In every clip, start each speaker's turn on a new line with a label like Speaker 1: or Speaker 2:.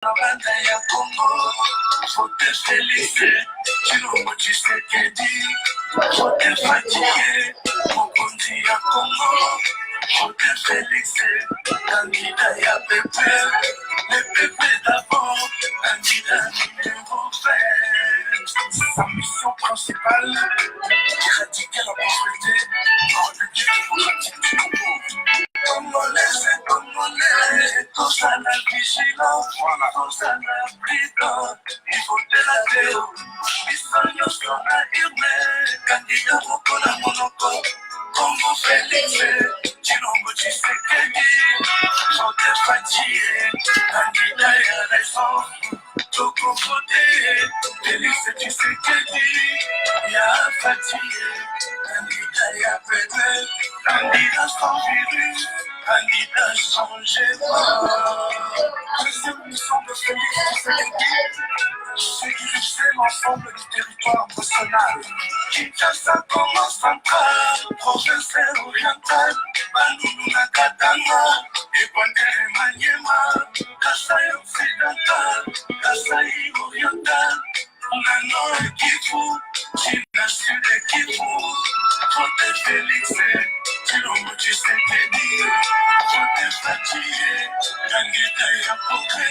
Speaker 1: ya Congo, faut te féliciter, Chilombo Tshisekedi, faut te fatiguer, Mokonzi ya Congo, faut te féliciter, candidat ya PP, le PP d'abord, candidat numéro 20. Sa mission principale, éradiquer la pauvreté en République démocratique du Congo. Congolais, tous à la vigilance, tous à la prudence, il faut de la théo. Ils sont sur la urne, candidat Mokola Monoko, Congo Félix, Chilombo Tshisekedi, faut te fatiguer, candidat et raison, Toko Foté, Félix Tshisekedi, y'a fatigué, candidat y'a bébé, candidat sans virus, candidat sans gêne. Deuxième mission de Félix Tshisekedi, c'est diriger l'ensemble du territoire national. Kinshasa, Congo central, province orientale, Bandundu, Katanga, Ebandere, Maniema, Kasai occidental, Kasai oriental, Nano et Kivu, China Sud et Kivu, Fote Félix, Chilombo Tshisekedi, Fote fatigué, candidat et apporté,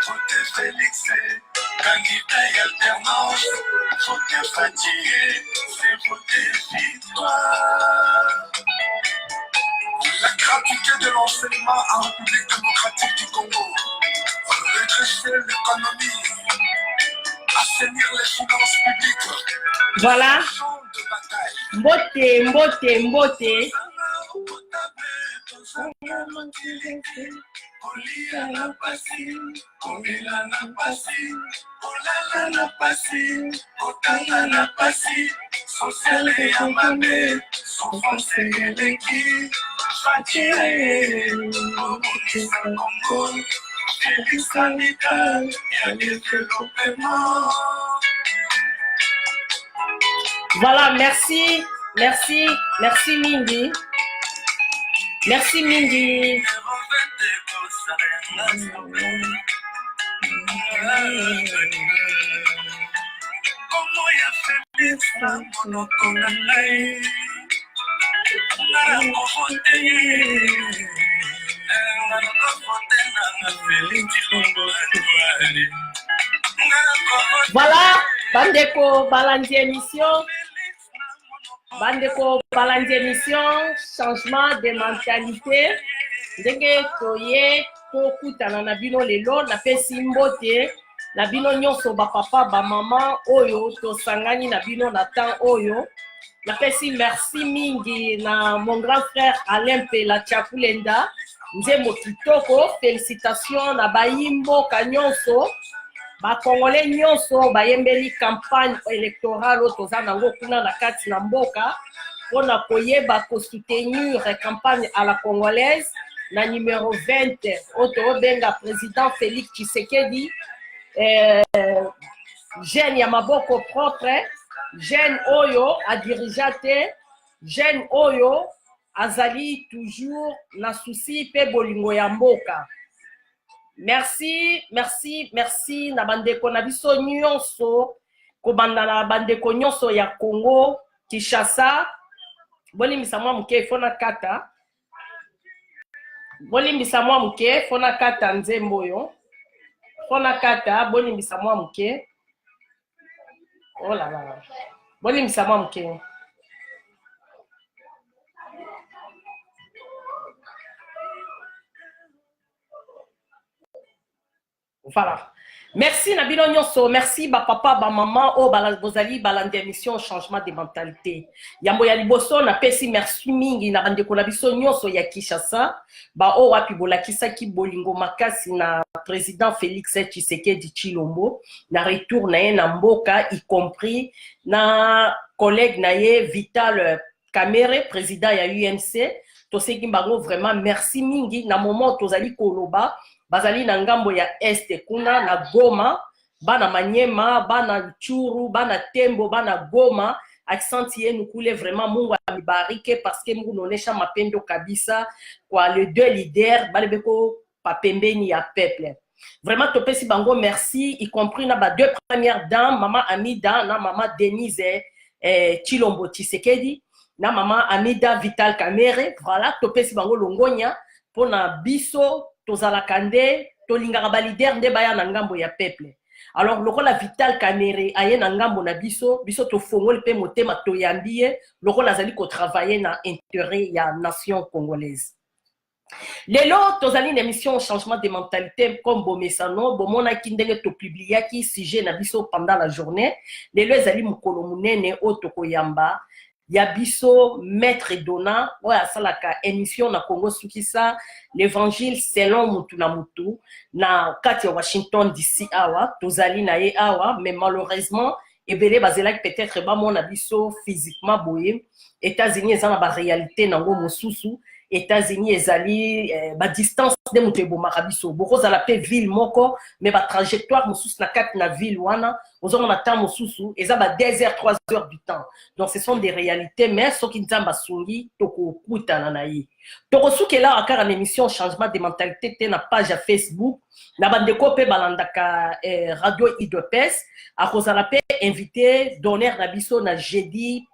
Speaker 1: Fote Félix, candidat et alternance, Fote fatigué, c'est voter victoire. La gratuité de l'enseignement en République démocratique du Congo, redresser l'économie, assainir les finances publiques.
Speaker 2: Voilà. Mbote, mbote, mbote. Voilà, merci, merci, merci Mingi. Merci Mingi. Voilà, Bandeko Balandi émission. Bandeko Balandi émission, changement de mentalité. Ndenge toye tokutana na bino lelo na pesi mbote na bino nyonso ba papa ba mama oyo tosangani na bino na temps oyo. Na pesi merci mingi na mon grand frère Alain Pela Chakulenda. Nzembo kitoko, félicitations na bayimbo kanyonso. Ba Congolais nyonso bayembeli campagne électorale toza nango kuna na kati na mboka pona koyeba ko soutenir campagne à la congolaise na numéro 20 oto benga président Félix Tshisekedi jeune ya maboko propre, jeune oyo a dirijate, jeune oyo azali toujours na souci pe bolingo ya mboka. Merci, merci, merci na bandeko na biso nyonso kobanda na bandeko nyonso ya Congo, Kinshasa. Bolimbisa mwa muke fona kata. Bolimbisa mwa muke fona kata nzembo yo. Fona kata bolimbisa mwa muke. Oh là là. Bolimbisa mwa muke. Voilà. Merci Nabino Nyonso, merci ba papa ba maman o bozali balandi émission changement de mentalité. Yambo ya liboso na pesi merci mingi na bandeko na biso nyonso ya Kinshasa ba o wapi bolakisa ki bolingo makasi na président Félix Tshisekedi Tshilombo na retour na ye na mboka y compris na collègue na ye Vital Kamerhe président ya UMC to seki mbango vraiment merci mingi na moment tozali koloba bazali na ngambo ya este kuna na Goma, bana Manyema, bana Tchuru, bana Tembo, bana Goma, accenti yenu kule vraiment Mungu amibarike parce que Mungu nonesha mapendo kabisa kwa le deux leaders balebeko papembeni ya peuple. Vraiment, topesi bango merci, y compris na ba deux premières dames, maman Amida, na maman Denise Chilombo Tshisekedi, na maman Amida Vital Kamere. Voilà, topesi bango longonya pour na biso tozala kande tolingaka ba leader nde baya na ngambo ya peuple. Alors lokola Vital Kamere aye na ngambo na biso to fongoli pe motema toyambie lokola azali ko travailler na intérêt ya nation congolaise. Lelo tozali une émission changement de mentalité comme bomesano bomona kindenge to publier ki sujet na biso pendant la journée. Lelo ezali mukolo munene o tokoyamba ya biso maître Dona oya salaka émission na Congo Sukisa l'évangile selon mutu na mutu na kati ya Washington DC awa tozali na ye awa mais malheureusement ebele bazela peut-être ba mona biso physiquement boye États-Unis ezana ba réalité nango mosusu États-Unis ezali ba distance de mutu bomaka biso bokoza la pe ville moko mais ba trajectoire mosusu na kati na ville wana ozomona temps mosusu eza ba 2 heures 3 heures du temps. Donc ce sont des réalités mais soki nzamba sungi toko kutana na ye toko sukela akara na émission changement de mentalité te na page ya Facebook na bandeko pe balandaka radio IDPS akozala pe invité d'honneur na biso na jeudi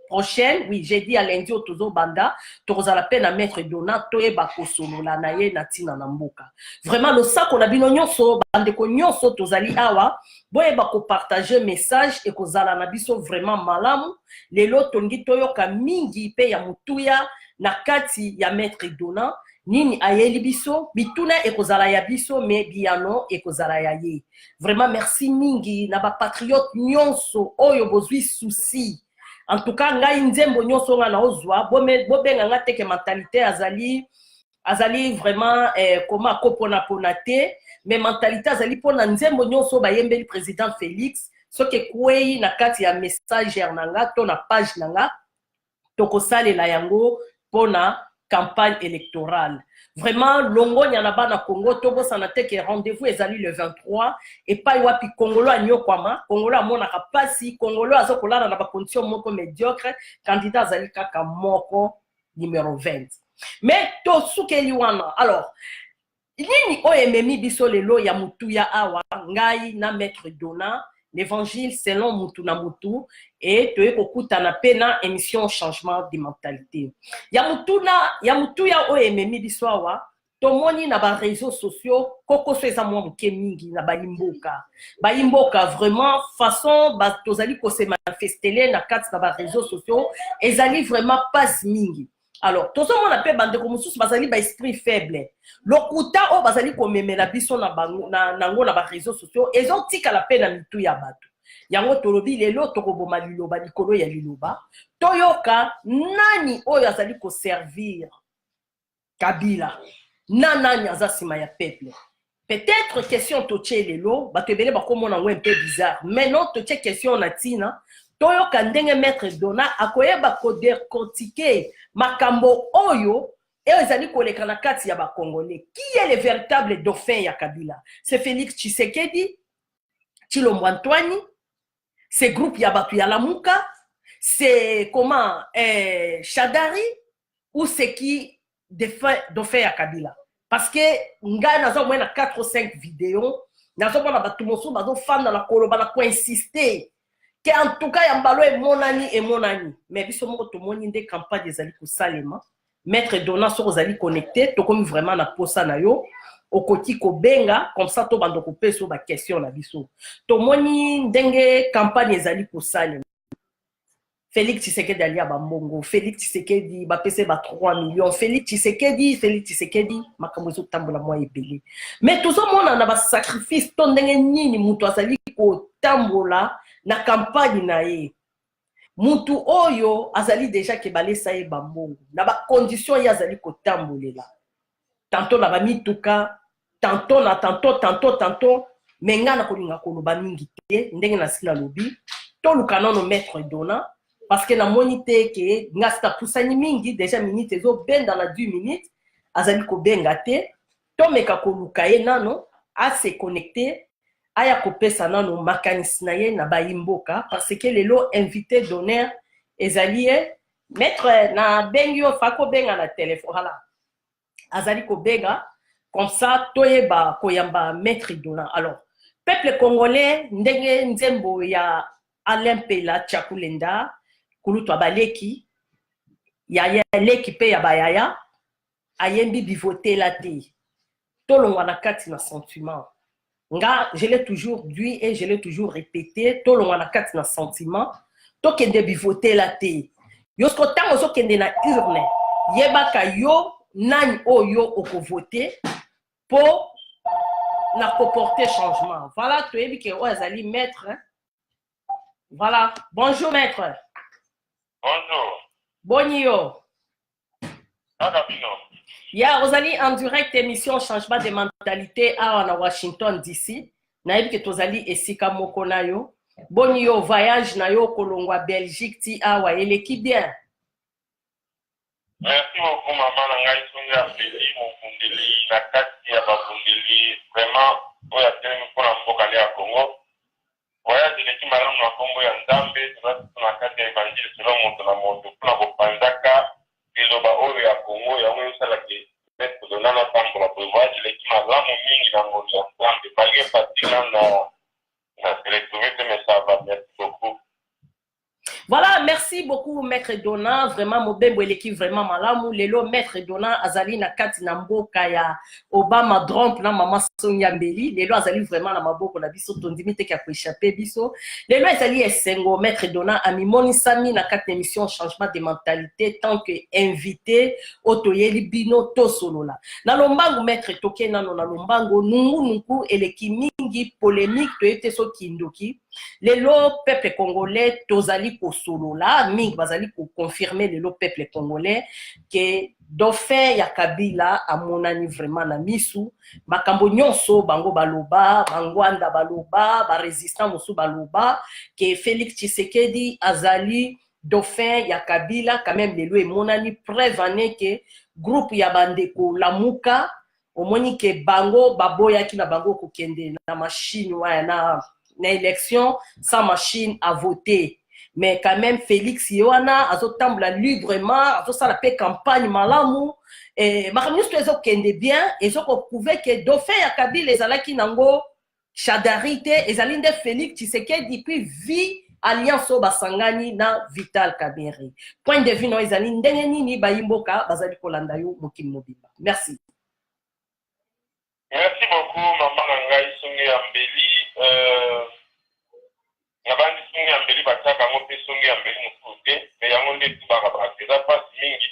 Speaker 2: prochaine, oui, j'ai dit à lundi au Tozo Banda, Toza la peine à mettre Dona, Toye Bakosolo, la Naye, Natina Namboka. Vraiment, le sac, on a bien nyonso, bande ko nyonso, Tozali Awa, boye bako partager message et kozala nabiso vraiment malamu, lelo tongi toyoka mingi pe ya mutuya, nakati ya mettre Dona, nini ayeli biso, bituna e kozala ya biso, mais biano e kozala ya ye. Vraiment, merci mingi, naba patriote nyonso, oyo bozui souci. En tout cas, ngai nzembo nyonso nga na ozwa bobenga nga teke mentalité azali vraiment comment kopona ponate mais mentalité azali pona nzembo nyonso bayembeli président Félix soki kwei na kati ya messager nanga to na page nanga tokosalela yango pona campagne électorale. Vraiment, longo nyana na Congo, tobo sanate ke rendez-vous ezali le 23 et pas wapi Congolo anyokwama, Congolo amona kapasi, Congolo azokolala na ba condition moko médiocre, candidat azali kaka moko numéro 20. Mais to sukeli wana. Alors, nini oyememi biso lelo ya mutuya awa ngai na maître Dona l'évangile selon mutu na mutu et toye kokutana pena émission changement de mentalité ya mutu ya oyememi biso awa tomoni na ba réseaux sociaux kokoso eza mwa muke mingi na bayimboka vraiment façon ba tozali ko se manifester na kati na ba réseaux sociaux ezali vraiment pas mingi. Alors, tout ça, on appelle bande comme sous bazali ba esprit faible. Lokuta o bazali ko memela biso na bango na ba réseaux sociaux, ils ont tika la peine na mitu ya bato. Yango tolobi lelo tokoboma liloba likolo ya liloba. Toyoka nani oyo azali ko servir Kabila. Nani azasima ya peuple. Peut-être question toche lelo, bato ebele bakomona ngo un peu bizarre. Mais non toche question na tina. Toyoka ndenge maître Dona akoyeba ko décortiquer makambo oyo ezali koleka na kati ya ba Congolais. Qui est le véritable dauphin ya Kabila? C'est Félix Tshisekedi, Chilombo Antoine, c'est groupe ya batu ya Lamuka, c'est comment Shadari ou c'est qui dauphin ya Kabila? Parce que nga nazo mona 4 ou 5 vidéos, nazo mona batu mosu bazo fan na la koloba na ko insister. Que en tout cas yambalo est mon ami mais biso moko to moni nde campagne ezali ko salema maître Dona so ozali connecté to comme vraiment na posa na yo okoti ko benga comme ça to bando ko peso ba question na biso to moni ndenge campagne ezali ko salema Félix Tshisekedi ali ba mbongo Félix Tshisekedi ba pese ba 3 millions Félix Tshisekedi makambo zo tambola moi ebele mais tout ça mona na ba sacrifice to ndenge nini mutu azali ko tambola na campagne na ye mutu oyo azali déjà ke balesa ye bambongo na ba condition ya azali ko tambolela tantôt na ba mituka tantôt menga na kolinga koloba mingi te ndenge na sila lobi to lukana no maître Dona parce que na monite ke ngasta pusani mingi déjà minute zo benda na 10 minutes azali ko benga te to meka koluka ye nano a se connecter aya kopesa nano makanisi na ye na bayimboka parce que lelo invité d'honneur ezali maître na bengi yo fako benga na téléphone voilà azali ko benga Comme ça, toyeba koyamba maître Dona. Alors, peuple congolais, ndenge nzembo ya Alain Pela Tchakulenda, kulutwa baleki, ya leki pe ya bayaya, ayembi bivote la te. Tolongwa na kati na sentiment. Nga, je l'ai toujours dit et je l'ai toujours répété, tolongwa na kati na sentiment, tokende bivote la te. Yosko tango so kende na urne, yebaka yo, nani o yo oko vote, pour na porter changement. Voilà, tu es dit que Azali maître. Hein? Voilà. Bonjour maître.
Speaker 1: Bonjour.
Speaker 2: Bonjour.
Speaker 1: Agapino.
Speaker 2: Ya Rosalie en direct émission changement de mentalité à Washington DC. Na yebi que tozali esika moko na yo. Bonjour voyage na yo kolongwa Belgique ti awa eleki bien.
Speaker 1: Merci beaucoup, maman. Nangai Sunga Feli, mon Fundeli, la kati ya Bafundeli. Vraiment, oya tenu pour la mbokale ya Congo. Voyage eleki malamu na Congo ya Nzambe, tuna kati ya Evangile selon moto na moto. Puna kopanzaka, liloba oyo ya Congo, ya oyo salaki, mettre donana tambola. Voyage eleki malamu mingi na moto ya Nzambe. Malgré fatigant na sélectionné, mais ça va. Merci beaucoup.
Speaker 2: Voilà, merci beaucoup maître Dona, vraiment mobembo eleki vraiment malamu lelo maître Dona azali na kati na mboka ya Obama Dromp na mama Sonia Mbeli lelo azali vraiment na maboko na biso tondimi te ka ko échapper biso lelo azali esengo maître Dona amimoni sami na kati émission changement de mentalité tant que invité otoyeli bino to solola na lombango maître toke nano na lombango nungu eleki mingi polémique to ete so kindoki lelo peuple congolais tozali ko solola mingi bazali ko confirmer lelo peuple congolais que dauphin ya Kabila amonani vraiment na misu makambo nyonso bango baloba bangwanda baloba ba résistant mosu baloba que Félix Tshisekedi azali dauphin ya Kabila quand même lelo emonani preuve ane que groupe ya bandeko Lamuka omoni ke bango baboyaki na bango kokende na machine wa na élection sans machine à voter. Mais quand même, Félix Yohana, azotambola librement, azosala pe campagne malamu, et makamnus to ezo kende bien, ezo ko prouver que dauphin ya Kabila ezalaki nango chadarité, ezalinde Félix Tshisekedi puis vi alliance o basangani na Vital Kamerhe. Point de vue no ezali ndenge nini bayimboka bazali kolanda yo mokili mobimba. Merci.
Speaker 1: Merci beaucoup, maman Nangai Sungi Ambeli. Nabandi Sungi Ambeli bataka ngope Sungi Ambeli musuke, mais yango nde tubaka bakeza pasi mingi.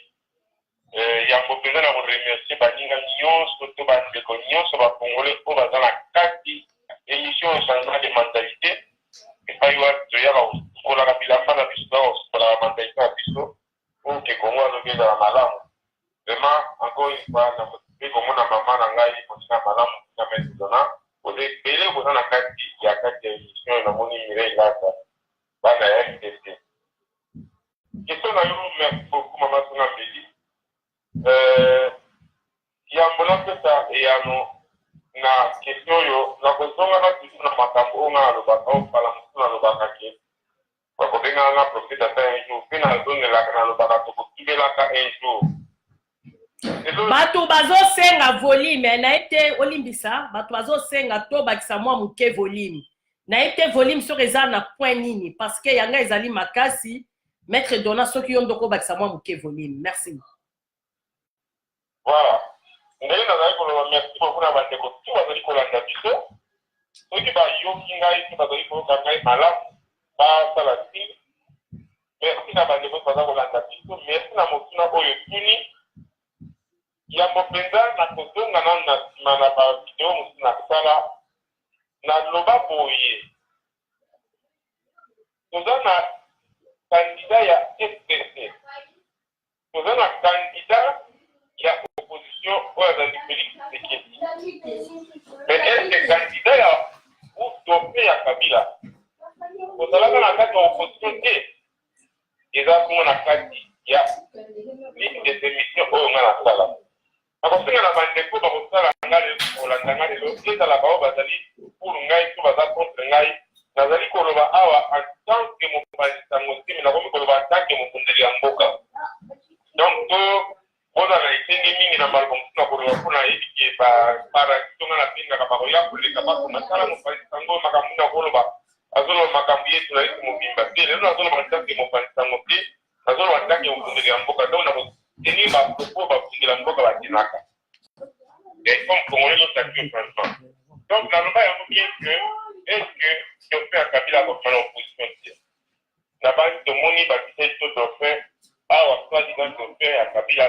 Speaker 1: Yango peza na remercier baninga nyonso to bandeko nyonso bakongole po baza na kati émission changement de mentalité. Epai wa toyaka kokolaka bilamba na biso kokolaka mentalité na biso po ke Kongo azokeza na malamu. Vraiment, encore une fois, comme on a maman nangai kotina malamu na Maître Dona ode bele ko na kati ya émission na moni mire ilata bana ya RDC question na yo merci beaucoup maman Sona Mbeli ya mbona pesa ya no na question yo na kozonga na kitu na makambo nga lobaka o pala mutuna lobaka ke kwa kobenga na profita ta un jour pena zone la kana lobaka to ko kibela ka un jour.
Speaker 2: Bato bazo senga volume na ete olimbisa bato bazo senga to bakisa mwa muke volume na ete volume sur eza na point nini parce que yanga ezali makasi maître Dona soki yo ndoko bakisa mwa muke volume. Merci.
Speaker 1: Voilà. Ndenge nazali koloba merci beaucoup na bandeko tu bazali kolanda biso soki bayoki ngai tu bazali koloka ngai malamu basala ti merci na bandeko bazali kolanda biso merci na motuna oyo tuni yambo penza na kozonga na nsima na bavideo mosusu na kosala na loba boye toza na kandida ya FDC toza na kandida ya opposition oyo azali Félix Tshisekedi mais est-ce kandida ya dauphin ya Kabila kozalaka na kati ya opposition te eza kongo na kati ya ligne des émissions oyo nga nasala akosenga na bandeko bakosala ngai kolanda ngai lelo ezala bao bazali pour ngai to baza contre ngai nazali koloba awa en tant que mopanzi sango nsimi nakomi koloba en tant que mokundeli ya mboka donc to bozala ete senge mingi na malbo mutuna koloba mpona yebike baparadiso nga na bengaka bakoya koleka bakomasala mopanzi sango makambo na koloba azoloba makambo yetu na yesu mobimba te lelo nazoloba ntanke mopanzi sango te nazoloba ntanke mokundeli ya mboka donc na koteni bapropo bakundela mboka batinaka comme congolais losaki au changement donc naloba yango bien que est-ce que dauphin akabila akofana opposition te na basi tomoni bakisa biso dauphin awa soi-disant dauphin akabila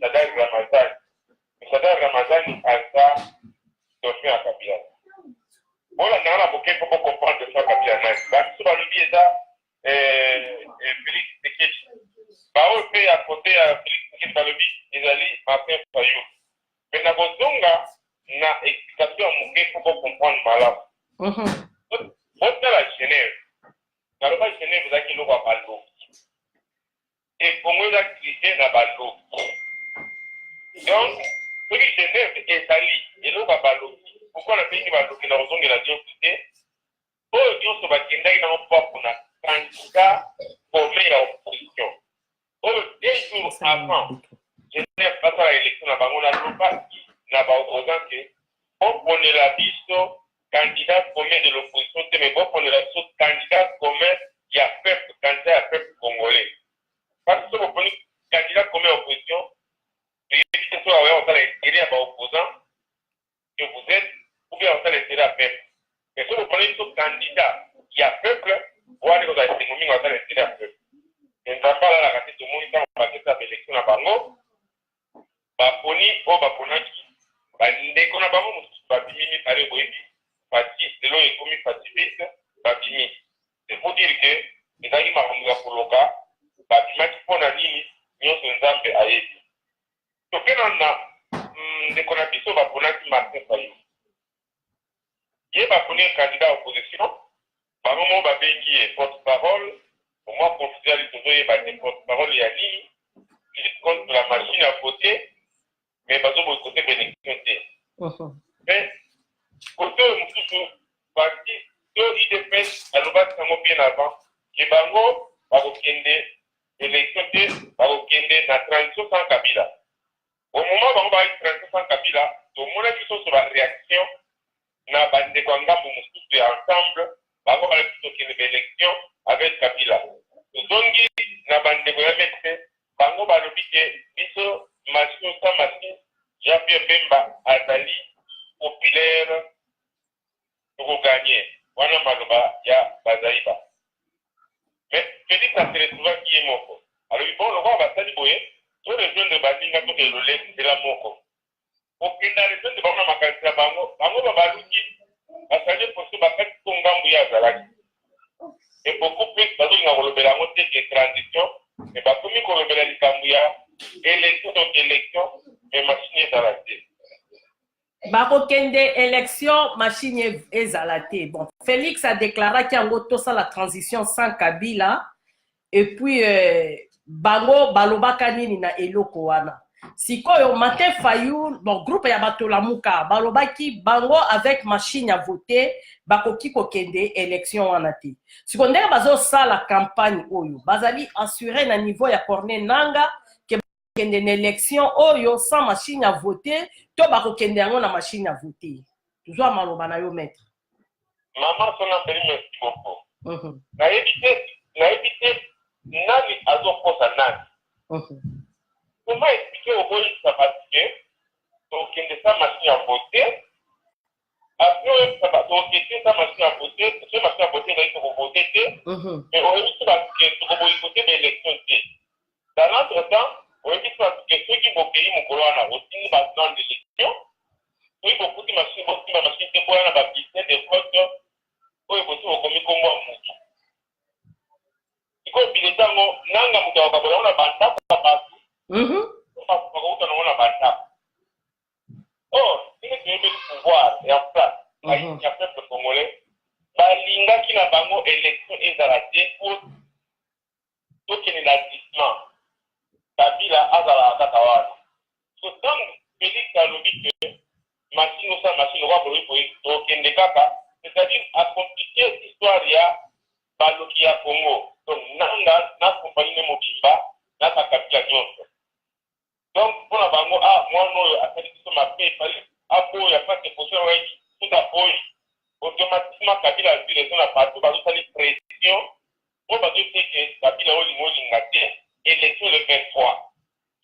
Speaker 1: Sadar Ramazani. Sadar Ramazani aza dauphin ya Kabila. Voilà, nous avons beaucoup pour comprendre de ça Kabila. Parce que le biais Félix Tshisekedi. Bao fait à côté à Félix Tshisekedi Balobi, ils allaient Martin Fayou. Mais na bozonga na explication muke pour comprendre malade. Votre la Genève. Dans le bas Genève, vous avez qui nous va pas l'eau. Et pour moi, la crise na balo. Donc, pour les Genève est allé, et l'eau va balo. Pourquoi le pays va bloquer la raison de la diocésaine? Pour le dieu se va qu'il n'a pas pour un candidat formé à opposition. Pour le 2 jours avant, Genève passe à l'élection, on a pas qui n'a pas opposant que on prenait la liste candidat formé de l'opposition, mais on prenait la liste candidat commun qui a peuple, candidat à peuple congolais. Parce que vous prenez candidat commun opposition, et que ce soit on a l'intérêt à opposant que vous êtes, ou bien on a l'intérêt à peuple. Mais si vous prenez ce candidat qui a peuple, vous allez vous avez on a l'intérêt à peuple. Et ne va pas là la rater tout le monde, on va faire cette élection à Bango, Baponi, ou Baponaki, Bandeko na Bango, Babimi, Pare Boebi, Fati, de l'eau est commis Fativiste, Babimi. C'est pour dire que les amis m'ont pour le cas, Babimaki pour la ligne, nous sommes à aider. Donc, on a des connaissances Baponaki Martin Fayou. Il y a un candidat à opposition, par moment, Babengi est porte-parole, pour moi, considère les porte-parole et à ligne, il contre la machine à voter, mais pas au côté de l'élection. Mais, côté Moussou, parti, deux IDPS, à l'obas, ça m'a bien avant, que Bango, va obtenir l'élection, va obtenir la transition sans Kabila. Au moment où on va être transition sans Kabila, tout le monde qui sont sur la réaction, na bande kwa ngambo mususu ya ensemble bako bala kitokele l'élection avec Kabila zongi na bande kwa metse bango balobi ke biso machine sa machine Jean-Pierre Bemba azali populaire pour gagner wana maloba ya bazaiba mais Félix a se retrouvé qui est moko alors bon le roi va sali boye tout les jeunes de Badinga tout de l'olé de la moko aucune raison de bana makanisa bango babaluki basali poso bakati kongambu ya zalaki et beaucoup plus bazolinga kolobela ngo te ke transition et bakomi kolobela likambo ya élection donc élection mais machine ezala te
Speaker 2: bakokende élection machine ezala te. Bon, Félix a déclaré qu'il y a la transition sans Kabila et puis bango balobaka nini na eloko wana. Sikoyo Martin Fayou, bon groupe ya bato lamuka, balobaki bango avec machine à voter, bakoki kokende élection wana te. Sikoyo bazo sa la campagne oyo, bazali assuré na niveau ya Corneille Nanga que bakende na élection oyo sans machine à voter, to bakokende yango na machine à voter. Toujours maloba na yo maître.
Speaker 1: Maman son appel merci beaucoup. Na éviter nani azokosa nani. Comment expliquer au moins ça parce que donc il y a sa machine à voter après ça va donc il sa machine à voter ce machine à voter il faut voter mais on dit parce que tu peux voter l'élection dans l'autre temps on dit parce que ceux qui vont payer mon colonne aussi dans l'élection oui beaucoup de machines de boire na bulletin de vote oui beaucoup au commis comme moi mutu iko bileta ngo nanga mutu akabona na banda kwa oh, il est le pouvoir et en place. Il y a peuple congolais. Balinga qui n'a pas mo élection et zalaté pour tout qui est l'assistement. Kabila azala katawana. Sotant Félix a lobby que machine ou sa machine va pour kende kaka, c'est-à-dire à compliquer cette histoire ya baloki ya Congo. Donc nanga na compagnie mobimba na Kabila nyonso. Donc, pour la bango, ah, moi, non, à cette question, ma paix, il fallait, ah, bon, il n'y a pas de question, tout à fait, automatiquement, Kabila a vu les gens à partout, parce que ça les pression, pour parce que c'est que Kabila a eu l'ingati, élection le 23.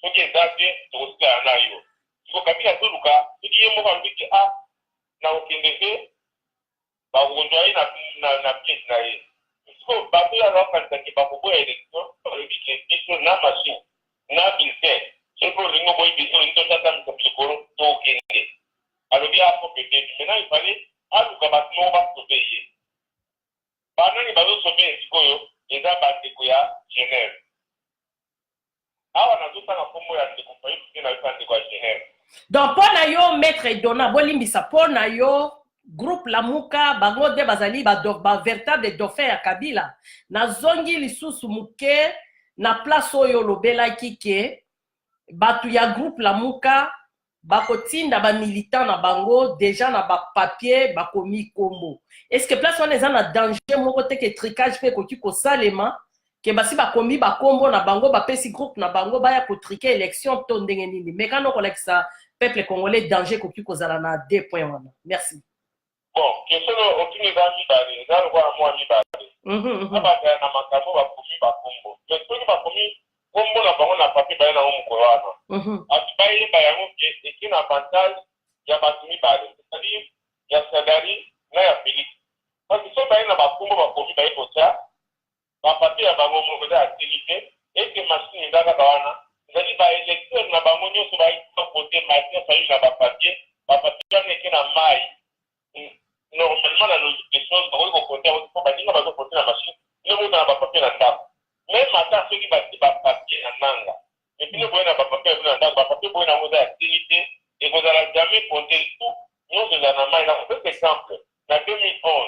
Speaker 1: Ce qui est daté, c'est aussi un aïe. Donc, Kabila a dit, ce qui est moi, dit que, ah, n'a aucun effet, bah, vous rejoignez la pièce, là, so bato ya lokalisaki bakoboya élection olobi ke biso na machine na bulletin soki olingi oboyi biso olingi totatamisa bilokolo tokende alobi afo pepeni maintenant il fallait aluka bato moko basobe ye banani bazosobe esikoyo eza bandeko ya genève awa nazotanga nkombo ya ndeko fayulu te nayoka ndeko ya genève
Speaker 2: donc mpo na yo maître edona bolimbisa mpo na yo groupe Lamuka bango de bazali ba véritable dauphin ya Kabila na zongi lisusu muke na place oyo lobelaki ke batu ya groupe Lamuka bakotinda ba militant na bango déjà na ba papier bakomi kombo est-ce que place wana eza na danger moko te ke tricage pe koki ko salema ke basi bakomi bakombo na bango bapesi groupe na bango baya ko triquer élection to ndenge nini mais quand on kolekisa peuple congolais danger koki kozala na 2 points wana merci.
Speaker 1: Bon, question aucune eza mibale eza lokola mwa mibale abakaya na makambo bakomi bakombo mais soki bakomi kombo na bango na papier baye nango mokolo wana ati bayeba yango ke eki na avantage ya bato mibale c'est-à-dire ya Sadari na ya Félix parce que so baye na bakombo bakomi baye kotya bapapier ya bango moko eza ya telite eke machine eza kaka wana ezali baélecteur na bango nyonso bayi kote Martin Fayulu na bapapier wana eke na mai normalement la logique des choses on va compter on va dire on va compter la machine le monde n'a pas papier dans ça même matin ceux qui battent pas papier en nanga et puis le bon n'a pas papier dans nanga papier bon na moda activité et vous allez jamais compter tout nous de la nama il a fait exemple en 2011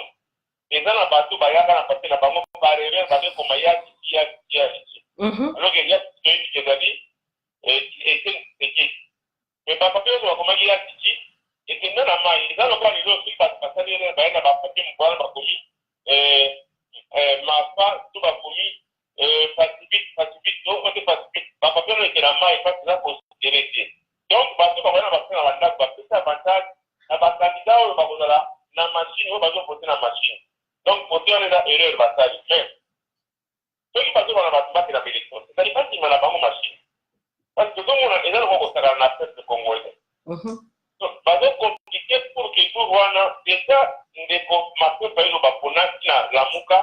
Speaker 1: les gens na bateau bayaka na papier na bango barrière ba comme ya alors que il y a qui est allé et c'est mais pas papier on va comment il y a qui et que non ama ils ont pas les autres qui passent passer les baina ba papier mbola ba komi mafa tout ba komi facilite donc on est facilite ba papier no ekela mai pas ça considérer donc ba tout ba wana ba na banda ba pesa avantage na ba candidat o ba kozala na machine o ba zo voter na machine donc voter on est la erreur ba ça mais ceux qui passent dans la bataille de l'élection c'est pas si mal ba machine parce que tout le monde est là pour ça na peuple congolais bazo compliqué pour que tout wana déjà ndeko mape bailo bapona na Lamuka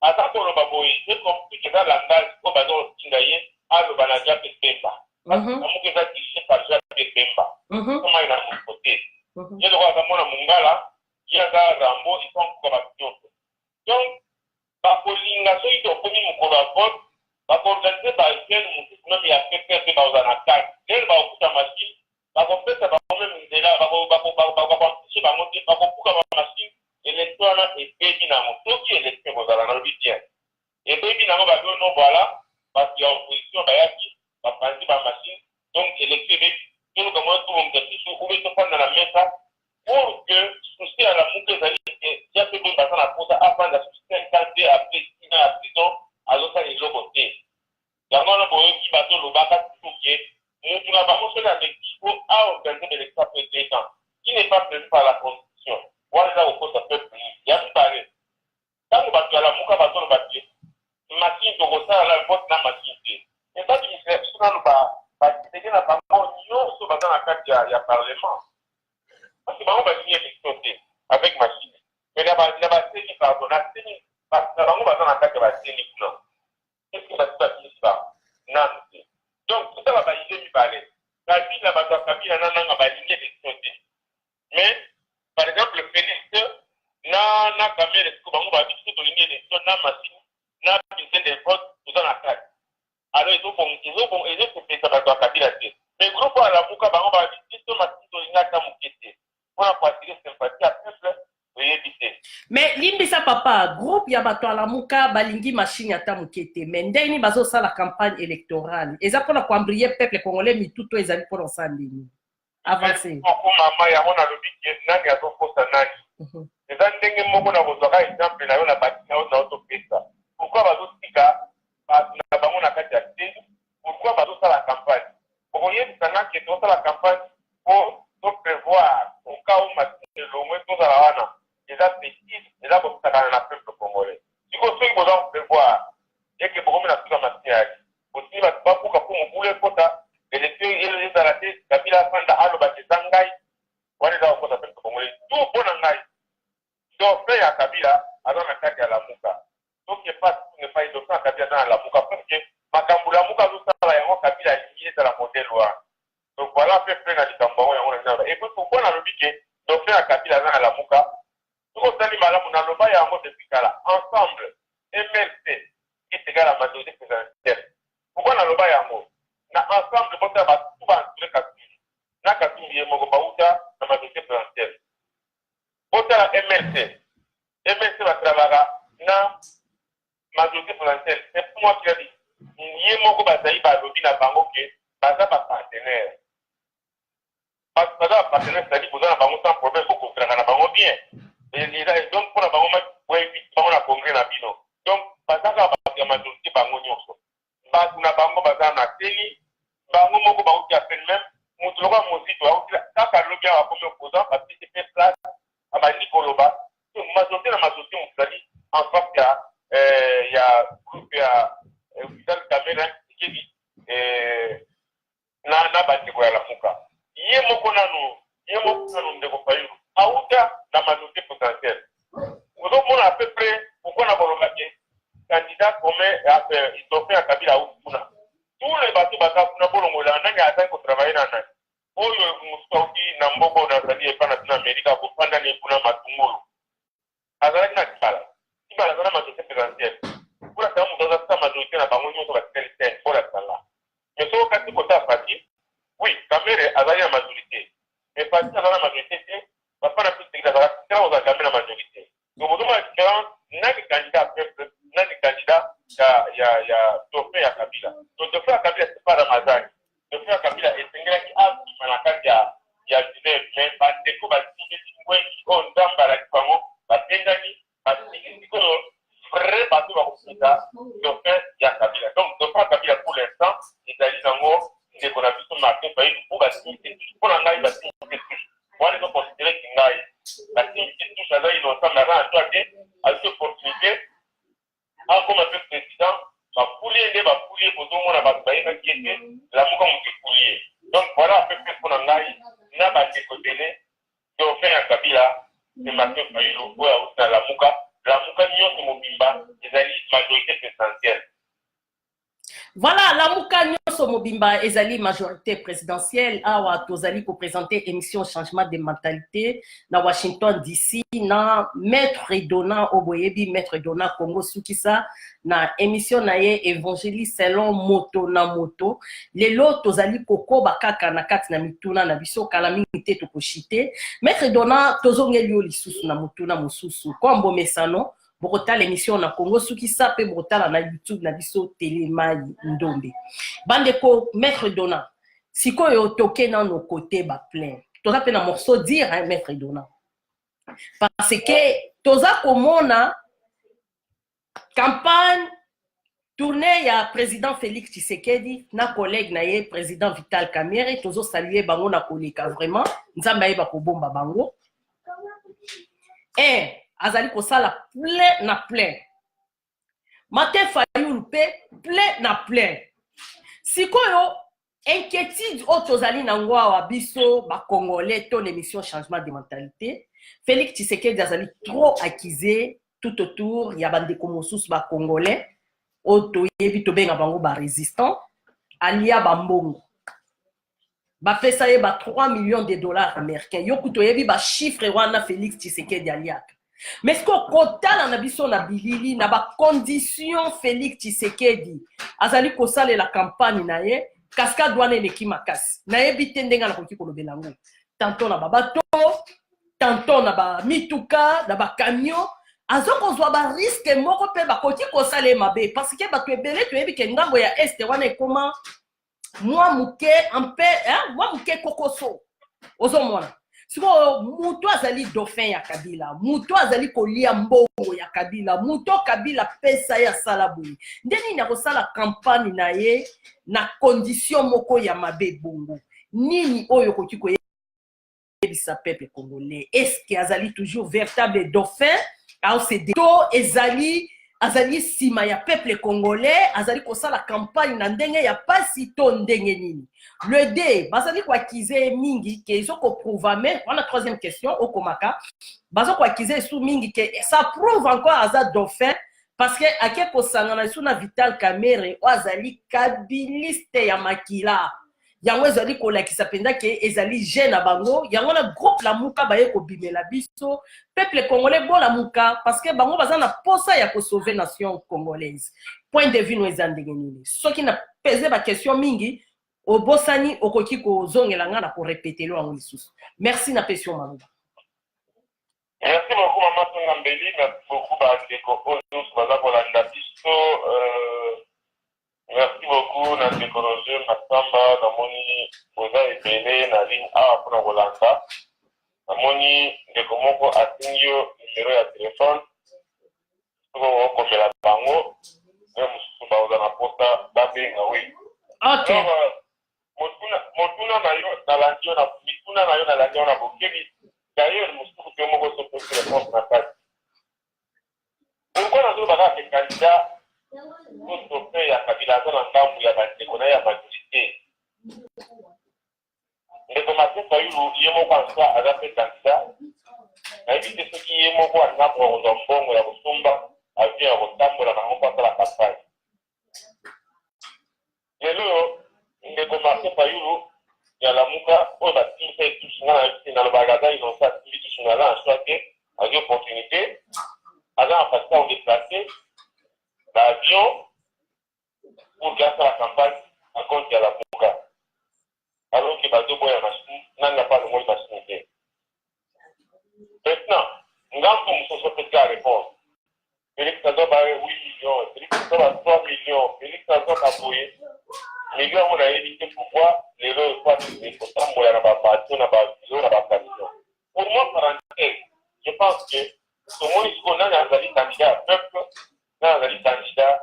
Speaker 1: atako lo baboyi c'est compliqué dans la langage ko bazo tinga ye alo banaja pemba Lamuka za dirigé par Jacques Pemba comment il a mon côté je dois avoir mon ngala ya za rambo ils sont comme bato donc bakolinga so ito komi mukolo vote bakorganiser ba ken mutu même ya pepete ba uzana kati nel ba okuta machine bakopesa bakome nzela bakobantishe bango te bakopuka bamachine élection wana ebebi nango soki élection kozala na lobi bien ebebi nango babi no voilà bato ya opposition bayaki bapanzi bamachine donc élection ebebi toluka mwa tobongisa ube tofanda na mesa pour que souci ya Lamuka ezali ya mpe boyi baza na posa afanda souci 5 te apres 6 ans ya prison azosala eloko te yango wana boyoki bato lobaka tuke mutu na bango soki aleki a organiser l'élection après 2 ans qui n'est pas prévu par la constitution wana kokosa peuple ya mibale ntango bato ya Lamuka bazoloba te machine tokosala la vote na machine te ebadimisa biso nano batiteke na bango nyonso baza na kati ya parlement parce que bango balingi élection te avec machine mais na baseni pardon na bango baza na kati ya baseni kuna est-ce que basi bafinisi ba nano te donc tout ça balingi mibale kasi na bato ya Kabila nananga balingi élection te mais par exemple Félix na Kamere siko bango babi biso tolingi élection na machine na bulletin de vote toza na kati alors ezopesa bato ya Kabila te mais groupe ya Lamuka bango babi biso machine tolingi ata moke te mpona koatire sympathie ya peuple oyebi te
Speaker 2: mais limbisa papa groupe ya bato ya Lamuka balingi machine ata moke te mais ndeni bazosala campagne électorale eza mpona koambrie peuple congolais mituto ezali mpona osala ndeni avancé
Speaker 1: mama yango nalobi ke nani azokosa nani eza ndenge moko na kozwaka exemple na yo na bati na yo na otopesa pourquoi bazotika bato na bango na kati ya teni pourquoi bazosala campagne okoyebi dans la campagne pour prévoir au cas où le moins tout à la wana les bêtises et là pour ça dans la peuple congolais si vous souhaitez vous prévoir et que pour la tout à matière aussi va pas pour qu'on voulait quota élection et les arrêtés Kabila Sanda alo batizangai wale za kwa peuple congolais tout bon ngai donc fait à Kabila alors na kati ya Lamuka donc il n'est pas idole à Kabila dans Lamuka parce que makambo Lamuka tout ça ya Kabila lié dans la modèle wa donc voilà fait plein de tambo ya on a et puis pour na lobique donc fait à Kabila dans Lamuka tout ça ni malamu na loba ya ngo depuis kala ensemble MLC est égal à la majorité présidentielle pourquoi na loba ya ngo na ensemble bota ba tout ba sur Katuni na Katuni ye moko bauta na majorité présidentielle bota la MLC va travailler na majorité présidentielle c'est pour moi qui a dit ye moko bazai ba lobi na bango ke baza ba partenaire baza partenaire c'est-à-dire que vous avez bango sans problème beaucoup faire na bango bien et donc pour la bango ma ouais bango na congrès na bino donc baza ba majorité bango nyonso ba na bango baza na teni bango moko ba uti a peine même mutuloka mozito a uti kaka lobi a comme opposant parce que c'est place à ba Nikoloba donc majorité musali en fait il y a groupe ya Vital Kamera qui dit na ba tiko ya Lamuka ye moko nanu ndeko payo auta na majorité potentielle vous donc à peu près pourquoi na bolobake candidat commun il doit faire Kabila ou kuna tous les bateaux bakuna bolongola nani ataki ko travailler na nani oyo musoki na mboko na sali epa na Amerika ko panda ni kuna matungolo azalaki na kala ibala na majorité présidentielle pour la samu dans sa majorité na bango nyoto ba tel pour la sala mais so kati ko ta parti oui Kamere azali na majorité mais parti azali na majorité va pas na plus de la quand on a jamais la majorité donc vous demandez différence nani candidat peuple nani candidat ya Tofé ya Kabila donc Tofé ya Kabila c'est pas Ramazani Tofé ya Kabila est singela qui a manakati ya dîner mais pas de ko ba tingi ngwengi on damba la kipango ba tendani ba tingi ko vrai bateau ba kufuta Tofé ya Kabila donc Tofé ya Kabila pour l'instant il a dit ngo c'est qu'on a vu son marqué par une pour ba tingi pour la ngai ba tingi wale no considérer kingai la tingi tout ça là il entend la à toi à cette opportunité en comme un président va poulier pour tout le monde à battre qui était la mouka poulier donc voilà à peu près qu'on en aille n'a pas été côté donc faire un Kabila c'est marqué par une ou à la mouka nyoto mobimba les alliés majorité présidentielle.
Speaker 2: Voilà, la Mouka Nyonso Mobimba ezali majorité présidentielle awa tozali ko présenter émission changement de mentalité na Washington DC na Maître Dona Oboyebi Maître Dona Congo Sukisa na émission na ye évangéliste selon moto na moto lelo tozali koko bakaka na kati na mituna na biso kala mingi te tokoshite Maître Dona tozongeli yo lisusu na motuna mosusu kombo mesano Bogota l'émission na Congo Sukisa pe Bogota na YouTube na biso Télémaï Ndombe. Bandeko Maître Dona, siko yo toke na nos côtés ba plein. Toza pe na morceau dire hein, Maître Dona. Parce que toza komona campagne tournée ya président Félix Tshisekedi na collègue na ye président Vital Kamerhe tozo saluer bango na koleka vraiment nzamba yeba ko bomba bango. Azali kosala plein na plein. Matin Fayoul plein na plein. Sikoyo inquiétude otozali na ngwa biso ba congolais to l'émission changement de mentalité. Félix Tshisekedi azali trop accusé tout autour ya bande komosus ba congolais oto yebi to benga bango ba résistant alia ba mbongo. Ba pesa ye ba 3 millions de dollars américains. Yokuto yebi ba chiffre wana Félix Tshisekedi aliaka. Mais ce qu'on kotala na biso na bilili na ba condition Félix Tshisekedi azali kosala la campagne na ye cascade wana eleki makasi na yebi te ndenga na koki kolobela ngo tantôt na ba bateau tantôt na ba mituka na ba camion azokozwa ba risque moko pe ba koki kosala mabe parce que ba to ebele to yebi ke ngambo ya est wana ekoma moi muke ampe hein moi muke kokoso ozomona. Siko muto azali dauphin ya Kabila, muto azali kolia mbongo ya Kabila, muto Kabila pesa ya salaboui. Ndeni na kosala campagne na ye na condition moko ya mabe bongo. nini oyo koki koyebisa peuple congolais? Est-ce que azali toujours véritable dauphin? Alors c'est des to ezali azali sima ya peuple congolais, azali kosala campagne na ndenge ya pasi to ndenge nini? Le D, bazali ko accuser mingi ke iso ko prouver. On a troisième question au Komaka. Bazali ko accuser sous mingi ke ça prouve encore aza dauphin parce que ake kosangana sous na Vital Kamerhe o azali kabiliste ya makila. Yango ezali kolakisa penda ke ezali jeune na bango, yango na groupe la muka baye ko bimela biso peuple congolais bon la muka parce que bango baza na posa ya ko sauver nation congolaise. Point de vue no ezandenge nini. Soki na pese ba question mingi obosani okoki ko zongela nga na ko répéter lo en lisusu. Merci na question maluba.
Speaker 1: Merci beaucoup maman Tongambeli, merci beaucoup ba ndeko oyo baza kolanda biso. Merci beaucoup na ndeko Roger Masamba, namoni boza ebele na ligne awa mpona kolanda. Namoni ndeko moko atingi yo numero ya telefone soko okomela bango oyo mosusu baoza na posta babenga wi.
Speaker 2: Okay.
Speaker 1: Motuna na yo nalandi yo na mituna na yo nalandi yo na bokebi d'ailleurs mosusu pe moko sopesi réponse na kati. Pourquoi nazo bakaka ke candidat Tope ya kabila aza na ndambu ya bandeko na ya majorité? Ndeko Mateta yulu ye moko ansa aza pe candidat nayebi te soki ye moko anabwa kozwa mbongo ya kosomba avie ya kotambola na moko asala campagne. Lelo ndeko Mateta yulu ya lamuka oyo batimisa etusunga na yote nalobaka aza inonsa atimbi tusunga aza na choix te azwi opportunité aza na facilité à déplacer l'avion pour faire la campagne à compte de la Pouga. Alors que Bazo Boya machine n'a pas le mot de machine. Maintenant, nous avons peut-être à répondre. Félix Sazob a 8 millions, Félix Sazob a 3 millions, Félix Sazob a payé. Mais nous avons évité pourquoi les lois soient des potents, moi, n'a pas parti, n'a pas visé, n'a pas parti. Pour moi, parenthèse, je pense que ce monde, ce qu'on a dans la candidat peuple, dans la candidat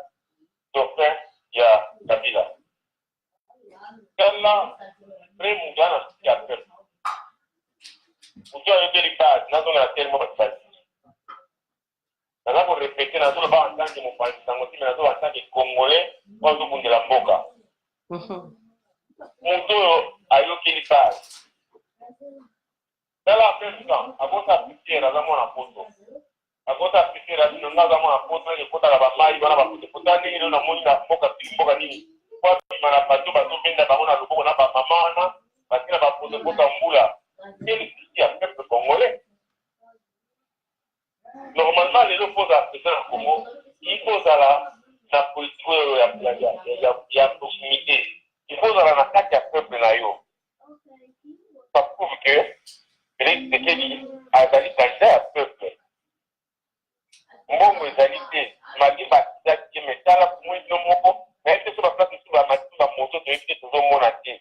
Speaker 1: dauphin, il y a Kabila. Kala, très mougana, il y a peuple. Vous avez été les bases, nous avons tellement de base. Nous avons répété, nous avons en tant que mon pays, nous avons en tant que Congolais, nous avons de la Mboka. Mon dos a eu les bases. Dans la même temps, à votre appliquer, nous avons un photo. Akota appliquer nous avons un photo, et kota la bamaï, on a un photo. Kota ni nous avons une Mboka, Mboka ni. Kwa mana bato bato benda bango na loboko na ba mama na bakina ba pose kota mbula. Quel est le peuple congolais? Normalement, les gens posent à présent au Congo, il faut à la politique il y a proximité. Il faut à la carte à peuple na yo. Ça prouve que Félix Tshisekedi a été candidat à peuple. Mbongo ezalité, mali bakisa ki metala pour moi no moko. Mais c'est sur la place de la machine à moto de éviter tout le monde à qui.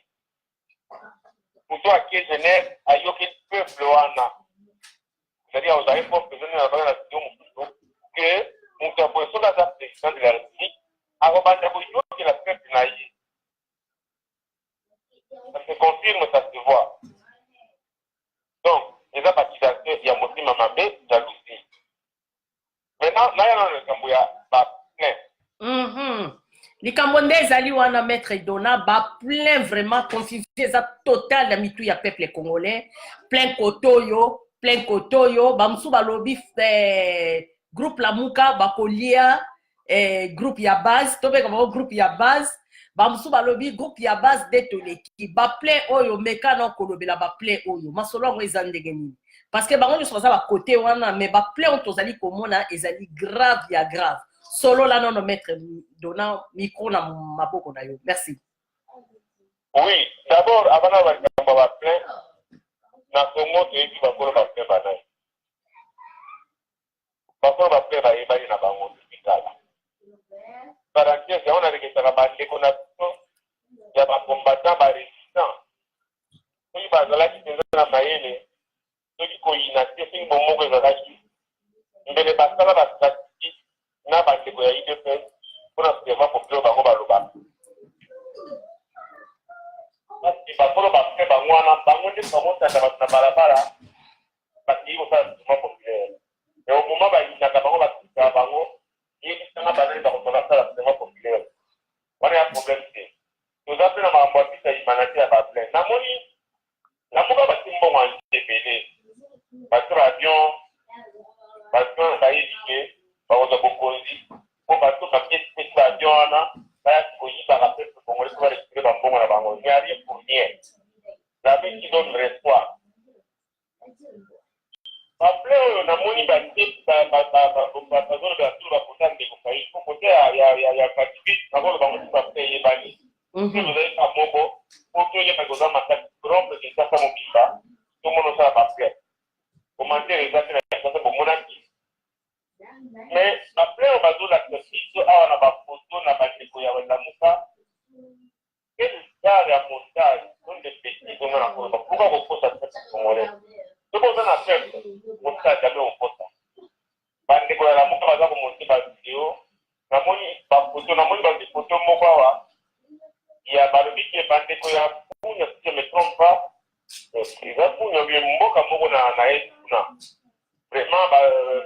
Speaker 1: Pour toi, qui est Genève, à yoki peuple wana. C'est-à-dire, vous avez pour présenter dans la nation que nous avons sur la président de la République, à rebattre que la peuple naïe. Ça se confirme, ça se voit. Donc, les apathisateurs, il y a motif mamabé, jalousie. Maintenant, là, il y a le Kambouya, plein.
Speaker 2: likambo nde ezali wana maître Dona ba plein vraiment confusion eza total na mitu ya peuple congolais plein kotoyo ba musu balobi groupe la muka bakolia groupe ya base to beka ba groupe ya base ba musu balobi groupe ya base de toleki ba plein oyo meka na kolobela ba plein oyo masolo ngo eza ndenge nini parce que bango nyonso baza ba côté wana mais ba plein tozali komona ezali grave ya grave. Solo là, non, maître Dona, micro na maboko na yo. Merci.
Speaker 1: Oui, d'abord, avant de va plein, na Congo, tu es dit, va plein, banane. Va plein, va y aller na bango, hospital. Parenthèse, on a réglé ça, il y a un combattant, un résistant. Oui, bah, là, qui est dans la maïne, ceux qui coïnent, c'est un bon mot que ça mais les bastons là, na bandeko ya IDPS mpona sema popelo bango baloba kasi bakolo bafe bato bayebi ke bakoza bokonzi po bato bapesi bavion wana baya koyibaka peuple congolais po barécupere bambongo na bango n'y a rien pour rien. Jamais qui donne l'espoir. Après, on a moni bâti, bazolo de la tour, bakotan de kofayi. Pour côté, il y a Pacifique, d'abord, on va payer Bani. Si vous avez un mobo, pour que les gens ma tête grand, parce que ça, ça m'oblige. Tout le monde ça va faire. Commenter les affaires, ça, c'est pour mon ami. Mais après, on va donner la question, on a pas photo, on a pas de quoi, on a pas quel genre de montage sont des petits qu'on a encore. Pourquoi on pose ça congolais? C'est pour ça qu'on a fait montage jamais on pose ça. Bande de la mouka va faire monter la vidéo. Na moni ba photo, na moni ba photo moko wa. Il y a ba lebi qui bande ko ya punya si je me trompe pas. Il va punya bien mboka moko na na. Vraiment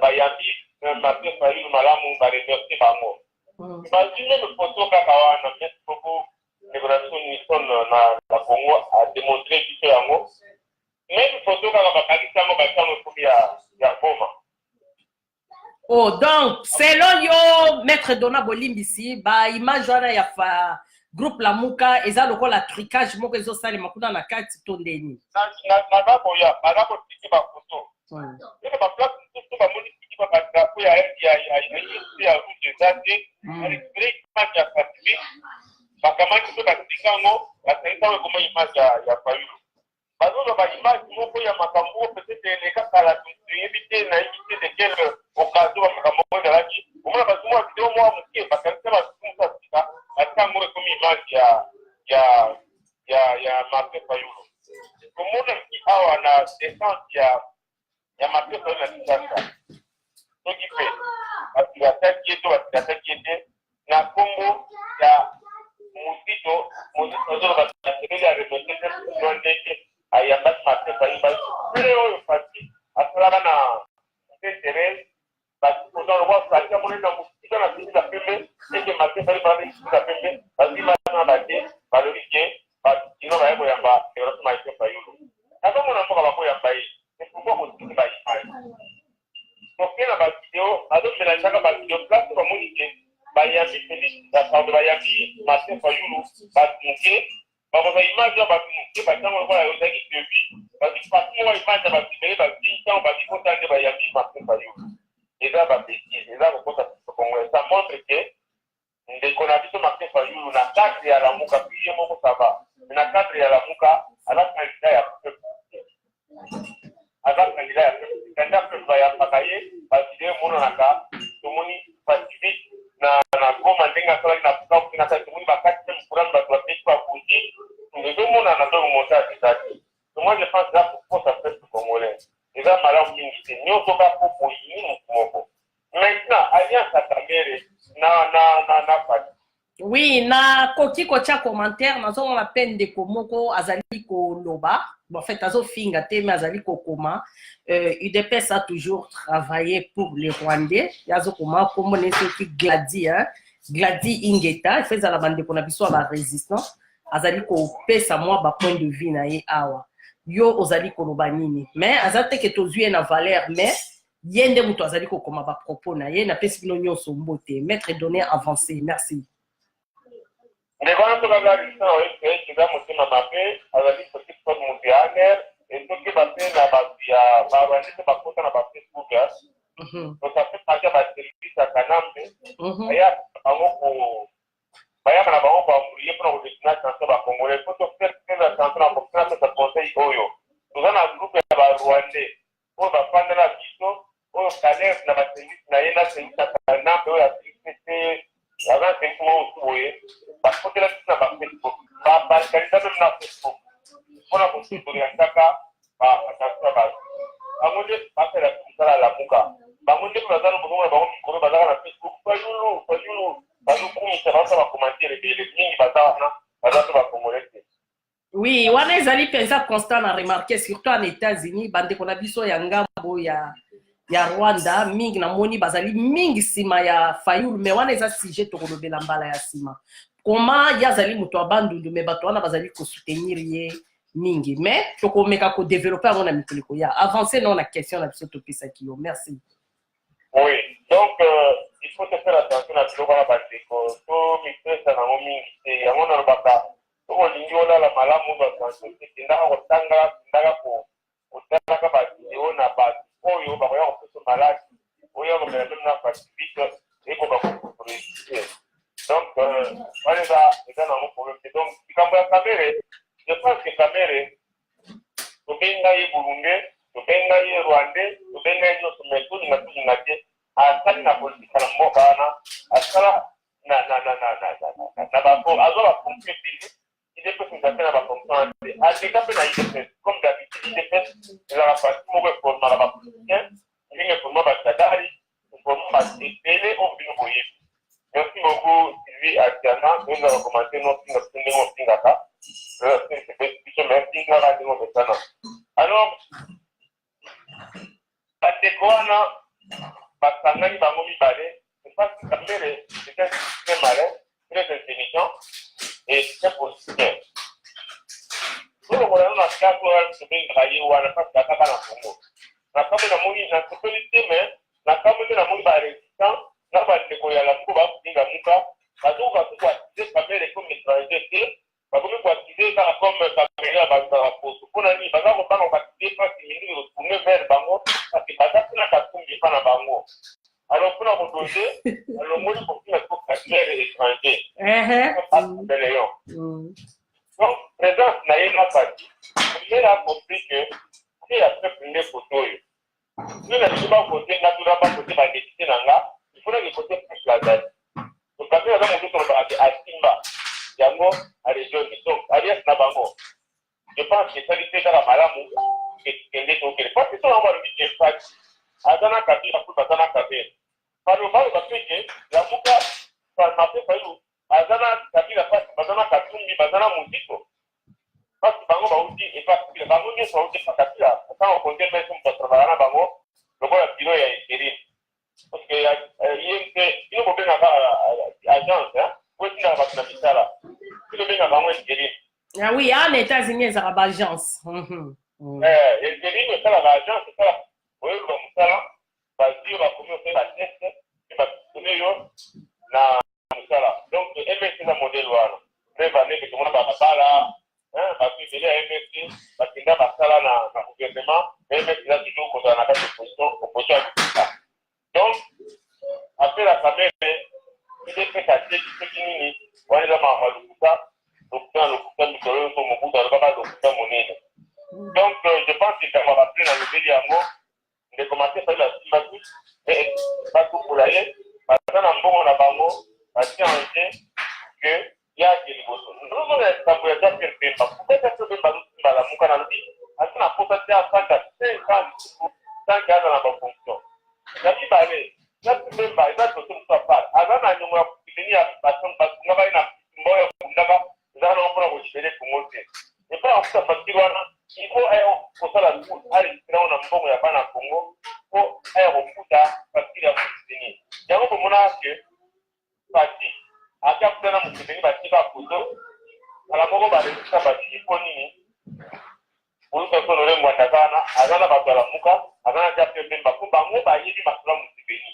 Speaker 1: ba yambi ma peur pas eu malamu ba remercier bango. Imagine le photo kaka wana merci beaucoup. L'évaluation Nissan na Congo a démontré que yango même photo kaka bakakisa ngo batango pour ya boma.
Speaker 2: Oh donc selon yo maître Dona Bolimbisi ba image wana ya fa groupe Lamuka eza lokola trucage moko ezo sale makuna na kati tondeni.
Speaker 1: Na bako ya balako tiki ba photo. Ile ba place tout ba moni tiki ba drapeau ya rouge zate avec break match ya Pacifique. Bakamaki to batikango basaisa we kuma image ya Fayulu. Bazozo ba image moko ya makambo peut-être les cas la éviter na éviter de quelle occasion makambo de la qui. Omona bazumo video mo amukie bakanisa bazumo sika batango we kuma image ya Martin Fayulu. Omona ki hawa na essence ya Martin Fayulu na Kinshasa. Donc il fait attaquer na Congo ya Mosito ozo batateleli arremetete ndeke ayambaki matepa yiba ile oyo pati asalaka na tetere basi kozana kwa pati amonena mosito na sisi za pembe eke matepa yiba na sisi za pembe basi bana bate balolike bakino baye koyamba development matepa yulu ata mona mboka bakoyamba ye epuko mositi bayimayi tokena bavideo azomelanzaka bavideo place bamonike bayambi Félix Bakando bayambi Martin Fayulu batunke bakoza image ya batunke batango lokola yozaki depuis basi pati wa image ya batunke basi tango basi kotande bayambi Martin Fayulu eza babétise eza kokosa Congo ça montre que ndeko na biso Martin Fayulu na cadre ya Lamuka puis ye moko ça va na cadre ya Lamuka ala candidat ya candidat bayambaka ye bavideo monanaka tomoni Pacifique na goma ndenga sala na puka kuna sa tumuni bakati mkurani ba kwa pepa kuji ndio mona na ndo montage zake moi je pense là pour ça fait congolais eza malamu mingi te nyoto ba popo yini moko maintenant alliance à Kamere na pati.
Speaker 2: Oui, na kokiko cha commentaire nazo la peine de komoko azali ko loba. En fait, azo finga teme azali ko koma. UDPS a toujours travaillé pour les Rwandais. Yazo koma comme neso ki Gladi hein. Gladi Ingeta, il fait la bande ko na biso ba résistant. Azali ko pesa moi ba point de vue na ye awa. Yo ozali ko loba nini. Mais azate ke tozui na valeur mais yende muto azali ko koma ba propos na ye na pesi bino nyonso mbote. Maître donné avancé. Merci.
Speaker 1: Les gens qui ont la licence, ils ont monté ma mapé, à la liste qui sont montés à l'air, et tout qui va faire la base, il y a pas compte dans la Facebook. Donc ça fait partie de la service à Kanambe. Il y a un mot pour. Il y a un mot pour mourir pour le destination dans le Congo. Il faut faire la chanson pour faire ce conseil. Nous avons un groupe de Rwandais. Pour la fin de la vision, pour Calais, la service, la service à Kanambe, la service. Avant, c'est une chose parce que la personne va Facebook. La qualité de la Facebook. Pour la possibilité de la Saka, attention à base. À mon dieu, pas faire la chose à la Muka. À mon dieu, nous avons besoin de la Facebook. Pas nous, ça va commenter les lignes, va commenter.
Speaker 2: Oui, wana ezali pensa constant na remarquer surtout en États-Unis, bande ko na biso ya ngambo ya Rwanda mingi na moni bazali mingi sima ya Fayulu mais wana eza sujet to kolobela mbala ya sima comment yazali muto abandundu mais bato wana bazali ko soutenir ye mingi mais to ko meka ko développer ngona mikoliko ya avancer non la question na biso to pesa kiyo merci.
Speaker 1: Oui, donc il faut se faire attention à ce qu'on a battu. Tout mixer ça dans le mixer. Il y a un baka. Tout le monde a la malamu dans ce qui est dans le tanga, dans le tanga battu. On a battu. Oh yo, bah on peut se malade. Oh yo, mais même n'a pas vite. Et qu'on va pour réussir. Donc voilà ça, c'est dans mon problème. Donc quand on a caméra, je pense que caméra, tout bien là Burundais, tout bien là Rwandais, tout bien là nous sommes tous les natifs. Asali na politique na mboka wana asala na bako azoba fonction pili il est possible d'appeler la fonction a déjà fait la IDPS comme d'habitude IDPS il a parti moko former la politicien il est former ba sadari former ba télé au bino boye. Merci beaucoup Sylvie Atiana nous avons commencé notre singaka merci na radio de sana. Alors Atekoana Basangani bango mibale, c'est parce que Kamere était très malin, très intelligent et très positif. Nous le voyons dans ce cas où on se fait travailler ou on a pas de caca dans le Congo. La Kamere n'a moni na sécurité mais la Kamere n'a moni pas résistant, n'a pas de quoi la Kuba Kinga Muka, parce qu'on va tout utiliser Kamere comme étranger, parce qu'on va utiliser ça comme Kamere à Bazarapo. Pour la nuit, Bazar on va utiliser parce qu'il est retourné vers Bango, parce que Bazar n'a pas de pas dans Bango. Alors, pour nous doser, le mot pour qui est pour étranger. Donc, présence n'a pas parti. Il a compris que si après prendre des photos, nous n'avons pas voté, nous n'avons pas voté par décider là, il faudrait que voter plus la date. Donc, quand nous avons voté sur à Simba, Yango, à région de Sok, alias Nabango, je pense que ça lui fait dans la malamou, qu'elle est ok. Parce que ça, on va le dire, Azana Kabila pour Azana Kabila. Par le bas, parce que la Mouka, ça m'a fait faillir. Azana Kabila passe, Azana Katumbi, Azana Mouziko. Parce que Bango va aussi, et parce que Bango n'est pas aussi Kabila. Quand on compte même sur notre travail à Bango, le bon bureau est terrible. Parce que il y a une bonne agence, hein, où est-ce qu'il y a là? Le bien Bango est terrible.
Speaker 2: Ah oui, en États-Unis, c'est la agence.
Speaker 1: Et terrible, c'est l'agence, c'est ça. Oui, le Moussala, Bazir va commencer la test, il va donner na Moussala. Donc, MSC c'est un modèle. Très vanné que tout le monde va là, parce que c'est MSC, parce qu'il y a Bassala dans le gouvernement, MSC a toujours contre la opposition à tout ça. Donc, après la caméra, il est fait à tête, il est on est là, donc, je pense que ça va appeler dans le Béliamo. De commencer par la Simbatu, mais pas tout pour l'aller, parce que dans le bon on a bango, parce qu'il y a des choses. Nous, on est ça pour déjà faire le pas. Pourquoi ça se fait pas dans la Moukanaldi? Parce qu'on a posé à 5 ans dans la bonne fonction. La vie va aller. Ça se fait pas, ça se fait pas. Avant, on a fini à personne, parce qu'on a une moyen pour là-bas, nous allons prendre le chevalier pour monter. Et pas en fait, parce qu'il il faut pour ça la route, aller on a un bon il y a pas dans Congo, pour aller au Fouta parce qu'il y a Mousséni. Il y a un moment que parti, à cap de la Mousséni, parti par photo, à la mort va réussir à partir du Ponini. Pour que son oreille Mwandakana, à la base de la Mouka, à la cap de Bemba, pour Bango, bah il y a du Masla Mousséni.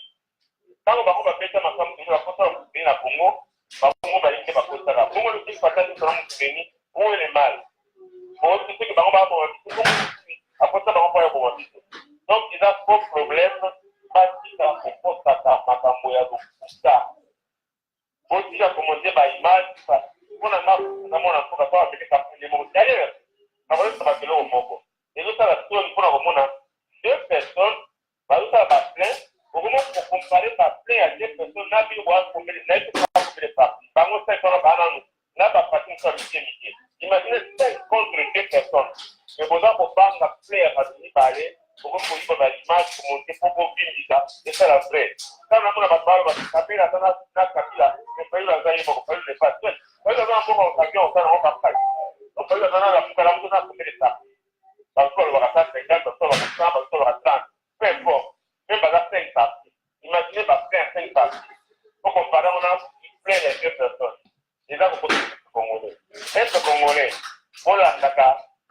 Speaker 1: Quand on va faire ça, Masla Mousséni, la photo Mousséni à Congo, Bango va y aller par photo là. Congo le petit partage de la Mousséni, où est le mal? Bon, c'est ce que Bango va avoir. Après ça, Bango va avoir. Donc, il a un problème, pas si ça propose à Makamboya de ça. Bon, si j'ai commencé par image, ça. On a un peu avec les capitaux. D'ailleurs, avant de se battre au Moko, et nous, ça va se pour avoir deux personnes, ça va plein, au moment pour comparer par plein à deux personnes, n'a pas voir pour les parties. Bango, c'est qu'on a banane, n'a pas parti une qualité. Imaginez 5 contre 2 personnes. Mais pour ça, pour pas la plaire à venir parler, pour que vous ayez l'image, pour monter, pour vous filmer ça, et ça la vraie. Quand on a parlé, on va taper la tendance, la capilla, mais pas eu la zaïe, on va le faire. On va avoir un peu en savion, on va pas faire. On va avoir la foucala, on va faire ça. Parce qu'on va faire 50, parce qu'on va faire 100, parce qu'on va faire 30. Peu importe. Même pas 5 parties. Imaginez pas plein 5 parties. Pour comparer, on a plein de 2 personnes. Et là, vous pouvez Congolais. Être Congolais, on l'a attaqué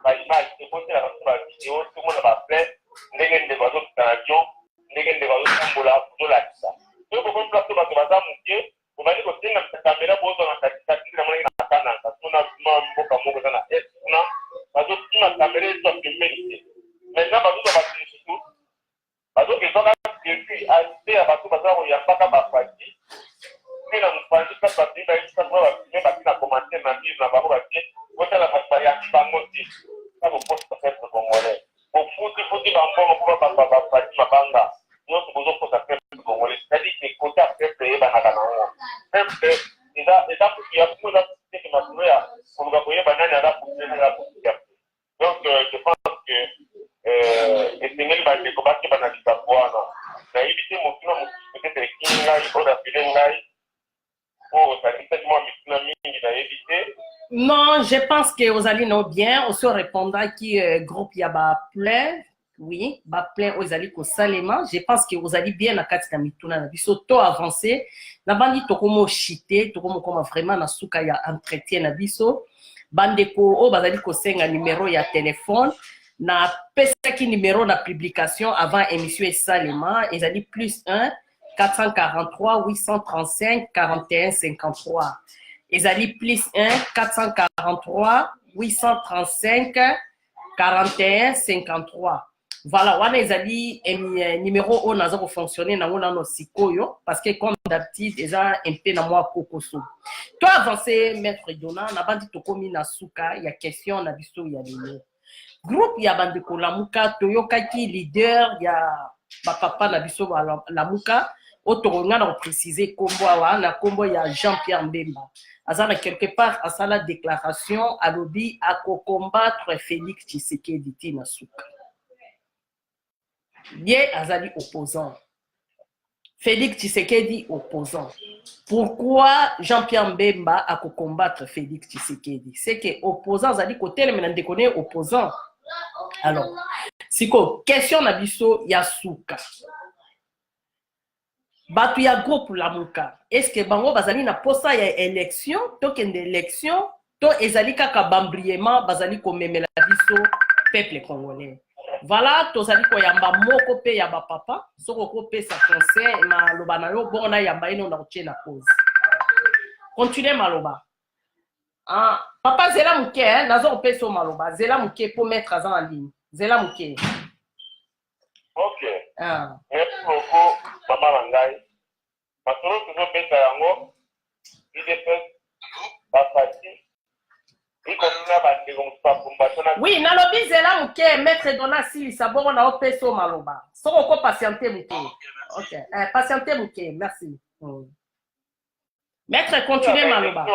Speaker 1: par image, et pour la vidéo, tout le monde va faire, les gens de Guadeloupe dans l'avion, les gens de Guadeloupe tambola kuzolakisa soki okomi place bato baza moke obandi kosenga kamera bozo na katikati na monaki na kananga tuna mboka moko eza na est kuna bazotuna kamera ezo pembeni te maintenant bazoza bato mosusu bazokezwaka depuis ate ya bato baza koyambaka bapati mpe na mopanzi kati batei bayebisa mpo bafilme bati na commentaire na livre na bango batie kotala bato bayaki bango te ka boposa peuple congolais bofuti bambongo mpo bapati mabanga nyonso bozoposa peuple congolais c'est-à-dire ke kote ya peuple eyebanaka nango peuple eza kutu ya pumu eza kutu teke masolo ya koluka koyeba nani aza kutu eza kutu ya pumu donc je pense que esengeli bandeko bakeba na likambo wana nayebi te mokino mosusu peut-être ekini ngai oyo napele ngai oyo osalisaki mwa mituna mingi nayebi te.
Speaker 2: Non, je pense que Ozali non bien. On se répondra qui groupe Yaba plein. Oui, ba plein Ozali ko salema. Je pense que Ozali bien na kati na mituna na biso to avancé. Na bandi to komo chité, to komo koma vraiment na suka ya entretien na biso. Bande ko o bazali ko senga numéro ya téléphone. Na pesa ki numéro na publication avant émission salema. Ezali plus 1 443 835 41 53. Ezali plus 1 443 835 41 53. Voilà, wana ezali numéro on a fonctionné na on no sikoyo parce que comme d'habitude eza un peu na moi kokoso. Toi avancer maître Dona na bandi tokomi na suka ya question na biso ya lelo. Groupe ya bandi ko lamuka toyokaki leader ya papa na biso lamuka otoronga na préciser kombo awa na kombo ya Jean-Pierre Mbemba. Azana quelque part à sa déclaration à lobby à combattre Félix Tshisekedi tina suka. Bien azali opposant. Félix Tshisekedi opposant. Pourquoi Jean-Pierre Mbemba a combattre Félix Tshisekedi? C'est que opposant azali côté mais on déconne opposant. Alors, siko question na biso ya suka. Batu ya groupe lamuka. Est-ce que bango bazali na posa ya élection, token d'élection, to ezali kaka bambriement bazali ko memela biso peuple congolais. Voilà, tozali ko yamba moko pe ya ba papa, soko ko pe sa conseil na loba na yo bona yamba ino na kotie na pause. Continuez maloba. Ah, papa zela muke, nazo pe so maloba, zela muke pour mettre en ligne. Zela muke.
Speaker 1: Ok. Merci beaucoup, Mama Langai. Masolo tozopesa yango idps bapati ikomina bandeko mosusu bakombation.
Speaker 2: Oui, nalobi zela muke maître Dona silisa bongo na opesa maloba. Soko ko patienter muke. Ok, patienter muke, merci. Maître continue maloba.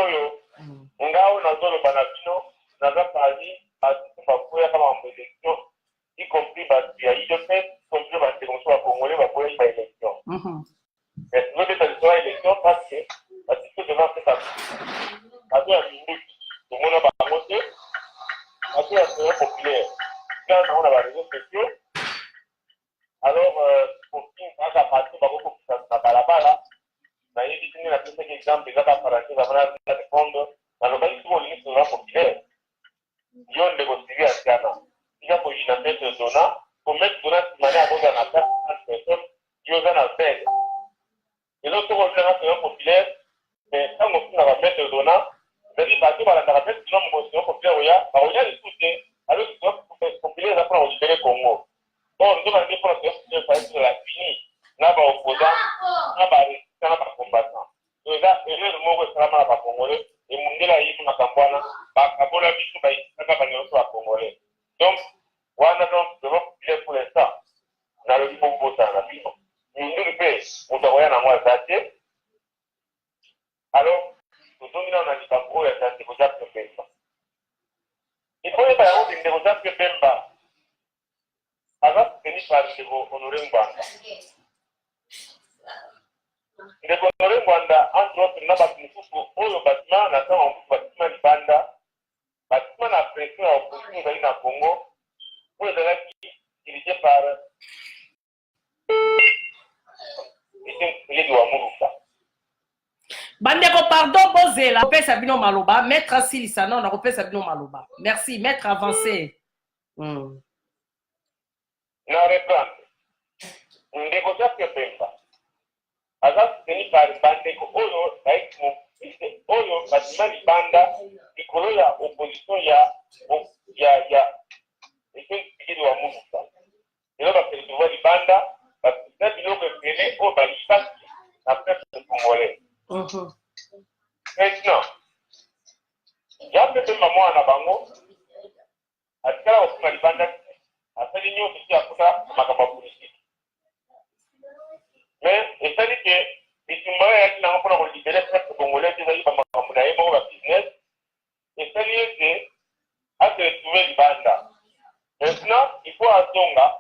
Speaker 1: Ngao nazoloba na bino naza pali atutu bakoya kama mambo élection y compris batu ya idps compris bandeko mosusu bakongole bakoya ba élection. Mais nous devons faire l'élection parce que devant cette affaire, à minute, tout le monde a pas voté, à tout la populaire. Quand on a les réseaux sociaux, alors, pour qui on a parti, on a pas là, on a évité la première exemple, déjà par parenthèse, avant de répondre, dans le bas, on limite sur la populaire. Ils ont négocié à Ghana. Il y a pour une affaire de Dona, pour mettre Dona de manière à avoir un affaire de personnes, ils ont un affaire. Et l'autre représentateur populaire, mais quand on va mettre le donnant, c'est-à-dire parce que la rapette du nombre de populaire, on a discuté, alors que les populaires apprennent au libérer Congo. Donc, nous devons dire que c'est la finie, n'a pas opposant, n'a pas résistant, n'a pas combattant. Donc, là, c'est le mot que ça n'a pas congolais, et mon gars, il m'a campagne, à Bola Bissou, il n'a pas de congolais. Donc, on a donc de populaire pour l'instant, on a le niveau pour ça, on a dit. On doit rien à moi d'acheter. Alors, nous sommes dans un likambo et un négociable de Bemba. Il faut y avoir une négociable de Bemba. Alors, c'est une phase de Honoré Mbanda. Le Honoré Mbanda, entre autres, n'a pas de souffle au bâtiment, n'a pas un bâtiment de Banda. Bâtiment n'a pression à opposition dans le Congo. Pour les élèves dirigés par.
Speaker 2: Bandeko, pardon, Bozela, Opé Sabino Maloba, maître Assilisa, non, on Opé Sabino Maloba. Merci, maître avancé.
Speaker 1: Na reprendre. ndeko Jacques Bemba aza soutenu par bandeko oyo naiki mofise oyo batima libanda likolo ya opposition ya ekeli wa mubusa lelo bapereziwa libanda bapesa biloko ebele oyo balibaki na peuple congolais. Maintenant Jacques Bemba mwana na bango atikala kokuma libanda asali nyonso ti akuta makambo ya politike mais esali ke bitumba oyo ayaki nango mpona kolibere peuple congolais ezali bamakambo na ye moko babusiness esali ete aseretrouve libanda. Maintenant il faut azonga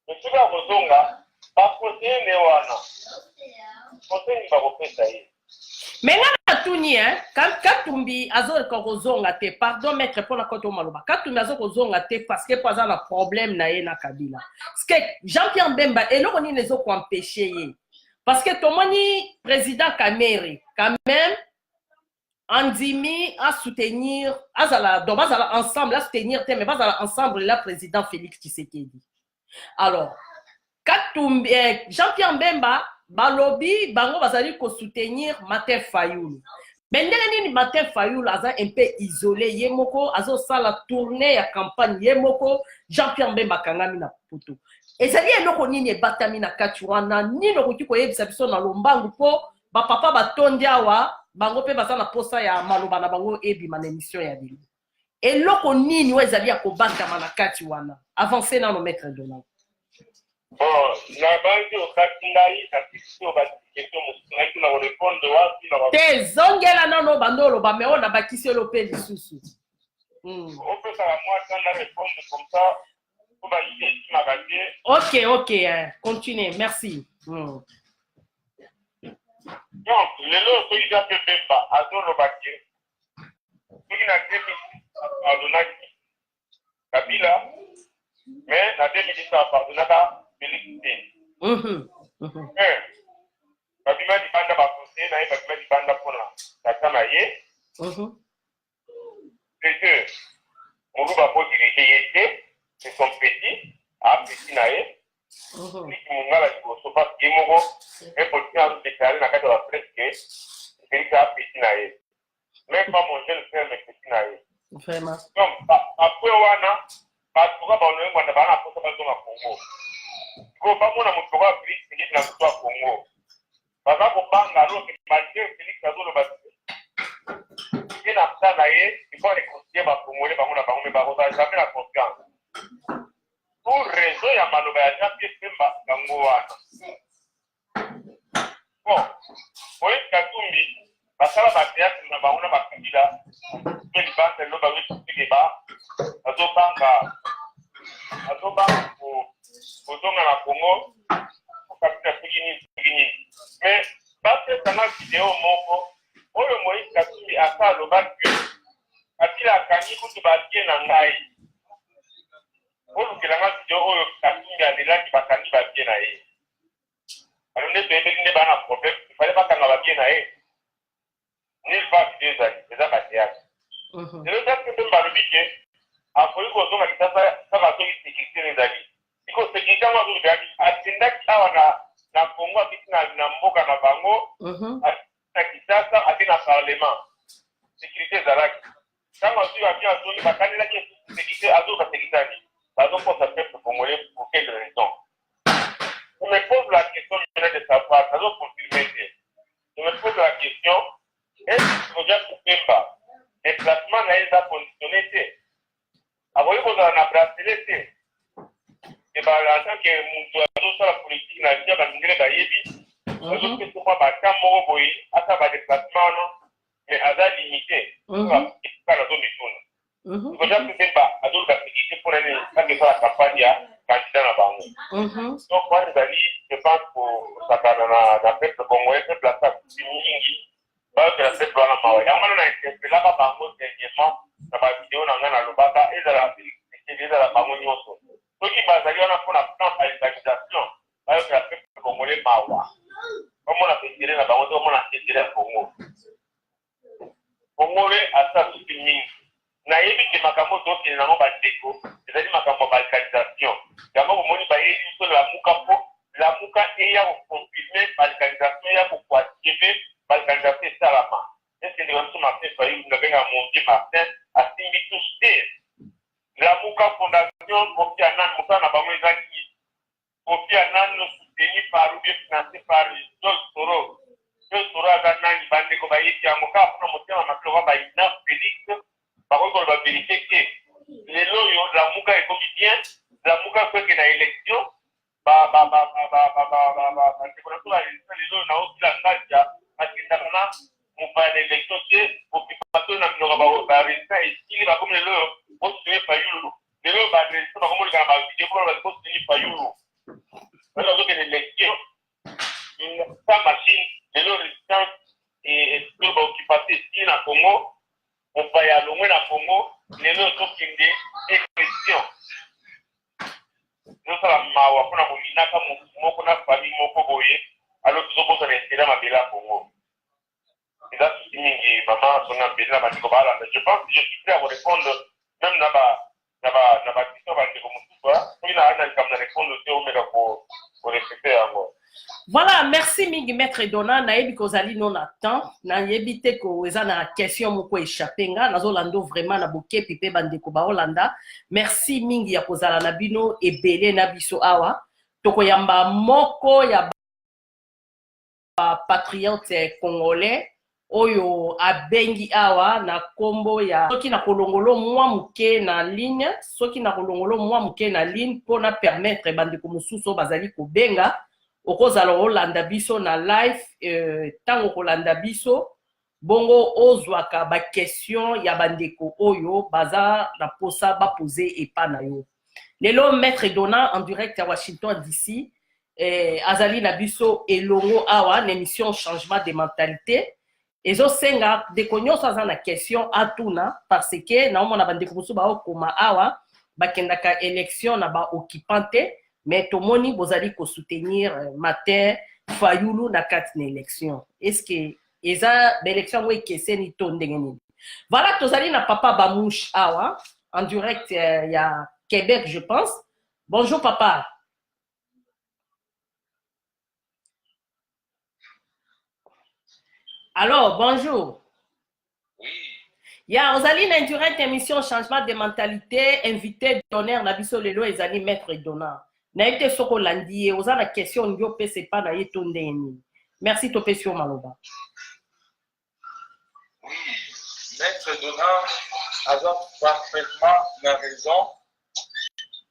Speaker 1: soki akozonga bakoseye ne wana kosengi bakopesa ye.
Speaker 2: Mais nga tuni Katumbi azoka kozonga te, pardon maître pour la koto maloba. Katumbi azokozonga te parce que pas un problème na ye na Kabila. Parce que Jean-Pierre Bemba et l'on les autres empêché ye. Parce que Tomoni président Kamere quand même Andimi à soutenir ensemble à soutenir mais pas ensemble la président Félix Tshisekedi. Alors Katumbi Jean-Pierre Bemba balobi bango bazali ko soutenir Martin Fayulu. Mais ndenge Martin Fayulu aza un peu isolé yemoko azo sala tournée ya campagne yemoko Jean-Pierre Bemba kangami na poto. Ezali eloko nini ebatami na kati wana nino koki koyebisa biso na lombangu po ba papa batondi awa bango pe baza na posa ya maloba na bango ebima na émission ya lelo. Eloko nini wezali ya kobatama na kati wana avancer na no maître Donald.
Speaker 1: Bon, la base au Katingaï, ça question question qui na répondre wapi na
Speaker 2: te zongela nano bandolo ba me ona bakisi lope lisusu.
Speaker 1: On peut ça moi quand la répondre comme ça pour ba idée qui m'a gagné.
Speaker 2: OK, continuez, merci.
Speaker 1: Donc, les lots qui a fait Bemba azolo baké. Qui na été pardonnaki Kabila mais na 2010 pardonnaka Félix. Babima di banda ba conseil na babima di banda pona tata na ye. C'est on va pas diriger c'est son petit a petit na ye. Ni mungala ko so pas kimoko et pour faire déclarer na kata la presse que Félix a petit na ye. Même pas mon jeune frère mais petit na ye.
Speaker 2: Vraiment.
Speaker 1: Donc après wana ba tuka ba no ngwana ba na posa ba zonga Congo. Ko ba mona mutu wa Félix ngi na mutu wa Congo. Baba ko banga lo ki malgré Félix azolo ba. Et na sana ye, il faut les conseiller ba Congolais ba mona ba ngome ba ko jamais la confiance. Pour raison ya maloba ya Jean-Pierre Bemba kango wana. Bon, Moïse Katumbi basala ba théâtre na ba ngona ba Kabila. Ke libanda lo ba wiki ba. Azoba ko zonga na Congo kapita sigini mais parce que na vidéo moko oyo Moïse Katumbi asa lobaki atila kanyi kutu batie na ngai oyo kelanga vidéo oyo Katumbi adelaki bakani batie na ye alors ne bebe ne bana problème il fallait pas kanga batie na ye ni va vidéo za batia c'est le fait que Bemba lobike akoyi kozonga kitasa saba to sécurité ezali iko sécurité ngwa zali atendaki awa na Congo akitina na mboka na bango na kitasa atina parlement sécurité ezalaki kama sio akia zoni bakanela ki sécurité azo ba sécurité bazo pour ça peuple congolais pour quelle raison. On me pose la question de savoir azo confirmer. Je me pose la question est-ce que projet Bemba déplacement na eza conditionné avoye kozala na bracelet et bah en tant que mutu azosala politique na lia bandingele bayebi azopesa mwa baka moko boye ata badeplacement no mais aza limité kala zo mituna koja Bemba azoloba sécurité mpona nini kaka esala campagne ya candidat na bango donc wana ezali je pense kosakana na peuple congolais peuple asa mingi bayokela peuple wana mawa yango wana na interpelaka bango dernièrement na bavideo na ngai nalobaka ezala ezala bango nyonso soki bazali wana mpona plan palisation bayokela peuple congolais mawa omona intérêt na bango te omona intérêt ya Congo congolais asa suki mingi nayebi ke makambo tokende nango bandeko ezali makambo ya balkanisation yango bomoni bayebi solo ya muka mpo la muka eya confirmer balkanisation ya ko activer balkanisation salama. Est-ce que les gens Martin Fayou nous avons monté Martin à Simbi tous la muka fondation Kofi Annan muka na bango ezaki Kofi Annan nous soutenu par ou bien financé par George Soros. George Soros a nani bande ko bayiti amoka afuna motema makloba bayina Félix par contre on va vérifier que les lois la muka est bien la muka fait que na élection je pense que je suis prêt à vous répondre même dans ma question
Speaker 2: voilà, merci mingi maître Dona nayebi kozali non attend nayebi te ko eza na question moko échappé nga nazolando vraiment na bokepi pe bandeko ba Hollanda merci mingi ya kozala na bino ebele na biso awa tokoyamba moko ya patriote congolais oyo abengi awa na kombo ya soki na kolongolo mwa muke na ligne soki na kolongolo mwa muke na ligne pona permettre bandeko mosusu bazali kobenga okozala olanda biso na live tango kolanda biso bongo ozwaka ba question ya bandeko oyo baza na posa ba poser epa na yo lelo maître Dona en direct à Washington DC azali na biso elongo awa na émission changement de mentalité ezo senga deko nyonso aza na question atuna parce que na omona bandeko mosusu baokoma awa bakendaka élection na ba occupante mais tomoni bozali ko soutenir Martin Fayulu na kati na élection est-ce que eza l'élection mo ekeseni to ndenge nini voilà tozali na papa Bamouche awa en direct ya Québec je pense bonjour papa. Alors, bonjour.
Speaker 1: Oui.
Speaker 2: Ya, ozali na direct émission changement de mentalité, invité d'honneur na biso lelo ezali maître Dona. Na ete soko landi oza na question ndio pese pa na yeto ndeni. Merci to pesio maloba.
Speaker 1: Oui, maître Dona a parfaitement la raison.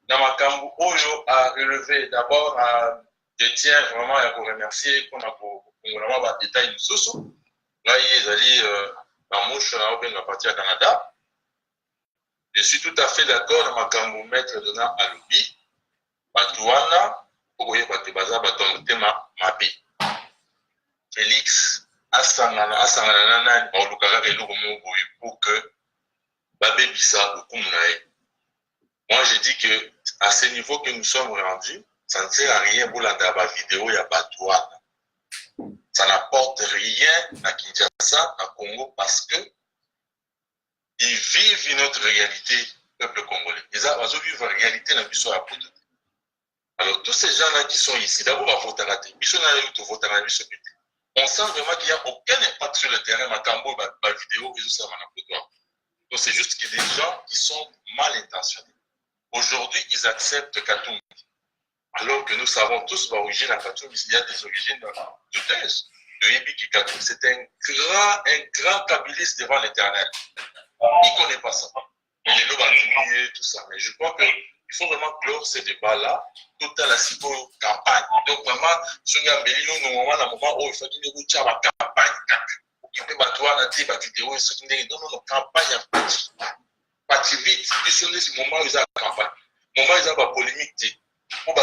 Speaker 1: Dans ma cambo oyo a relevé d'abord je tiens vraiment à vous remercier pour vraiment va détail de soso. Là, ils allaient Bamouche à la partie à Canada. Je suis tout à fait d'accord dans ma cambo maître Dona à l'obi. Batouana, pour vous voyez, Baza, Batomutema, Mabi. Félix, Asangana, Olukara et Lugomo, pour que Babé Bissa, le Kumunae. Moi, je dis que à ce niveau que nous sommes rendus, ça ne sert à rien pour la vidéo, il y a Batouana. Ça n'apporte rien à Kinshasa, à Congo, parce que ils vivent une autre réalité, peuple congolais. Ils vivent une réalité dans le à Poto. Alors, tous ces gens-là qui sont ici, d'abord, on va voter à la on sent vraiment qu'il n'y a aucun impact sur le terrain, ma cambo, ma vidéo, et tout ça, donc, c'est juste qu'il y a des gens qui sont mal intentionnés. Aujourd'hui, ils acceptent Katumbi. Alors que nous savons tous l'origine à Katumbi, il y a des origines de thèse, de Ebiki Katumbi. C'est un grand kabiliste devant l'éternel. Il ne connaît pas ça. Il est là, tout ça. Mais je crois qu'il faut vraiment clore ces débats-là, tout à la campagne. Donc, vraiment, si on a un moment où il faut qu'il y ait une campagne. Il peut y avoir une campagne. Parti vite, ce moment où il y a une campagne. Au moment où il y a une polémique. On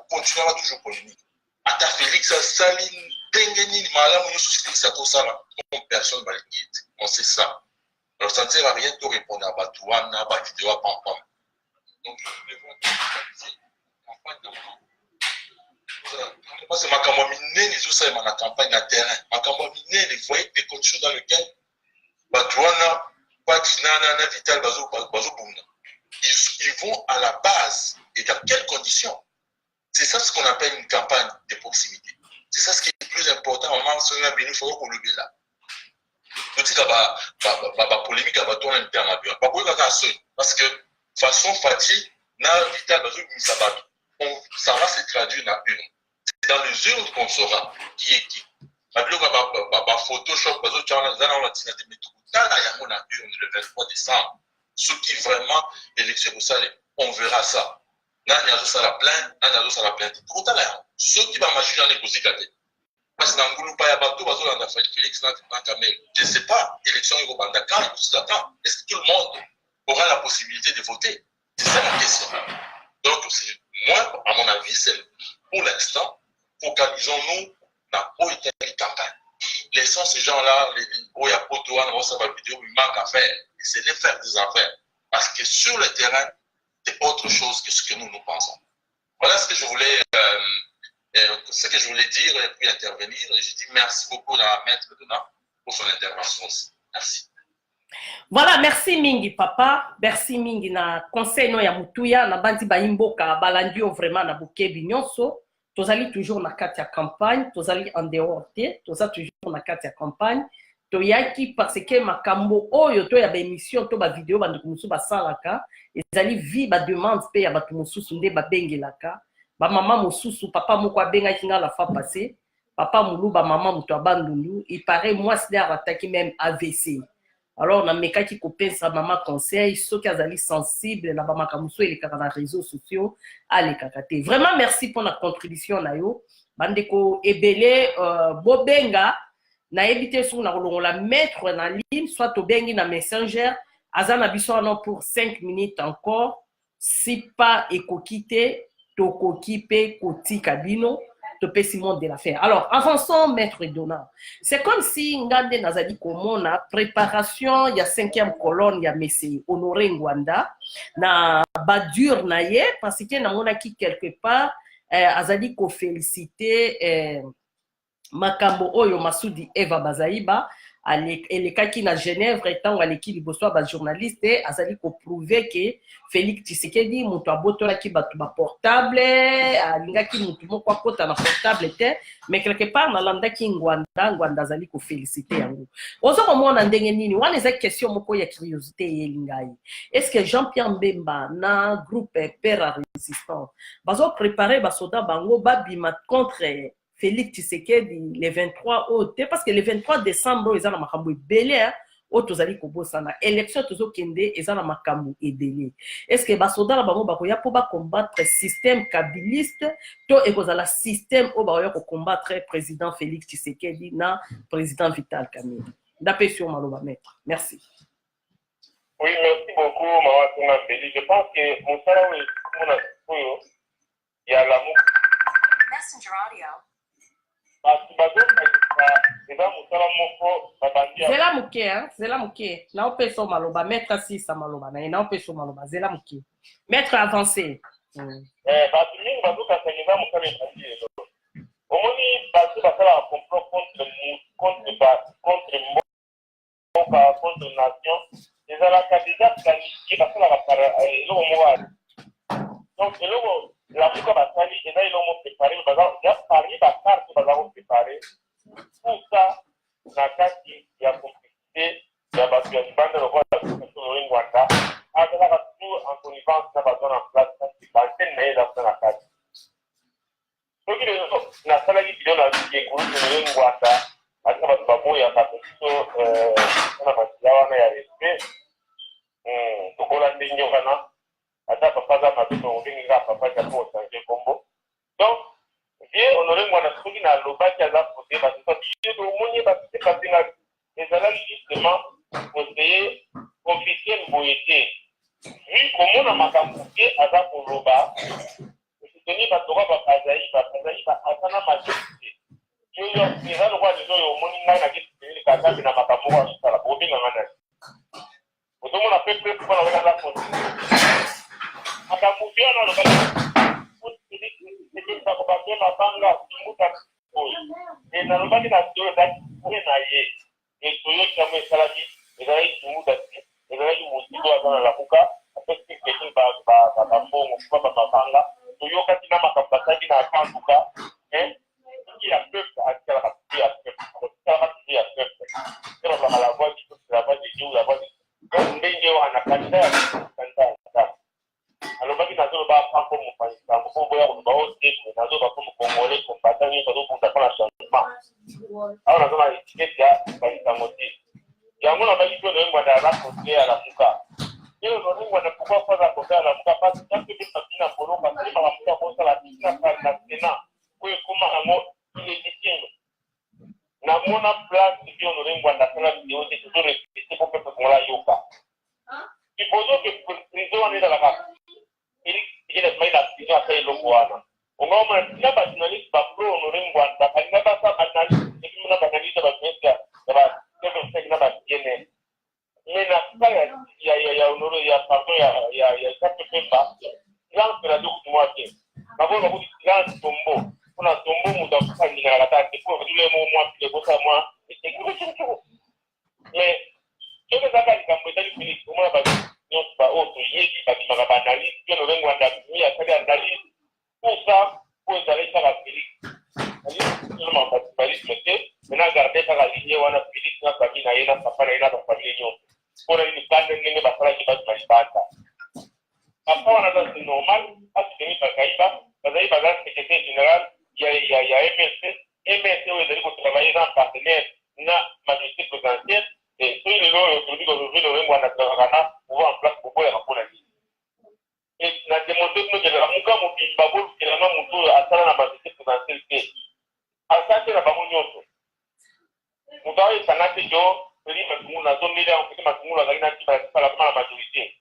Speaker 1: continuera toujours polémique. Ata Félix a Saline, Dengeni, Malam, nous Félix a tout ça là. Personne ne va le guider. On sait ça. Alors ça ne sert à rien de répondre à Batouana, à vidéo, à Pampam. Donc nous devons organiser une campagne de moi, c'est ma campagne, tout ça est ma campagne à terrain. Ma campagne, les voyez des conditions dans lesquelles Batouana, Batinana, Vital, Bazo Bunda. Ils vont à la base. Et dans quelles conditions?
Speaker 3: C'est ça ce qu'on appelle une campagne de proximité. C'est ça ce qui est le plus important. Au moment où on a venu, il faut qu'on le mette là. Donc, il y a une polémique à bâton en termes de parce que, façon fatigue, ça va se traduire dans une. C'est dans les urnes qu'on saura qui est qui. Photoshop, le 23 décembre, ceux qui vraiment élection pour ça, on verra ça. Ça la plainte, ça la plainte. Pourtant, ceux qui vont marcher dans les positions, parce que dans le pas bateau, Félix, je ne sais pas, élection au Bandaka, est-ce que tout le monde aura la possibilité de voter? C'est ça la question. Donc, moi, à mon avis, c'est pour l'instant, focalisons-nous dans les campagnes. Laissons ces gens-là, les vidéo, il manque à faire. Essayez de faire des affaires. Parce que sur le terrain, c'est autre chose que ce que nous pensons. Voilà ce que je voulais dire et puis intervenir. Et je dis merci beaucoup à Maître Dona pour son intervention aussi. Merci.
Speaker 2: Voilà, merci mingi papa, merci mingi na conseil no ya mutuya na bandi ba imboka balandio vraiment na bukebi nyonso. Tozali toujours na kati ya campagne, tozali en dehors te, toza toujours na kati ya campagne. Toyaki parce que makambo oyo to ya ba émission to ba vidéo ba ndikumusu ba salaka, ezali vi ba demande pe ya ba tumususu nde ba bengelaka. Ba mama mususu papa moko abenga kinga la fois passée, papa mulu ba mama mutu abandundu, il paraît moi c'est attaqué même AVC. Alors, on a qui pensa maman conseil, ceux qui sont sensibles, na bama kamuso et les les réseaux sociaux, allez kakate. Vraiment, merci pour notre contribution, Nayo. Bandeko ebele, bobenga, na évité sur la mettre na ligne, soit au bengi na messenger, azana biso non pour 5 minutes encore, si pas ekokite, toko kipe, koti kabino, Simon de l'affaire. Alors, avançons, Maître Dona. C'est comme si Ngande Nazali Komona, préparation, il y a 5e colonne, il y a Messi Honoré Ngwanda, na Badur Naye, parce qu'il y a un qui quelque part, Azali ko félicité, Makambo Oyo Masudi Eva Bazaïba, les cas qui na Genève, étant à l'équipe de journaliste, Azali ko prouver que Félix Tshisekedi, mutu abotola ki batu ba portable, alinga ki mutu moko akota na portable te, mais quelque part na landa ki Ngwanda Azali ko féliciter yango. Ozo komona ndenge nini, wana eza question moko ya curiosité yelingai. Est-ce que Jean-Pierre Mbemba na groupe Père Résistant bazo préparer ba soda bango ba bima contre Félix Tshisekedi le 23 août, parce que le 23 décembre, ils ont makambo belé, otozali kobosana élection tozo kende ezana makambo ebele. Est-ce que basoda la bango bakoya po ba combattre système kabiliste to ekozala système o bakoya ko combattre président Félix Tshisekedi na président Vital Kamerhe. D'après sur maloba maître. Merci.
Speaker 1: Oui, merci beaucoup Maman Tunambeli. Je pense que mon salaire il y a l'amour.
Speaker 4: Messenger audio.
Speaker 2: Zela muke, hein? Zela muke. Na opeso maloba, maître 6 à maloba. Na opeso maloba, zela muke. Maître avancé.
Speaker 1: Donc, la plupart basali et là ils ont préparé le bazar, il y a parlé la carte du bazar préparé pour ça la carte il y a complicité il y a battu une bande de roi sur le Rwanda avec la tout en connivence ça va donner en place c'est pas mais là dans la carte donc il y a ça là qui donne la vie qui est groupe de Rwanda à ça va pas bon il y a pas plutôt on a pas là on a respect donc on a des nyogana ata papa za matoto obenga papa za ko sanje kombo donc vie honoré mwana soki na lobaki aza posé parce que tout le monde va se passer là et ça là justement conseiller officiel boyete vu comment na makambo ke aza ko loba soutenir batora bazai ba atana majorité yo yo eza le roi de yo moninga na kitu ka kabi na makambo wa sala bobenga ngana otomona pepe pour la regarder la photo akamuviana lo bali kuti bakobake mabanga muta e na lo bali na tolo da na ye e tolo kama salati ezali muda ezali mutido azana la kuka apesi ketu ba bongo kwa mabanga Toyoka Tina Makapataki na Kantuka, qui a peuple à quel rapport à peuple. C'est la voix du peuple, la voix des dieux, la voix des dieux. On a canté alors baki na zo ba pa ko mo fa sa mo boya ko ba o te ko na zo ba ko mo kongole ko pata ni ko do ko ta na changement ahora zo na etiquette ya ba ta moti ya mo na ba ko no ngwa da ra ko te ala muka yo no ngwa na ko fa za ko ala muka pa ta ke bi na poro ka ni ba muka ko sala ni na pa na tena ko ko ma ngo ile ditingo na mo na place yo no ngwa na sala ni o te to respecter ko pe ko la yoka il faut que prison ni da la ka il est mais la prison a fait le boana on va me dire ba journaliste ba pro no ringwa da kan na ba sa analyse et qui na ba analyse ba media ba que c'est na ba tiene mais na pas ya honoro ya pardon ya ça peut pas là on peut dire moi que ba bon ba là tombo kuna tombo mu da ka ni na la ta ko ba dule mo moi que ko sa moi et que mais que ça ka ni ka mo tali fini ko mo ba non pas autre yéki ba ki ba analyse que no vengo anda mi a faire analyse pour ça pour aller faire la Félix seulement pas Félix mais na garder par la ligne wana Félix na famille na yena papa na yena ba famille nyo pour une tande ngene ba fara ki ba malibata papa wana c'est normal à ce que ba kaiba ba zai ba la secrétaire général ya MSC où ils ont travaillé en partenaire na majorité présidentielle et tout le long aujourd'hui que je vais voir na pouvoir en place pour pour la vie et na démontrer que la muka mo bimbago que la mutu asala na majorité présidentielle asante na bango nyoto mudawe sanate jo eli matumuna zo mbele en fait matumuna za ina tiba la majorité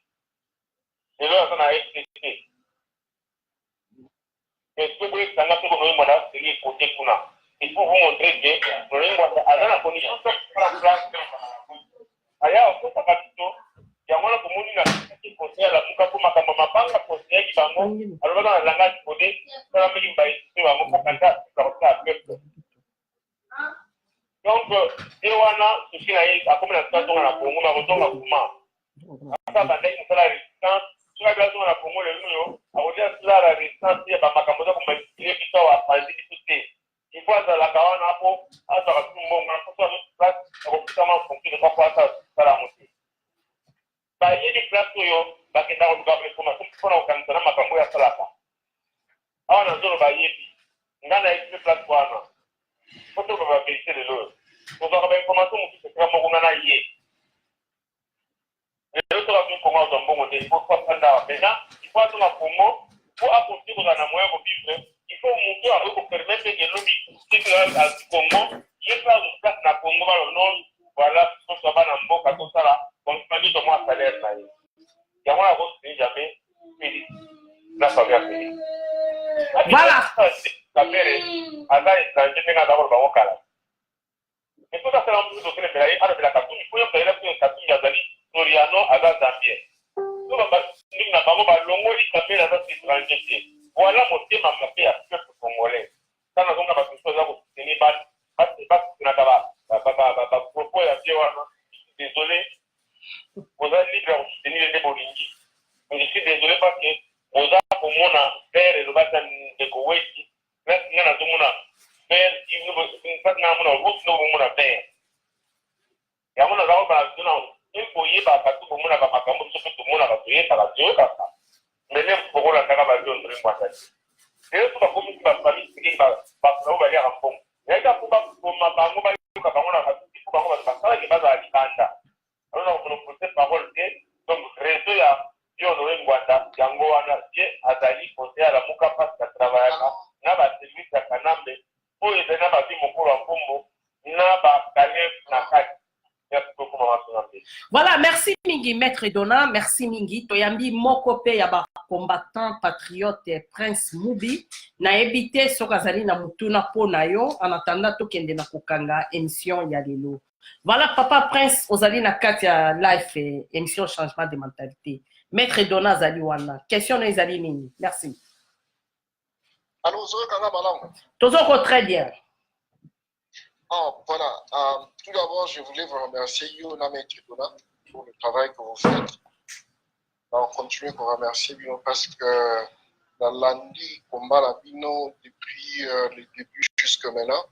Speaker 1: et là ça na FCC et ce que ça n'a pas besoin de c'est côté kuna il faut vous montrer que le ringo a condition pour la place aya ko takatito yamona komuni na conseil la muka ko makamba mapanga conseil ki bango alors dans la langage codé ça va me bailler sur bango pour kanta ça peuple donc ewana tukina hii akoma na situation na Kongo na kutonga kuma sasa bandai kusala resistance sura bila zona na Kongo le nuyo aodia sala la resistance ya makambo za kumaliza kitu wa panzi kitute il faut ça la kawana hapo hata kwa mbongo na kwa place kwa kama fonction kwa kwa sala muti ba yedi place yo ba kenda ko ba kuma kuna ukanisa na makambo ya sala awana zoro ba yedi ngana ile place bwana foto ba bese le lo ko ba ba information muti se kama kuna na ye leo to ba ko ma mbongo de ko kwa panda bena il faut to ma Kongo pour apporter ko na moyo ko vivre il faut monter à vous permettre que l'objet à Congo il y a une place na Congo non voilà tout ça va dans mboka tout ça là comme pas du tout moi salaire là il y a moi aussi jamais fini la famille
Speaker 2: voilà
Speaker 1: la mère ada étranger n'a d'abord ba wakala et tout ça c'est un peu de faire là avec la carte il faut y faire la carte ya dali Soriano ada Zambie tout va ni na bango ba longo li caméra za étranger voilà mon thème à faire à peuple congolais. Ça n'a pas de chose à vous tenir propos à dire, désolé, vous êtes libre à soutenir les Bolingi. Je suis désolé parce que vous avez pour mon père et le bâtiment de Koweït, là, il y a tout mon père, il ne veut pas que mon route ne mon père. Il y a mon avis par la zone, il faut y avoir tout le monde à ma caméra, tout le monde à ma tuer par la zone. Mais même pour la caméra, je ne sais pas. Et là, tout va comme une famille qui va aller à fond. Il y a pour ma banque, on va qui va à l'Ikanda. Alors, on peut cette parole donc réseau ya John Ngwanda, Yango Anasie, Azali, Posé à la Mukapa, qui travaille na ba service à Kanambe, pour les na ba bi mokolo en Kombo, na ba Kalef na Kati.
Speaker 2: Voilà, merci Mingi, Maître Dona, merci Mingi. Toyambi Mokope Yaba, combattant, patriote, Prince Mubi, na évité Sokazali na Mutuna Ponayo, en attendant Tokende na Kokanga, émission Yalelo. Voilà, Papa Prince, Ozali na Katia Life, émission Changement de mentalité. Maître Dona Zali Wana, question de Zali Mingi, merci.
Speaker 5: Allô, Zokanga Malam.
Speaker 2: Toujours très bien.
Speaker 5: Oh, voilà. Tout d'abord, je voulais vous remercier, Yona Maître Dona, pour le travail que vous faites. On continue à vous remercier, parce que lundi, combat Labino depuis le début jusque maintenant.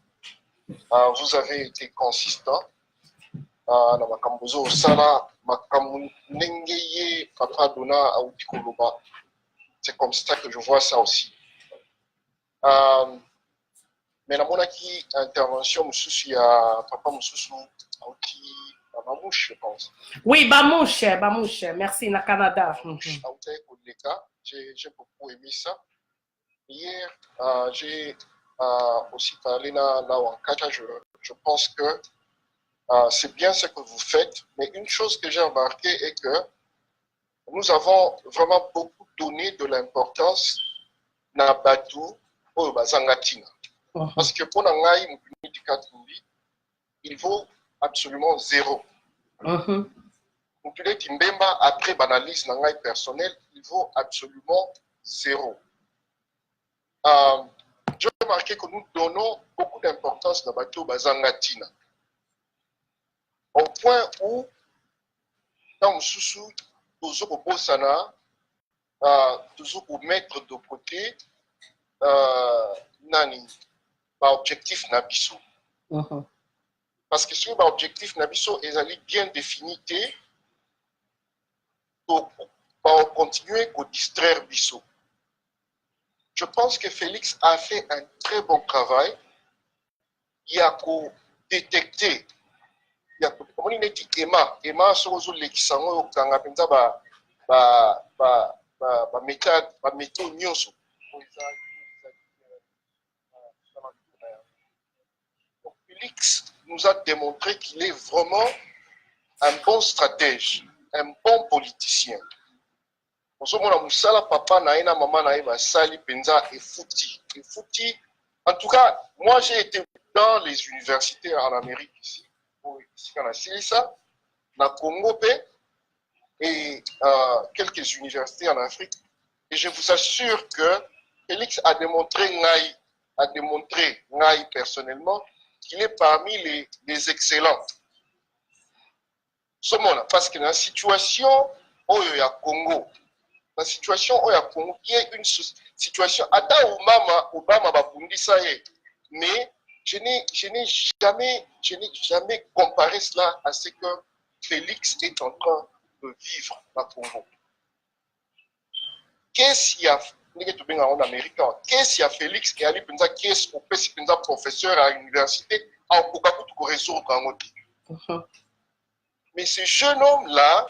Speaker 5: Vous avez été consistant. Na makambozo osala makambo ndenge papa dona auti koloba. C'est comme ça que je vois ça aussi. Mais na monaki intervention mususu ya papa mususu auti Bamouche, je pense.
Speaker 2: Oui, Bamouche, merci na Canada.
Speaker 5: J'ai beaucoup aimé ça. Hier, j'ai aussi parlé là en Kata. Je pense que c'est bien ce que vous faites, mais une chose que j'ai remarqué est que nous avons vraiment beaucoup donné de l'importance na Badou au Bazangatina. Parce que pour Nangaï, il vaut absolument zéro. Mupile Timbemba, après l'analyse Nangaï personnelle, il vaut absolument zéro. J'ai remarqué que nous donnons beaucoup d'importance à Bateau Bazangatina. Au point où, dans le sous toujours au Bosana, toujours au mettre de côté, Nani, l'objectif Nabiso. Parce que si l'objectif Nabiso est bien défini, pour continuer à distraire Bisso. Je pense que Félix a fait un très bon travail. Il a détecté. Il a dit Emma Sorozo Lekisango Kanga Penza méthode nyonso. Félix nous a démontré qu'il est vraiment un bon stratège, un bon politicien. Papa naïna maman naïba sali penza et fouti. En tout cas, moi j'ai été dans les universités en Amérique ici, ça, na Congo et quelques universités en Afrique. Et je vous assure que Félix a démontré Ngaï personnellement qu'il est parmi les excellents. Parce que dans la situation où il y a Congo, la situation où il y a Congo, qui est une situation, Obama va ça, mais je n'ai jamais comparé cela à ce que Félix est en train de vivre dans Congo. Qu'est-ce qu'il y a en Amérique? Qu'est-ce qu'il y a Félix et Ali Penza, qu'est-ce qu'on peut se penser professeur à l'université en Kokakutu réseau Kangoti? Mais ce jeune homme-là,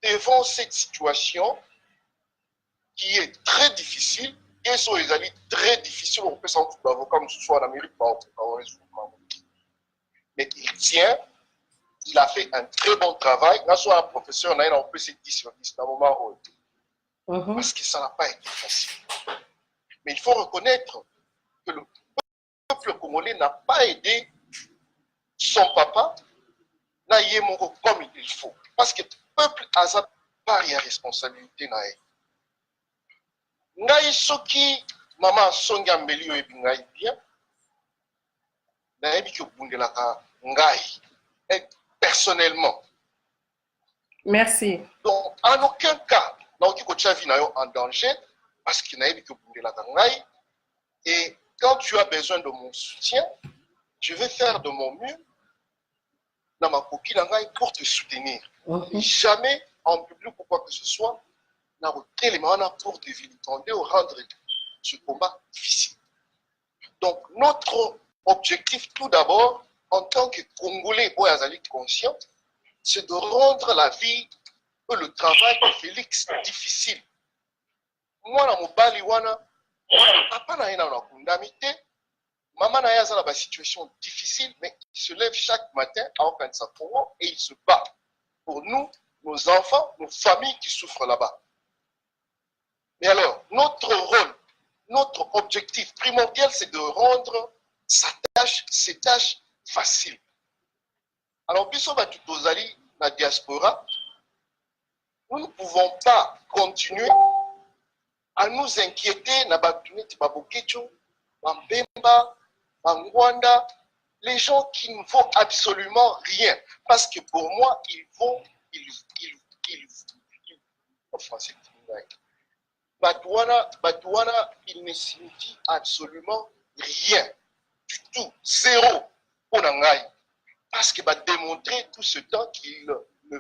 Speaker 5: devant cette situation qui est très difficile, et sur les alliés très difficiles, on peut s'en foutre d'avocat, comme ce soit en Amérique, mais il tient, il a fait un très bon travail. Là, soit un professeur, on peut se 10 sur 10 dans le moment où. Parce que ça n'a pas été facile. Mais il faut reconnaître que le peuple congolais n'a pas aidé son papa, comme il faut. Parce que le peuple a sa part de responsabilité. Ngai soki maman songa mbeli oyebi ngai bien nayebi ke bundelaka ngai personnellement.
Speaker 2: Merci.
Speaker 5: Donc en aucun cas naoki kotia vie na yo en danger parce que nayebi ke bundelaka ngai et quand tu as besoin de mon soutien, je vais faire de mon mieux dans ma coquille pour te soutenir. Jamais en public ou quoi que ce soit pour te vilipender ou rendre ce combat difficile. Donc, notre objectif, tout d'abord, en tant que Congolais, conscient, c'est de rendre la vie et le travail de Félix difficile. Moi, dans mon baliwana, papa n'a rien à condamnité, maman n'a rien à la situation difficile, mais il se lève chaque matin à Okansa Congo et il se bat pour nous, nos enfants, nos familles qui souffrent là-bas. Mais alors, notre rôle, notre objectif primordial, c'est de rendre ces tâches faciles. Alors, puisqu'on va tout aux alliés, la diaspora, nous ne pouvons pas continuer à nous inquiéter, les gens qui ne font absolument rien. Parce que pour moi, en français, Batouana, il ne signifie absolument rien du tout, zéro pour Nangaï. Parce qu'il va démontrer tout ce temps qu'il ne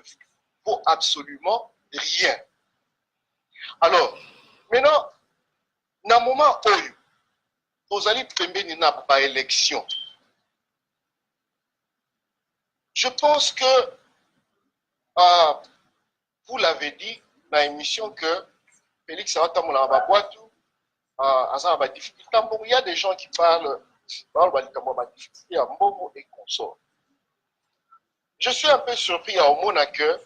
Speaker 5: vaut absolument rien. Alors, maintenant, dans le moment où vous allez tomber dans la élection, je pense que vous l'avez dit dans l'émission que Félix il y a des gens qui parlent difficulté à Momo et consort. Je suis un peu surpris à Omona que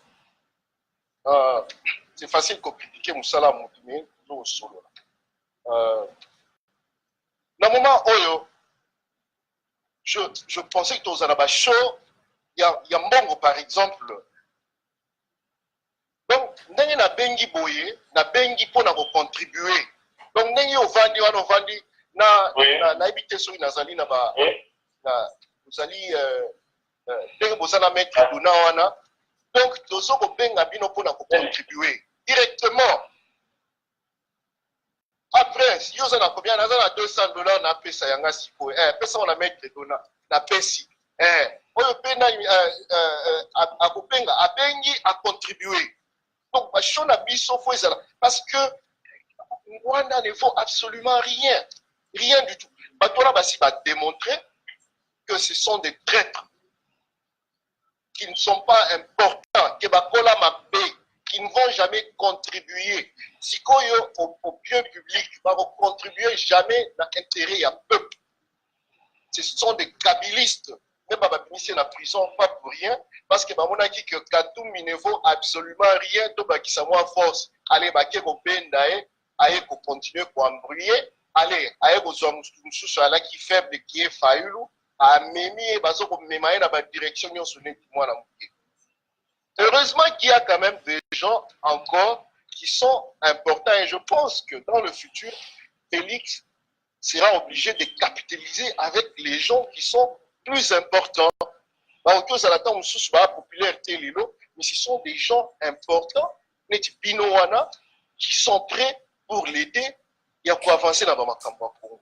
Speaker 5: c'est facile de critiquer Moussala Moutoumé au solo. Dans le moment où je pensais que dans un show, il y a Mbongo par exemple. Donc, ndenge na bengi boye, na bengi pour na contribuer. Donc, ndenge au vandi na habité sur nazali na ba na nazali ndenge bozana mettre dona wana. Donc, tozo ko benga bino pour na contribuer directement. Après, si vous avez combien na $200 na pesa yanga siko pesa on a mettre dona na pesi oyo pena akopenga abengi a contribuer. Donc, parce que Rwanda ne vaut absolument rien. Rien du tout. Batola Bassi va démontrer que ce sont des traîtres qui ne sont pas importants, qui ne vont jamais contribuer. Si au bien public, va contribuer jamais dans l'intérêt à peuple. Ce sont des kabylistes. Même à la prison, pas pour rien, parce que on a dit que Katoum ne vaut absolument rien, tout qui s'amour force. Allez, baké ko bendae, allez ko continuer ko embrouiller, allez, allez ko zomusou ala qui faible qui est faillu, à memi bazo ko memaye na ba direction nyo sonné moi na mouké. Heureusement qu'il y a quand même des gens encore qui sont importants et je pense que dans le futur, Félix sera obligé de capitaliser avec les gens qui sont plus important, mais ce sont des gens importants, qui sont prêts pour l'aider et à quoi avancer dans le Congo.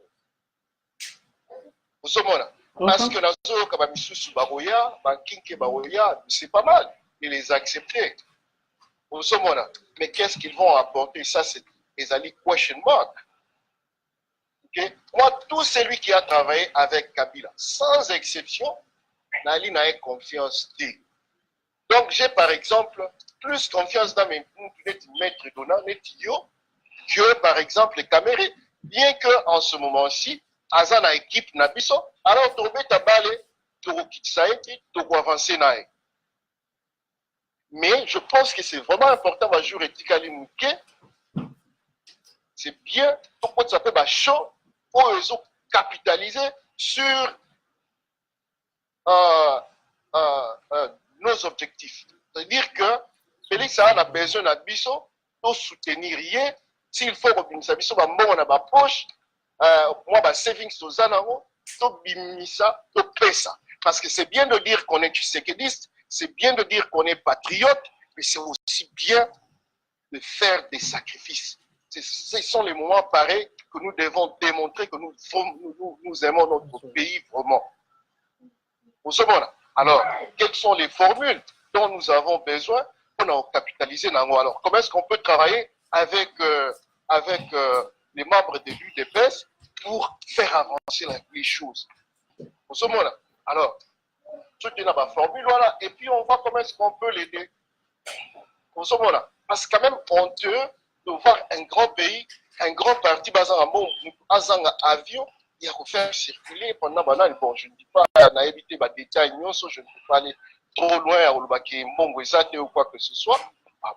Speaker 5: Parce que c'est pas mal de les accepter. Mais qu'est-ce qu'ils vont apporter? Ça, c'est les question mark. Okay? Moi, tout celui qui a travaillé avec Kabila, sans exception, Nali n'a confiance d'eux. Donc, j'ai par exemple plus confiance dans mes maîtres donnants, que par exemple les Camérés, bien qu'en ce moment-ci, Azana équipe Nabiso, alors Tourbe Tabale, Touro Kitsaeti, Touro avancer Nae. Mais je pense que c'est vraiment important, ma jour éthique Mouké, c'est bien, pour que ça peut être chaud, pour ils ont capitalisé sur nos objectifs. C'est-à-dire que Félix a besoin de biso pour soutenir rien. S'il faut que biso ba mbongo na ba poche, moi ba savings to zanango, to bimisa, to pesa. Parce que c'est bien de dire qu'on est tshisekidiste, c'est bien de dire qu'on est patriote, mais c'est aussi bien de faire des sacrifices. Ce sont les moments pareils que nous devons démontrer que nous aimons notre pays vraiment. Alors, quelles sont les formules dont nous avons besoin pour capitaliser dans nous? Alors, comment est-ce qu'on peut travailler avec les membres de l'UDPS pour faire avancer les choses? Alors, tout est dans la formule, voilà, et puis on voit comment est-ce qu'on peut l'aider. Parce que quand même honteux de voir un grand pays, un grand parti basé en avion, il y a faire circuler pendant bon, je ne dis pas à éviter les détails, je ne peux pas aller trop loin ou quoi que ce soit.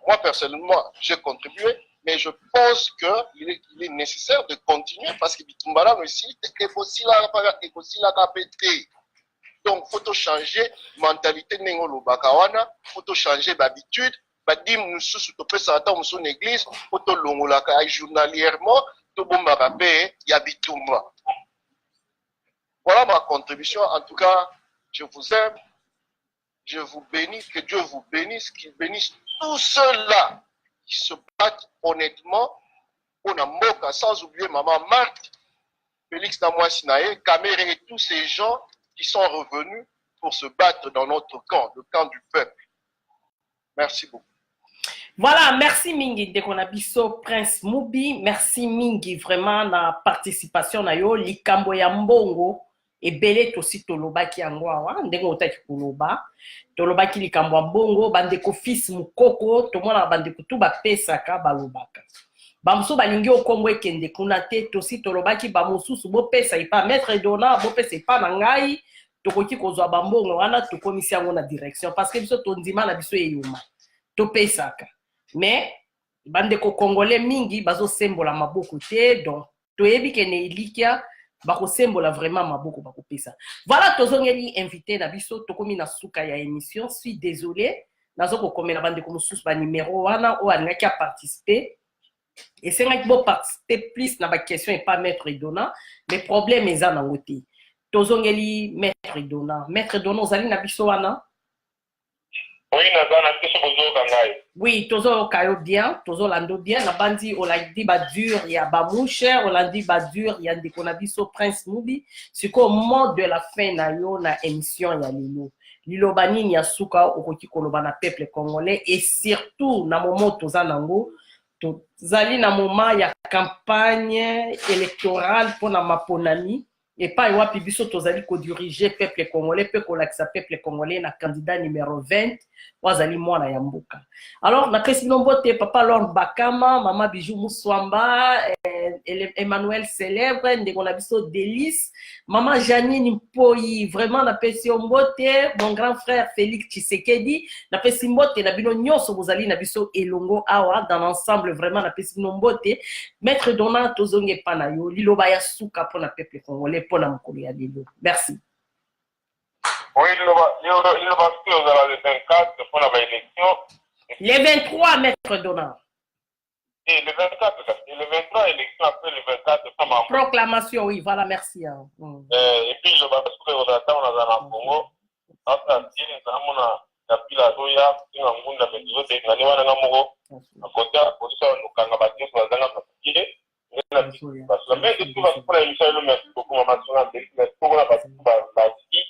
Speaker 5: Moi, personnellement, j'ai contribué, mais je pense qu'il est nécessaire de continuer parce que Bitumbalan aussi est aussi là capté. Donc, il faut changer la mentalité de l'Obakawana, il faut changer d'habitude. Badim nous sous ça dans son église, il faut l'ongolaka journalièrement, tout bon barabé, yabitumba. Voilà ma contribution. En tout cas, je vous aime, je vous bénis, que Dieu vous bénisse, qu'il bénisse tous ceux-là qui se battent honnêtement on a Moka, sans oublier Maman Marthe, Félix Namouassinae, Kamere et tous ces gens qui sont revenus pour se battre dans notre camp, le camp du peuple. Merci beaucoup.
Speaker 2: Voilà, merci Mingi Dekonabiso, Prince Mubi, merci Mingi vraiment na participation na yo, likambo ya mbongo, et belé aussi tolobaki yango awa, ndenge otaki koloba, tolobaki likambo ya mbongo, bandeko fils mukoko, tomona bandeko tu bapesaka balobaka. Bamusu balingi okombo ekende kuna te, tosi tolobaki bamususu bopesa ipa, maître Dona bopesa ipa na ngai, tokoki kozwa bambongo wana tokomisi yango na direction, parce que biso tondima na biso eyuma, topesaka. Mais bandeko congolais mingi bazo sembola maboko te, donc toyebi kene ilikia bako sembola vraiment maboko bako pesa. Voilà tozongeli invité na biso tokomi na suka ya émission, suis désolé nazo ko komela bandeko mususu ba numéro wana o anaki a participer et c'est ngaki bo participer plus na ba question et pas maître Dona, mais problème eza na ngoti. Tozongeli maître Dona ozali na biso wana.
Speaker 1: Oui, Nazana, qu'est-ce que vous avez?
Speaker 2: Oui, tozo kayo bien, tozo lando bien. Na bandi olandi ba dur ya ba mouche, olandi ba dur ya ndeko na biso Prince Mubi. Siko mot de la fin na yo na émission ya lelo. Lilo banini ya suka okoki koloba na peuple congolais et surtout na moment toza nango tozali na moment ya campagne électorale pour na maponami. Et pas wapi biso tozali ko diriger peuple congolais pe ko lakisa peuple congolais na candidat numéro 20 wazali mwana ya mboka. Alors na pesi nombote papa Lord Bakama, maman Bijou Muswamba, Emmanuel Célèbre, ndeko na biso Délice, maman Janine Mpoyi, vraiment na pesi nombote, mon grand frère Félix Tshisekedi, na pesi mbote na bino nyonso bozali na biso elongo awa dans l'ensemble vraiment na pesi nombote. Maître Dona tozonge pana yo liloba ya suka pour na peuple congolais pour na mokolo ya lelo. Merci.
Speaker 1: Oui, il va le 24 pour la élection.
Speaker 2: Les 23, maître Dona.
Speaker 1: Et le 24, et le 23, élection après le 24, comme
Speaker 2: proclamation, oui, voilà, merci. Hein.
Speaker 1: Et puis, le va se on attend, on a dans le Congo. Après, il y a la Zoya, il y a un monde de médias, il y a un amoureux. À côté, pour ça, nous, quand on va dire, on va dire, parce que même si tu vas pour l'émission, le merci beaucoup, maman, merci pour la partie.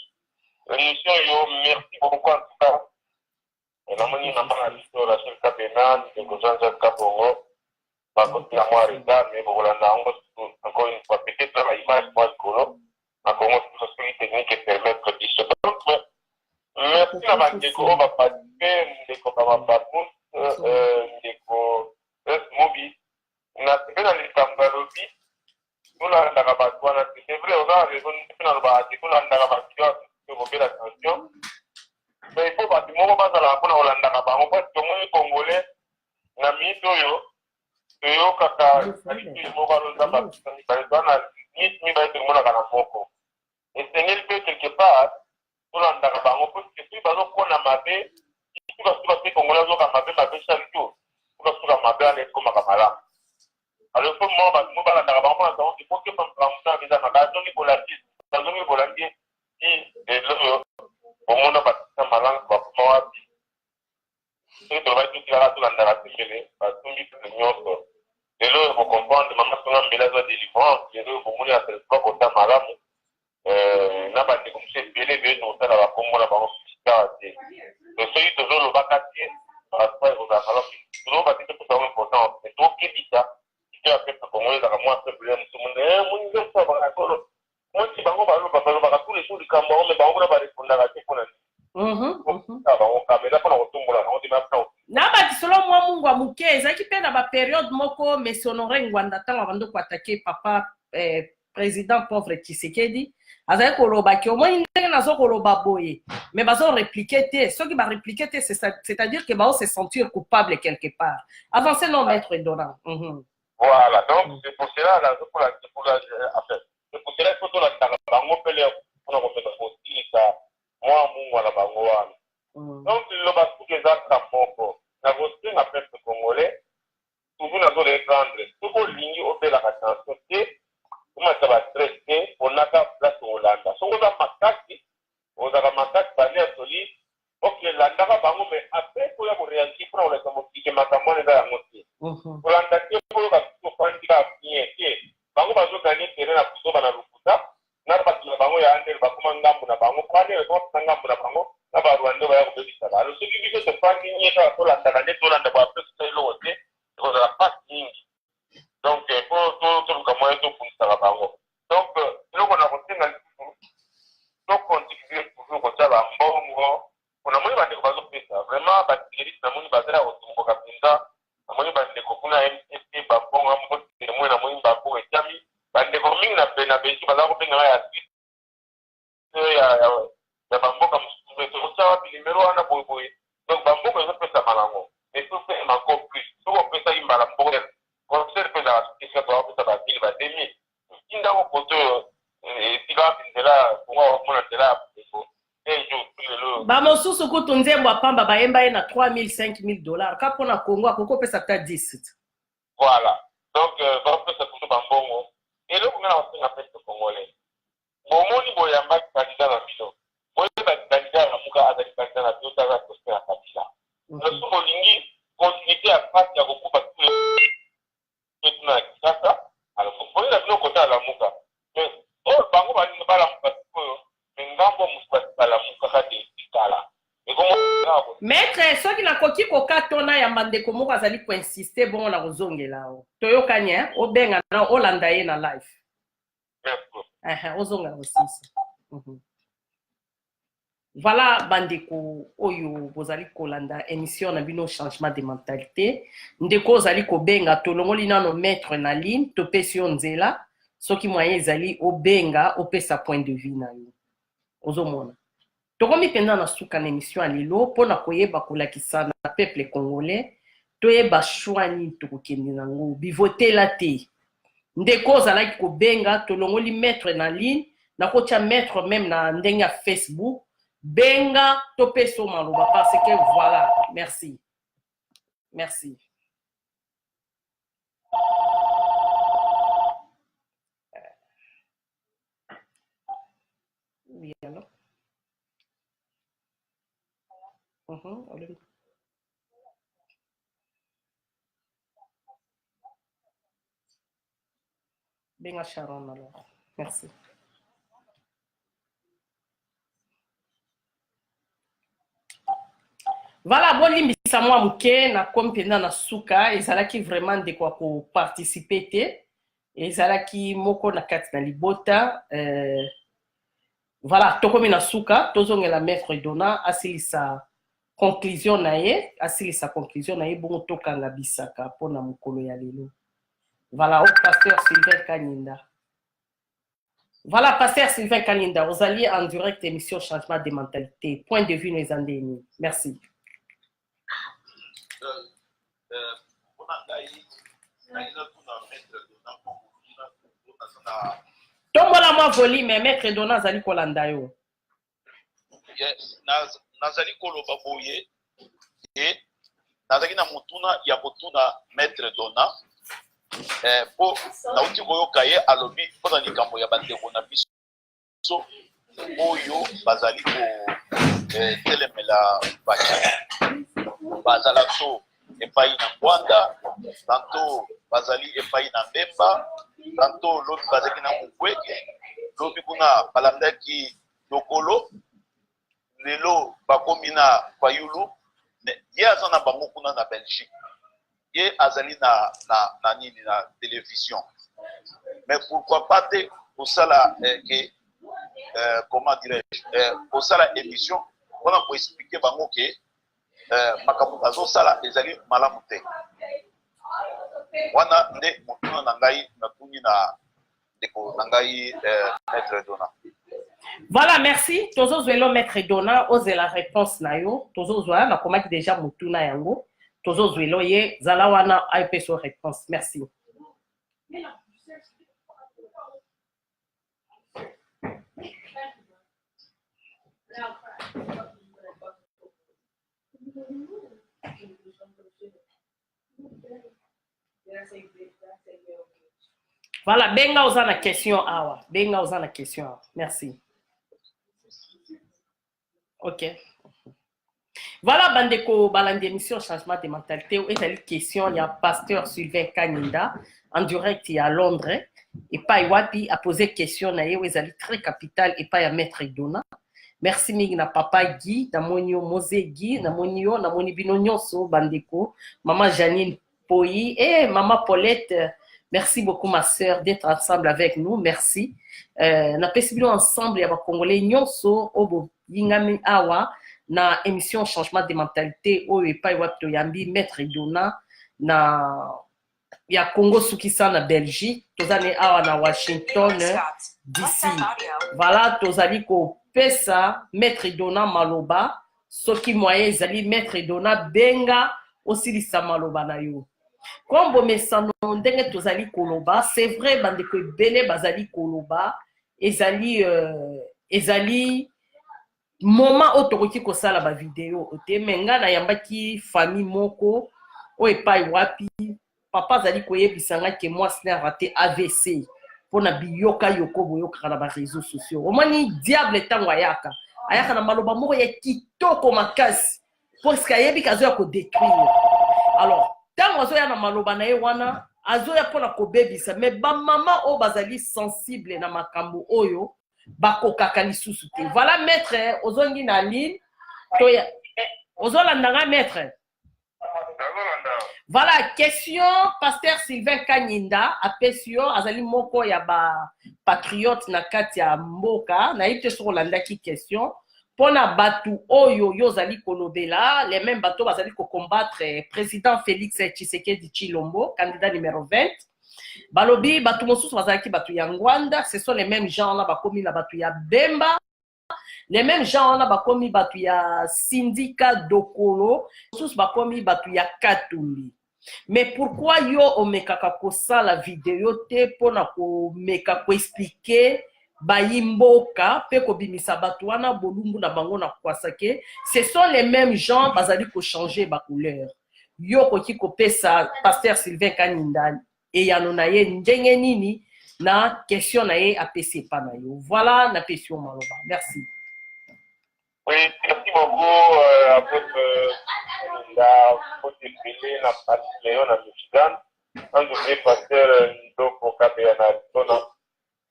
Speaker 1: L'émission, merci beaucoup en tout cas. Et la monnaie n'a pas la liste de la seule Capénan, de Gozanza Capongo, pas côté à moi, mais pour la langue, encore une fois, peut-être dans l'image, moi, le colo, encore une fois, c'est technique qui permet de dire donc, merci à ma déco, on va participer, déco, on va participer, déco, mobile. On a fait dans les Cambalobi, nous l'avons dans c'est vrai, on a raison, nous l'avons dans la attention. Mais il faut pas que moi, je la bonne Hollande, on peut que moi, Congolais, Nami, Toyo, Kaka, et c'est un peu quelque part, Hollande, on peut que si on a mabé, si on a fait Congolais, on a mabé chaque jour, on a mabé à l'aide comme à Kamala. Alors, pour moi, il faut que je me prenne déjà dans la zone volatile, dans la zone volatile, et là, au monde, on va malang, on va si tu vas tout tirer à tout l'andara, c'est que parce que tu es nyonso. Et là, vous comprenez, maman, si on a mis la zone de délivrance, et là, vous mourrez à ce sport au temps malam, n'a pas été comme c'est belé, mais nous, ça, là, comme on a pas reçu, et celui toujours le bacatier, parce que vous avez alors, toujours, parce que c'est pour ça important, c'est tout qui dit ça. Après, comme on est dans moi, c'est problème, tout le monde, mon niveau, ça va, moi, si bango ba ba tous les jours du Cameroun, mais bango ba répondre à la question. Ça va, on caméra pour on tombe là, on dit maintenant.
Speaker 2: Na ba selon moi mungu wa muke, ezaki pe na ba période moko mais Honoré Ngwanda tanga bando ko attaquer papa président pauvre Tshisekedi. Azaki koloba ki au moins ndenge nazo koloba boye. Mais bazo répliquer té, ceux qui va répliquer té, c'est-à-dire que ba se sentir coupable quelque part. Avancez non maître Dona.
Speaker 1: Voilà, donc c'est pour cela là pour la affaire. C'est pour cela qu'il faut la bango pele pour nous faire aussi ça. Moi mon wala bango wana. Donc le basou que ça tamoko. Na gosti na peuple congolais. Toujours na zo les prendre. Tout ko ligne au de la attention té. Comment ça va stresser on a pas place au Hollande. Songo za makaki. On a makaki bali à solide. OK, là ndaka bango mais après pour ya réagir pour on les comme qui makamone za ya moti. Pour l'attaquer pour la bango ya andere bakoma ngambu na bango kwa andere kwa ngambu na bango na ba Rwanda ba ya kubisa ba alors soki biso se fandi nyeka ko la ndaka to landa ba pesa lo te ko la pas nyingi donc pour tout comme moi to punisa bango donc loko na kotenga to contribuer toujours ko tala mbongo on a moyen bande ko bazo pesa vraiment ba tigeri na moni bazala ko tumbo kapinda na moni bande ko kuna MSP ba bongo mo te mo na moni ba ko etami bande ko mingi na pena beji baza ko penga ya ya bamboka msukumeto kusawa bilimero wana boy donc bamboka ezo pesa malango mais tout fait encore plus so pesa imbala mboka concert pesa kisa to pesa ba bili ba demi inda ko koto tiga bindela pour mona tela un jour le
Speaker 2: ba mosusu kutu nzembo apamba bayemba ye na 3000 5000 dollars ka pona Congo akoko pesa ta 10
Speaker 1: voilà donc ba pesa kuto bambongo et le kuna wasenga pesa congolais bomoni boyamba candidat na bino boyeba candidat na muka azali candidat na bino taza prospera kabila loso bolingi continuité ya pasi ya kokuba tuna kisasa alors boyeba bino kota la muka mais oyo bango balingi balamuka sikoyo me ngambo mosu balamuka kati tikala
Speaker 2: maître soki nakoki kokatona ya mandeko moko azali koinsiste bongo na kozongela o toyokani obenga na olanda ye na live ozonga osisa voilà bandeko oyo bozali kolanda émission na bino changement de mentalité ndeko ozali kobenga tolongoli nano maître na ligne topesi yo nzela soki moyen ezali obenga opesa point de vue na yo ozomona tokomi mpenza na suka na émission ya lelo mpona koyeba kolakisa na peuple congolais toyeba choix nini tokokende nango bivotela te ndeko ozalaki kobenga tolongoli maître na ligne nakotia maître même na ndenge ya Facebook benga topeso maloba parce que voilà merci merci oui alors benga Sharon alors merci. Voilà, bon limbisa mwa muke na kompena na suka ezalaki vraiment de quoi ko participer te ezalaki moko na kati na libota voilà tokomi na suka tozongela maître Dona asilisa conclusion na ye bongo tokanga bisaka pona mukolo ya lelo. Voilà, au pasteur Sylvain Kaninda. Voilà, pasteur Sylvain Kaninda, vous alliez en direct émission changement de mentalité. Point de vue nous endémis. Merci. Tombola moi volume, maître Dona zali kolanda yo.
Speaker 3: Yes, nazali koloba boye et nazali na mutuna ya botuna maître Dona. Po nauti koyoka ye alobi mpona likambo ya bandeko na biso oyo bazali kotelemela bazala so epai na Rwanda, tanto bazali epai na Mbemba, tanto lobi bazali na Mukwege, lobi kuna balandaki lokolo lelo bakomi na Fayulu ye aza na bango kuna na Belgique. Ye azali na nini na télévision. Mais pourquoi pas pour ça là comment dirais-je pour ça la émission on a pour expliquer bango que makambo azo sala ezali malamu te. Wana nde mutuna na ngai na tuni na deko na ngai maître Dona.
Speaker 2: Voilà, merci. Tozo zwelo maître Dona ose la réponse na yo. Tozo zwa na komaki déjà mutuna yango. Tozo zwelo ye zala wana aipe so réponse. Merci. Voilà, benga ozana question awa. Benga ozana question awa. Merci. Ok. Voilà, bandeko balandi émission changement de mentalité. Et la question, il y a pasteur Sylvain Kaninda en direct à Londres. et pas wapi a posé question na yewe ezali très capital et pas ya maître Dona. Merci mingi na papa Guy, na moni Mose Guy, na moni bino nyonso bandeko, maman Janine Poyi et maman Paulette. Merci beaucoup ma sœur d'être ensemble avec nous, merci. Na pesi bino ensemble ya ba Congolais nyonso obo yingami awa na émission changement de mentalité oyo epai wapi toyambi maître Dona na ya Congo Sukisa na Belgique, tozane awa na Washington d'ici. Voilà, tozali ko pesa maître Dona maloba, soki moyen ezali maître Dona benga osilisa maloba na yo. Kombo mesano ndenge tozali koloba, c'est vrai bandeko ebele bazali koloba, ezali moment otokoki kosala ba vidéo ote menga na yambaki famille moko o epai wapi papa azali koyebisanga ke moi sina raté AVC pona biyoka yoko boyoka na ba réseaux sociaux omoni diable tango ayaka na maloba moko ya kitoko makasi parce que ayebi kazo ya ko détruire. Alors tango azo ya na maloba na ye wana azo ya pona ko bebisa mais ba mama o bazali sensible na makambo oyo bakokaka lisusu te. Voilà maître ozongi na ligne toya ozolandanga maître. Voilà, question pasteur Sylvain Kanyinda apesio azali moko ya ba patriote na kati ya mboka na ite sur landaki question pona batu oyo yozali kolobela les mêmes bateaux bazali ko combattre président Félix Tshisekedi Tshilombo candidat numéro 20 balobi batu mosusu bazalaki batu ya Ngwanda, ce sont les mêmes gens là bakomi na batu ya Bemba, les mêmes gens là bakomi batu ya syndicat Dokolo, mosusu bakomi batu ya Katumbi. Mais pourquoi yo omekaka kosa la vidéo te pona ko meka ko expliquer bayimboka pe ko bimisa batu wana bolumbu na bango na kwasake, ce sont les mêmes gens bazali ko changer ba couleur. Yo koki ko pesa pasteur Sylvain Kanyinda et yano na ye ndenge nini na question na ye apesi pa na yo. Voilà na question maloba. Merci.
Speaker 1: Oui, merci beaucoup à votre na parti Léon na Michigan. En tout pasteur Ndoko Kabea na Arizona.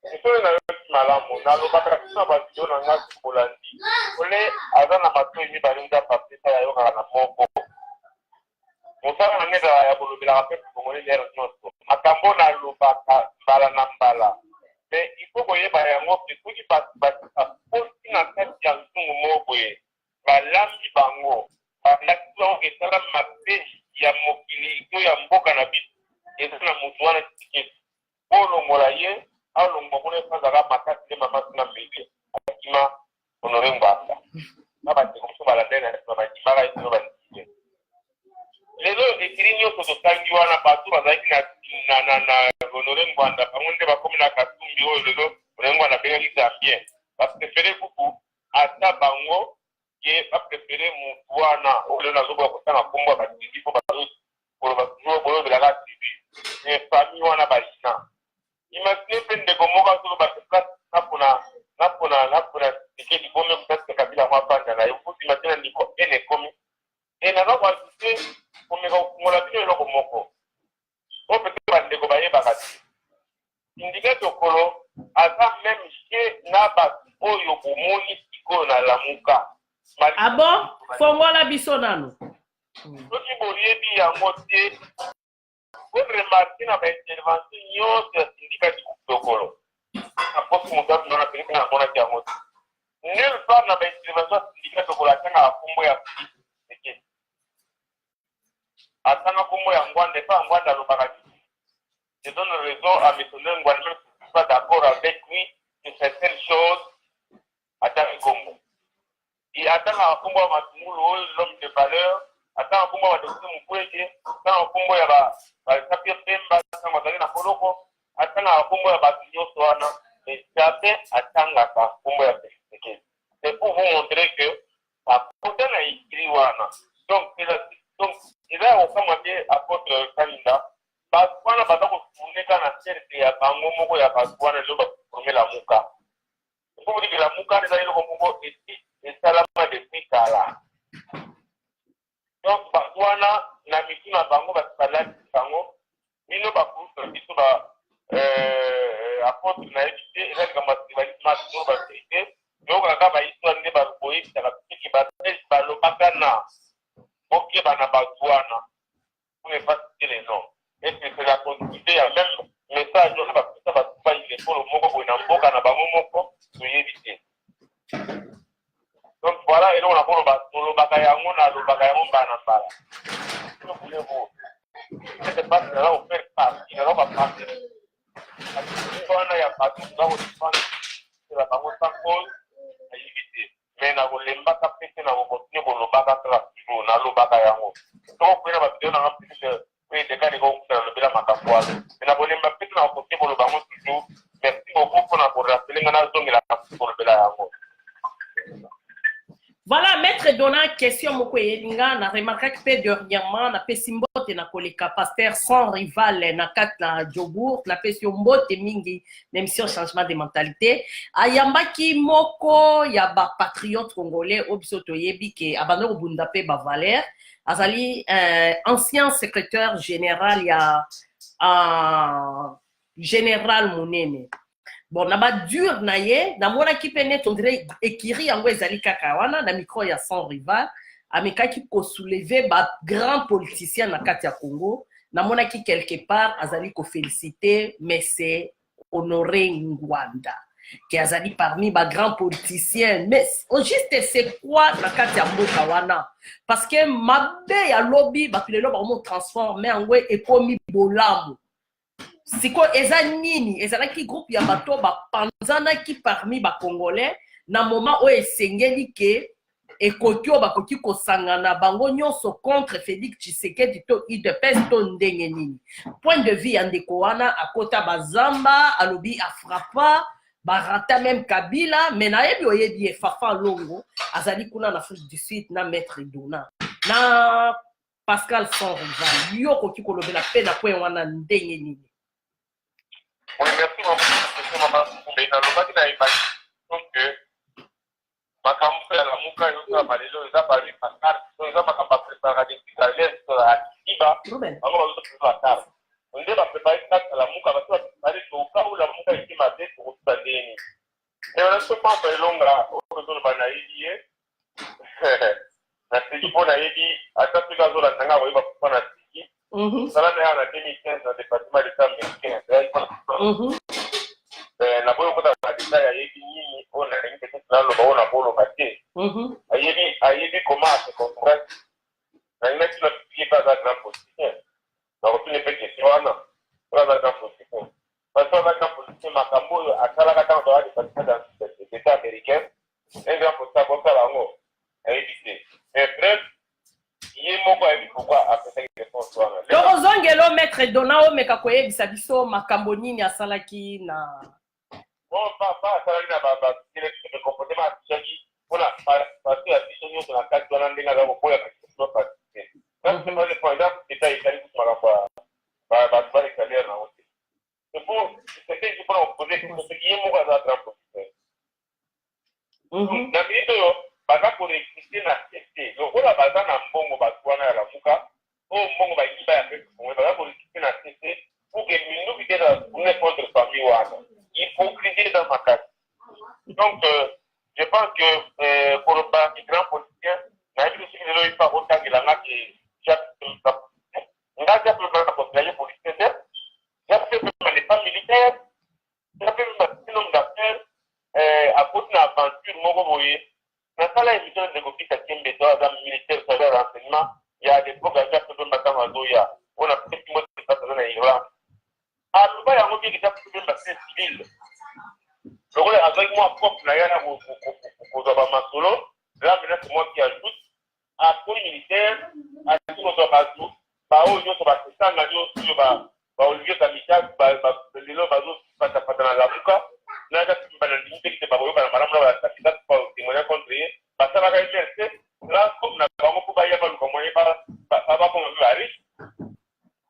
Speaker 1: Nisole na yo malamu na lobaka kuna ba video na ngasi Kolandi. Ole azana mato ni balinda papeta ya yo kana moko. Mosala na ngeza ya bolobela rapete Congolais lero nyonso. Makambo na lobaka mbala na mbala. Mais il faut koyeba yango ke soki baposi na kati ya nzungu moko ye balambi bango balakisi bango esala mabe ya mokili to ya mboka na biso eza na motu wana tiketi olongola ye alongwa kuna esanzaka makasi nde mamasi na mbele akima honore ngwanda na bandeko mosusu balandai na bandimaka esino bandie lelo ekiri nyonso totangi wana bato bazalaki na honore ngwanda bango nde bakomi na katumbi oyo lelo honore ngwanda abengaki zambien baprefere kuku ata bango ye baprefere motu wana oyo lelo nazoboya kotanga kombo ya batindi mpo bazokoloba toujours boyobelaka tibi famille wana balina imagine mpe ndeko moko azoloba napona tiketi komi kutasi kabila mwa banda na yo fusi imagine ndiko ene komi naza koasiste komeka kofungola bino eloko moko o pete bandeko bayebaka te indika tokolo aza meme che na bato oyo bomoni sikoyo na lamuka.
Speaker 2: Ah bon? Fongola biso nano.
Speaker 1: Soki boyebi yango te oremarke na baintervention nyonso ya sindikati tokolo aposi moto abinona peleke na monaki yango te nulle part na baintervention ya sindikati tokolo atangaka kombo ya Tshisekedi atanga kombo ya Ngwanda epa Ngwanda alobaka nini. Je donne raison à M. Ngwanda, même si je ne suis pas d'accord avec lui sur certaines choses. Atanga kombo et atanga kombo ya Matungulu l'homme de valeur, atanga kombo ya Dr. Mukwege, atanga kombo ya Sapir Pemba, atanga bazali na koloko, atanga kombo ya bato nyonso wana, mais jamais atangaka kombo ya Tshisekedi. C'est pour vous montrer que bakota na écrit wana. Donc eza ya kokamwa te apôtre Kalinda bato wana baza kofuneka na cercle ya bango moko ya bato wana lelo bakomela muka. Mpo kodikela muka eza eloko moko esalama depuis kala. Donc bato wana na mitu na bango bato balati bango bino bakusa biso donc kaka histoire nde bakoyebisaka soki balobaka na okeba na bato wana pour ne pas citer les noms. Et c'est la continuité ya même message oyo bapesa bato bailekolo moko boye na mboka na bango moko toyebi te. Donc voilà, et donc on a tolobaka yango mbala na mbala. Que voulez-vous? C'est pas que là on fait partie, là on va partir. Il y a pas tout ça, on c'est la bango sans cause à éviter. Mais na kolemba ka pete na continuer kolobaka kaka toujours na lobaka yango. Donc on va vidéo na plus oui des cas de go na lobela makambo azo. Mais na kolemba pete na continuer kolobaka toujours. Merci beaucoup pour na rappeler na zongela pour lobela yango.
Speaker 2: Voilà, maître Dona, question moko yelinga na remarqué que dernièrement na pesimbote na koleka pasteur sans rival na kat na Djobour na pesimbote mingi l'émission changement de mentalité ayambaki moko ya ba patriote congolais obisoto yebi ke abano bunda pe ba Valère azali ancien secrétaire général ya général Munene. Bon, na ba dur na ye, na mona ki pene tondre ekiri yango ezali kaka wana na micro ya sans rival, amekaki ko soulever ba grand politicien na kati ya Congo, na mona ki quelque part azali ko féliciter Messe Honoré Ngwanda, qui azali parmi ba grand politicien. Mais au juste c'est quoi na kati ya mboka wana? Parce que mabe ya lobby ba tulelo ba mo transformer ngwe ekomi bolamu. Siko eza nini ezalaki groupe ya bato bapanzanaki parmi bacongolais na moment oyo esengeli ke ekoki oyo bakoki kosangana bango nyonso contre Félix Tshisekedi to UDPS to ndenge nini. Point de vue ya ndeko wana akota bazamba alobi afrapa barata même Kabila mais nayebi oyebi Fafa Longo azali kuna na Afrique du Sud na Maître Dona na Pascal sans rival yo koki kolobela pe na point wana ndenge nini.
Speaker 1: Oui, merci maman. Mais dans le bas de la donc ma campagne à la mouka et au Malais, ils ont parlé par carte, ils ont pas préparé des petits galets à Kiba. Alors on va faire on doit préparer carte à la mouka parce que aller au cas où la mouka est matée pour s'aller. Et on se pense à longa au réseau de Banaïdi. Na sigi pour Naïdi, à ta plus gazo la tanga va pour na sigi. Ça là en 2015 dans le département d'État américain. Na boyo kota na détail ayebi nini on a une petite là le baona bolo baté. Ayebi comment se construire. Na ina qui n'a piqué pas à grand position. Na retourne pe question ana. Pas à grand position. Parce que à grand position makambo akala kata dans le département d'État américain. Un grand position comme ça là ngo. Ayebi c'est. Mais bref, il est moko ayebi pourquoi après
Speaker 2: Torozongelo maître Donao mekakoye bisabiso makambo nini asalaki na
Speaker 1: bon pas asalaki na ba direction de comportement atisaki pona parce que abiso nyonso na kati wana ndenge aza koboya na kiso participer ça c'est pas le point là état ekali kutu makambo ba ekaliere na ote c'est pour c'était juste pour poser ce qui est moko aza grand position na minute oyo baza korecruter na cc lokola baza na mbongo bato wana ya lamuka oyo mbongo bayiba ya pepe kongo baza korecruter na cc pour que minduki te na contre famille wana hypocrisie dans ma case. Donc je pense que pour le grand politicien na yebi aussi lelo il faut otangela que chaque ngaja pour le conseiller politicien ya peut n'est pas militaire ya peut un homme d'affaires à côté na aventure moko boye na sala émission de copie à Kimbe dans un militaire sur le renseignement il y a des programmes qui peuvent mettre en zoya on a peut-être moi qui passe dans l'Iran à tout bas il y a un qui peut mettre civil donc avec moi propre na yana pour ma solo là maintenant c'est moi qui ajoute à pour militaire à tout notre bazou ba o yo to ba sanga yo sur ba Olivier Kamika ba lelo bazo pata na la buka na ka timbana ndimbe ki ba boyo ba mara mara ba takita pa témoigner contre ba ça va être là comme na ba mo ko ba ya ba ko mo ba ko mo ba riche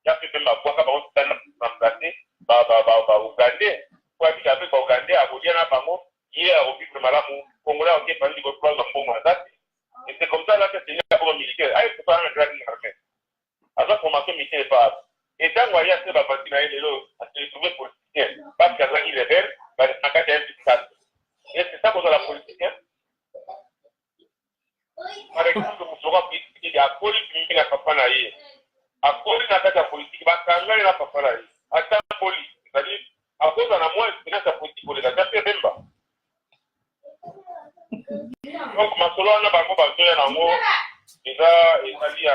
Speaker 1: ya pe ba kwa ka ba on tana remplacer ba Ougandais kwa bi avec ba Ougandais a bodia na bango hier au bible malamu congolais OK pandi ko kwa mbongo na et c'est comme ça là que c'est une pour militaire ay c'est pas un grand armée alors formation militaire pas et quand on y a ce va continuer lelo à se trouver politicien parce que là il est vert ba nakata efficace et c'est ça qu'on a la politique akoli mingi na papa na ye akoli na kati ya politiki bakangani na papa na ye ata polisi c'est-à-dire akoza na moins expérience ya politique koleka ta mpe bemba donc masolo wana bango bazoya nango ezali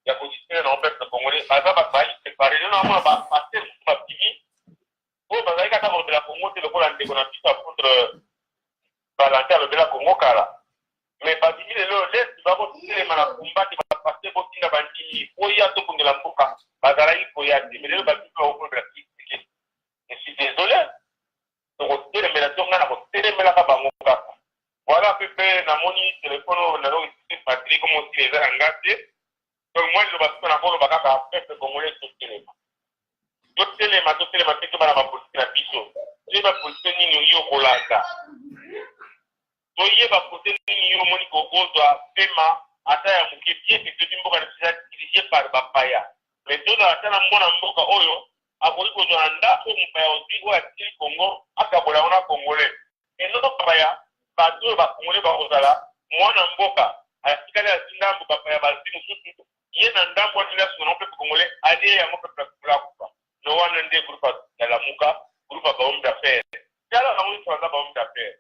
Speaker 1: ya positionne na peuple congolais baza babai préparé lelo namona bapaster mosusu babimi oyo bazali kaka kolobela congo te lokola ndeko na biso apôtre Valentin alobela congo kala mais babimi lelo lesi bakotelema na kombate bapaster botinga bandimi koya tokundela mboka bazalaki koya te mais lelo babimi bakokolobela kiseke je suis désolé tokotelemela to nga na kotelemelaka bango kaka voilà pepe namoni telefone oyo nazokisisi patrik comme aussi eza na nga te donc moi liloba soki nakoloba kaka peuple congolais totelema mpe tobana bapolitike na biso toyeba politike nini yo kolanda toyeba kote nini yo omoni kokozwa pema ata ya moke bien te tobi mboka na dirige par bapaya mais tozala ata na mwana mboka oyo akoki kozwa na ndako mopaya ozwi oyo atili congo akabola yango na congolais enono bapaya bato oyo bacongolais bakozala mwana mboka atikali asi ndambo bapaya bazwi mosusu ye na ndambo wana ilasunga na mpepe congolais alie yango mpepe akula kufa no wana nde groupe ya lamuka groupe ya bahomme d'affaires tala bango nyonso baza bahomme d'affaires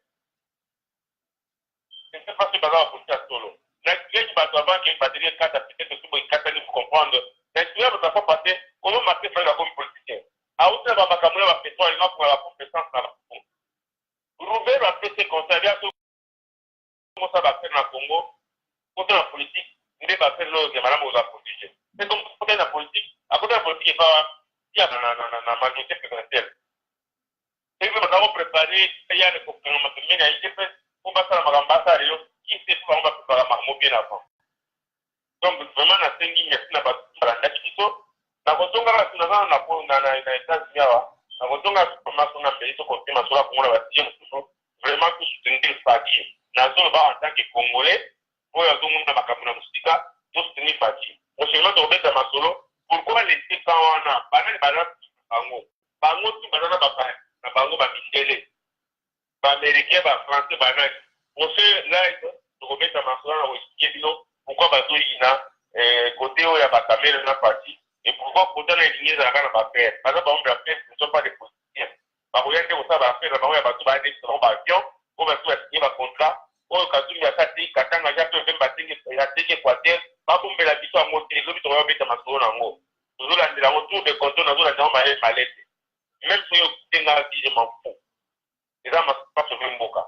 Speaker 1: je ne sais pas si baza bapolitike ya solo naexplique bato abanke bateli ekata peut-être soki boekatani pour comprendre naexplique bato afa pase kono marke fali bakomi politicien auti na bamakambo na bapétrole alinga koka bacompétence na bakongo roubert bapese conseil biaso mosa bafere na congo kote na politique nde bafere no ya malamu oza protégé c'est comme kote na politique akote na politique efa ya na majorité présidentielle epe bazako préparé yane kokanga pembeni ya ite mpe po basala makambo asala lelo kise po bango baprépara makambo bien avant donc vraiment nasengi merci na bato balandaki biso nakozongaka tunazana na états-unis awa nakozonga formation na mbeli tokopema sola kongo na batie mosusu vraiment tosoutenir faki nazoloba en tant que congolais oyo azomona makambo na mosika tosoutenir faki mosengema tokobeta masolo pourquoi laisser ka wana banani bango tu baza na bango bamindele baaméricain bafrançais banani ose live tokobeta masolo na koexplike bino pourquoi bazoyina côté oyo ya bakamere na parti et pourquoi côté na elingi ezalaka na bafere baza bango bafere ne sont pas des politiciens bakoya nde kosala bafere na bango ya bato baadesa bango baavion oyo bato basinye bacontrat oyo katumbi asati katanga ja mpe mpe ateki équateur babombela biso yango te elobi tokoya beta masolo nango tozolandela yango tour de contrôle nazolandela yango mayele malete même soki okutenga vie m'en fous eza mapaso mpe mboka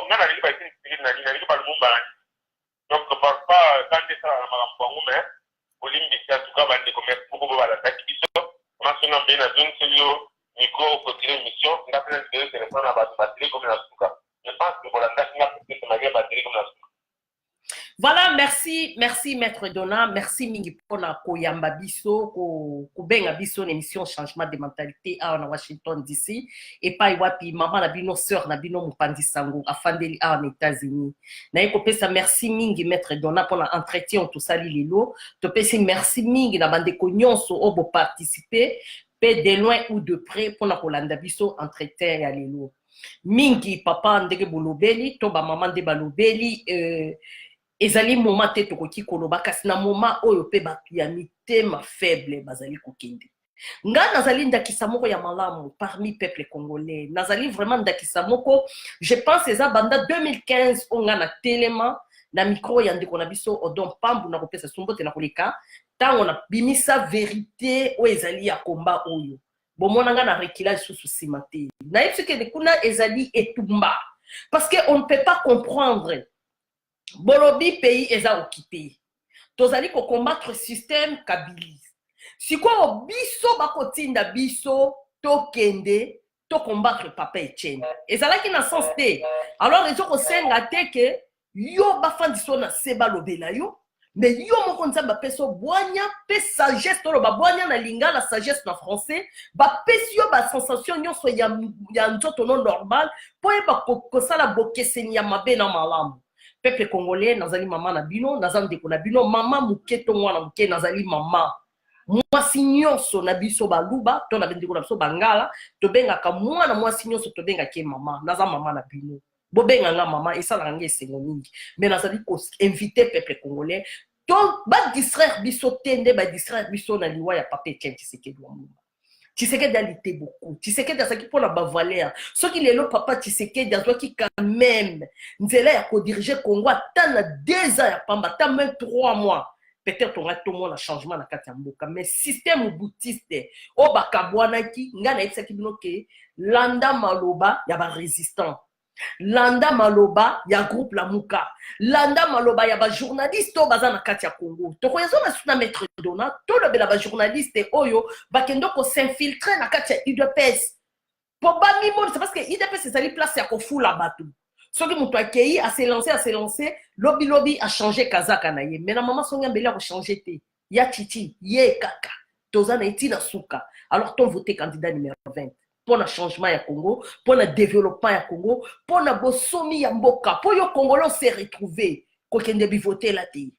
Speaker 1: nga nalingi baesinisiili na nini nalingi balumumbala donc parfois quand esala na makambo yango mais olimbisi atuka bandeko merci beaucoup bo balandaki biso masonga mpe na zone seli yo micro continue émission nga mpe nasikele telefone na bato batele comme na suka je pense que bolandaki nga peut-être magie batele comme na suka.
Speaker 2: Voilà, merci Maître Donna, merci mingi pona koyamba biso, ko benga biso l'émission changement de mentalité à Washington DC et pas wapi maman na bino sœur na bino mupandi sango afandeli à aux États-Unis. Na eko pesa merci mingi Maître Donna pour l'entretien tout sali lelo, to pesa merci mingi na bande ko nyonso obo participer pe de loin ou de près pour na kolanda biso entretien ya lelo. Mingi papa ndenge bolobeli to ba maman de balobeli ezali moment te tokoki koloba kasi na moment oyo pe bato ya mitema faible bazali kokende nga nazali ndakisa moko ya malamu parmi peuple congolais nazali vraiment ndakisa moko je pense eza banda 2015 onga na telema na micro ya ndeko na biso Odon Pambu na kopesa sumbote na koleka tango na bimisa vérité oyo ezali ya komba oyo bomona nga na rekila susu simate na yepsike de kuna ezali etumba parce que on ne peut pas comprendre bolobi pays eza occupé tozali ko combattre système kabilis siko biso bakotinda biso tokende to combattre papa Etienne ezalaki na sens te alors ezo ko senga te ke yo bafandiso na seba lobela yo mais yo moko nzamba peso boanya pe sagesse to ba boanya na lingala sagesse na français ba pesio ba sensation nyonso ya nzoto non normal po ba ko sala bokeseni ya mabe na malamu. Peuple congolais nazali mama na bino nazali ndeko na bino mama muketo mwana muke nazali mama mwasi nyonso na biso baluba to na bendeko na biso bangala to bengaka mwana mwasi nyonso to bengaka mama naza mama na bino bobenga nga mama esala nga esengo mingi mais nazali ko inviter peuple congolais donc distraire biso tende distraire biso na liwa ya papa Etienne Tshisekedi wa Mulumba. Tshisekedi a lutté beaucoup. Tshisekedi a saki pour la bavalère. Ce qui est le papa Tshisekedi a qui quand même nzela ya ko diriger Congo tant 2 ans ya pamba, tant même 3 mois. Peut-être on va tout le monde changement na kati ya mboka, mais système boutiste o bakabwanaki ngana etsaki binoke landa maloba ya ba résistant. Landa maloba ya groupe Lamuka. Landa maloba ya ba journaliste o baza na kati ya Congo. To koyezo na suna maître Dona, to le bela ba journaliste oyo bakendo ko s'infiltrer na kati ya UDPS. Po ba mi monde c'est parce que UDPS c'est ali place ya ko fula batu. Soki mutu akei a se lancer, lobby a changé kazaka na ye. Mais na maman songa mbele a changer te. Ya titi, ye kaka. Toza na iti na suka. Alors ton voté candidat numéro 20. Pour le changement ya Congo, pour le développement ya Congo, pour le bosomi ya mboka, pour le Congolais se retrouver, quoi qu'il ait voté la télé.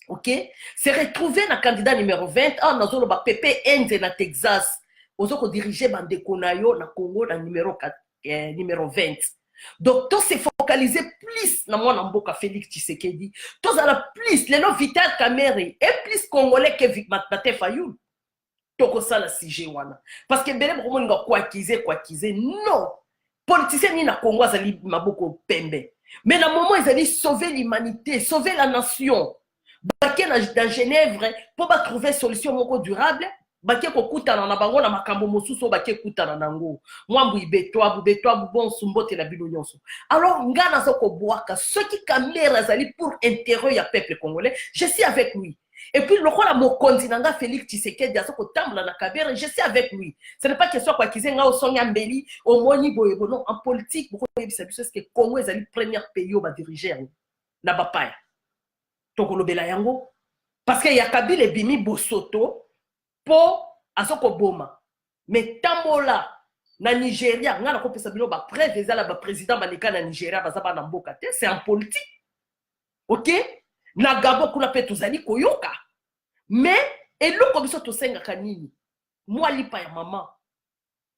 Speaker 2: Ok? Se retrouver na candidat numéro 20, ah, nous avons le PP Enze na Texas. Nous avons dirigé Bandeko na yo na Congo na numéro 20. Donc, tout s'est focalisé plus dans mon mboka Félix Tshisekedi. Tout ça la plus, les noms Vital Kamerhe et plus Congolais que Mate Fayoul. Ça la CG wana parce que bele beaucoup nga quoi kiser non politicien ni na Congo azali maboko pembe mais na moment ils allaient sauver l'humanité, sauver la nation baké dans Genève pour ba trouver solution moko durable baké ko kutana na bango na makambo mosusu baké kutana nango mwambu ibetwa bon sumbote na bino nyonso. Alors ngana soko boaka ceux qui kamera azali pour intérêt ya peuple congolais, je suis avec lui. Et puis, le rôle de mon continent, Félix Tshisekedi, je suis avec lui. Ce n'est pas question quoi qu'ils aient au Sonia Mbeli, au Moni Boyebo, non, en politique, c'est que le Congo est le premier pays où va diriger la bataille. Tokolo Belayango. Parce qu'il y a Kabila et Bimi Bosoto pour Asoko Boma. Mais Tamola, na Nigeria, on a compris ça, le président Malika na Nigeria, c'est en politique. Ok? Na Gabo kuna pe tozali koyoka mais eloko biso tosenga kanini moi lipa ya maman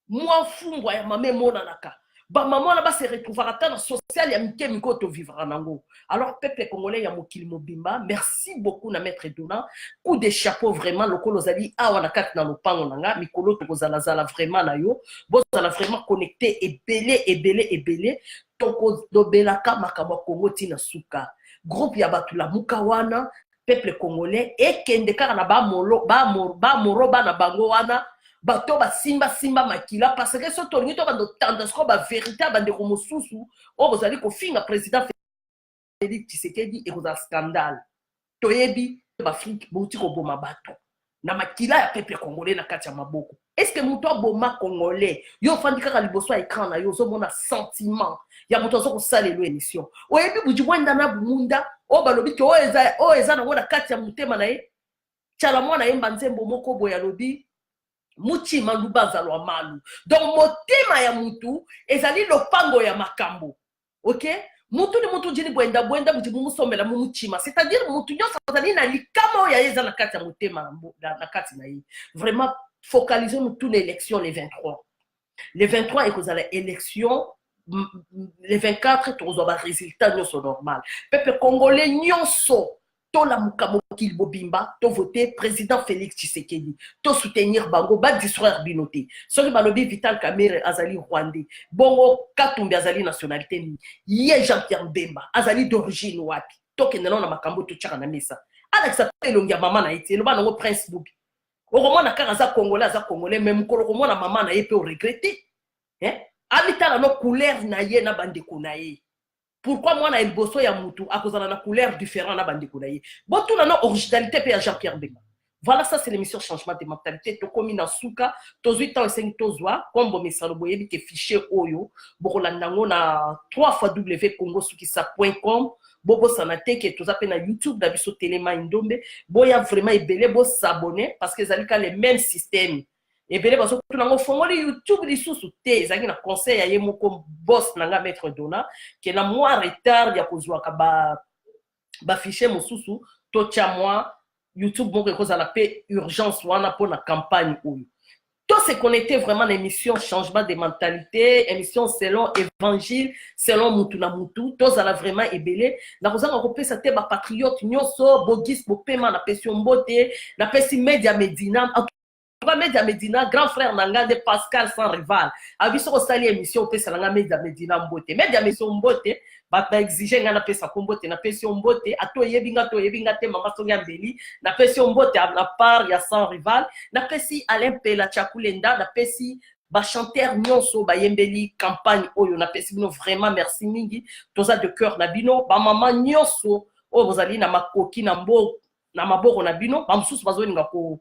Speaker 2: moi fungwa ya maman monanaka ba maman na ba se retrouver dans social ya mike miko to vivre nango. Alors peuple congolais ya mokili mobimba, merci beaucoup na maître Dona, coup de chapeau vraiment lokolo zali awa na kati na lopango nanga mikolo to kozala zala vraiment na yo bozala vraiment connecté ebele toko dobelaka makabo Congo tina suka groupe ya batu la mukawana peuple congolais et kende kaka na ba moro na bango wana bato ba simba makila parce que so tolingi to bando tendance ko ba vérité bande ko mosusu o bozali ko finga président Félix Tshisekedi et koza scandale toyebi ba Afrique bouti ko boma bato na makila ya peuple congolais na kati ya maboko. Est-ce que muto boma congolais yo fandi kaka liboso écran na yo zo mona sentiment ya muto zo ko salelo émission oyebi buji wenda na bumunda o balobi ke o eza na ngona kati ya mutema na ye chala mwana yemba nzembo moko boya lobi muti maluba zalwa malu. Donc motema ya mutu ezali lopango ya makambo. OK? Mutu ni mutu jini bwenda mutu mumusomela mumuchima. C'est-à-dire mutu nyosa zali na likama ya yeza na kati ya mutema na kati na ye. Vraiment focalisons-nous tous les élections les 23. Les 23 et que la élection les 24 tozoba résultat nyonso normal. Peuple congolais nyonso to la mukamo kil bobimba to voter président Félix Tshisekedi to soutenir bango ba distraire binoté. Soki balobi Vital Kamerhe azali rwandais. Bongo Katumbi azali nationalité ni. Ye Jean-Pierre Bemba azali d'origine wapi. To kenelo na makambo to tchaka na mesa. Alex Pelongia mama na iti lo ba nango Prince Bobi. Oromona kaka za congolais même ko oromona mama na ye pe regretter. Hein? Habitala no couleur na ye na bandeko na ye. Pourquoi moi na elboso ya mutu à cause de la couleur différente na bandeko na ye. Bon tout na no originalité pe ya Jean-Pierre Bemba. Voilà, ça c'est l'émission changement de mentalité to komi na suka to 8 ans 5 tozwa kombo mesalo boyebi ke fichier oyo bokolandango na 3w.congosukisa.com bobo sanate ke tozape na YouTube na biso Telema Indombe boya vraiment ebele bo s'abonner parce que zalika les mêmes systèmes. Et bien, parce que tout le monde fait YouTube, les sous-soutés, ils ont un conseil à yemo comme boss nanga maître Dona, qui est la moins retard, il y a posé un fichier mon sous-sous, tout moi YouTube, bon, que cause à la paix urgence, ou pour la campagne ou Tout se connecter vraiment à l'émission changement de mentalité, émission selon évangile, selon Mutuna Mutu, tous à la vraiment ébélé. Dans vous avez repéré ça ba patriote nyoso, bogis bopema na pession mbote, na pesi Media Medina. Media Medina, grand frère nanga de Pascal sans rival. Abiso ko sali émission pesa nanga Media Medina mbote. Media Medina mbote, ba exige nga na pesa kombote na pession mbote, to yebinga te mama Sonia Mbeli, na pession mbote na part ya sans rival, na pesi Alain Pela Chakulenda, na pesi ba chanteur nyonso ba yembeli campagne oyo na pesi bino vraiment merci mingi, toza de cœur na bino, ba mama nyonso o bozali na makoki na mbo na maboko na bino, ba mususu bazolinga ko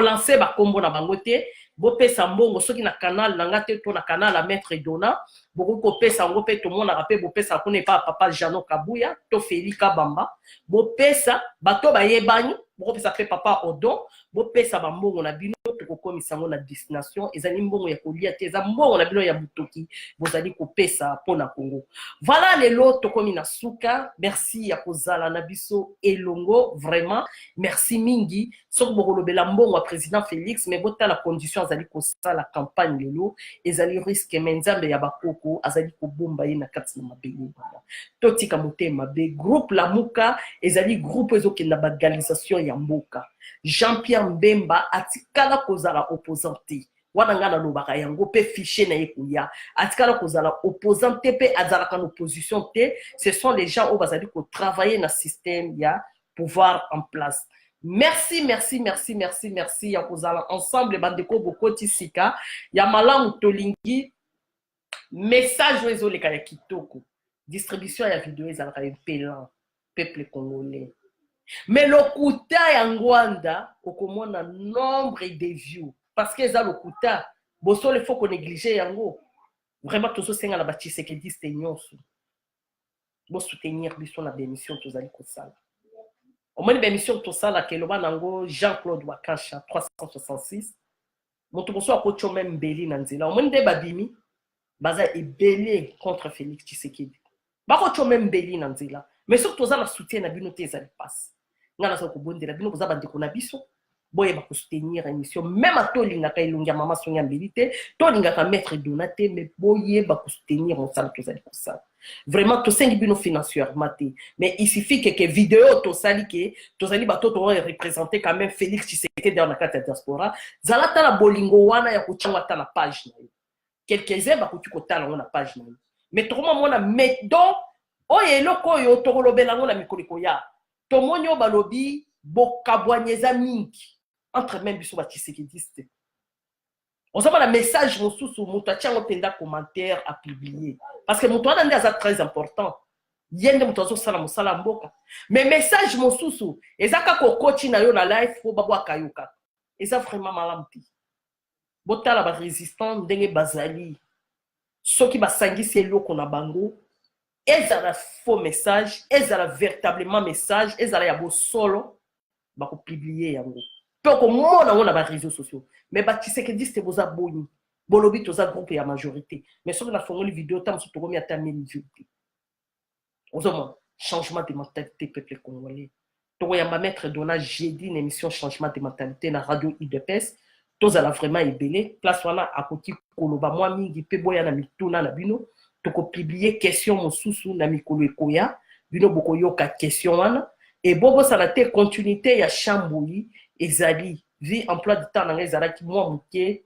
Speaker 2: lancer ba kombo na bango te, bo pesa mbongo soki na canal na ngate to na canal à Maître Dona, boko ko pesa ngo pe to mona rapé bo pesa ko ne pas papa Jano Kabuya, to Félix Kabamba, bo pesa bato ba yebani, bo pesa pe papa Odon, bo pesa ba mbongo na bino to ko komisa ngo na destination, ezali mbongo ya kolia te, za mbongo na bino ya butoki, bozali ko pesa pona Congo. Voilà les lots to komi na suka, merci ya kozala na biso elongo, vraiment, merci mingi, sok bokolobela mbongo wa président Félix, mais bota la condition azali ko sa la campagne lelo, ezali risque menzambe ya bakoko, azali ko bomba ye na kati na mabeli bana. Totika motema be groupe Lamuka, ezali groupe ezoke na bagalisation ya mboka. Jean-Pierre Mbemba atikala kozala opposante. Wana ngana lobaka yango pe fichier na yekuya. Atikala kozala opposante pe azala kan opposition te, ce sont les gens au bazali ko travailler na système ya pouvoir en place. Merci, merci, merci, merci, merci. Ya kozala ensemble bandeko bokoti sika. Ya malamu tolingi message wezo le kaya kitoko. Distribution ya vidéo ezalaka pelan peuple congolais. Mais le kuta ya Ngwanda okomona nombre de views parce que ça le kuta boso le faut qu'on néglige yango. Vraiment tout ça c'est la bâtisse qui dit c'est nyonso. Bo soutenir biso na bémission tozali kosala. Au moins bémission tosala ke loba nango Jean-Claude Wakasha 366. Moto boso akocho même Beli na nzela. Au moins de babimi baza ebelé contre Félix Tshisekedi. Bakocho même Beli na nzela. Mais surtout ça la soutien na bino te ezali passe. Ngana so ko bondela bino koza bandeko na biso. Boye ba ko soutenir émission même atolinga ka ilungia mama Sonia Mbeli te, tolinga ka Maître Donaté mais boye ba ko soutenir on sala to zali ko ça. Vraiment to sengi bino financièrement te. Mais il suffit que vidéo to sali ke to zali ba to représenter quand même Félix Tshisekedi dans la carte diaspora. Zalata la bolingo wana ya ko changa ta na page na yo. Quelques-uns ba ko tu ko tala na page na yo. Mais to mona mais donc oye loko yo to kolobela ngo na mikoliko ya. Tomonyo balobi bokabwanyeza mingi entre même biso ba Tshisekedi. On sait pas le message mosusu mutu atiango penda commentaire à publier parce que mutu wana ndaza très important. Yende mutu azo sala musala mboka. Mais message mosusu ezaka ko coach na yo na live ko babwa kayoka. Eza vraiment malamti. Botala ba résistant ndenge bazali. Soki basangisi eloko na bango. Ezala faux message, ezala véritablement message, ezala ya bo solo, ba ko publier yango. Peu ko mona on a ba réseaux sociaux. Mais ba Tshisekedi c'est boza boni. Bolobi toza groupe ya majorité. Mais sur la fongoli vidéo tam so to komi ata 1000 vues. Ozoma changement de mentalité peuple congolais. To ya ma Maître Dona jeudi une émission changement de mentalité na radio IDPS. Toza la vraiment ebelé. Place wana akoti koloba moi mingi pe boya na mituna na bino. Toko publier question mosusu na mikolo ekoya bino boko yoka question wana et bobo ça la te continuité ya Chambouli ezali vie emploi du temps na ezala ki moi muke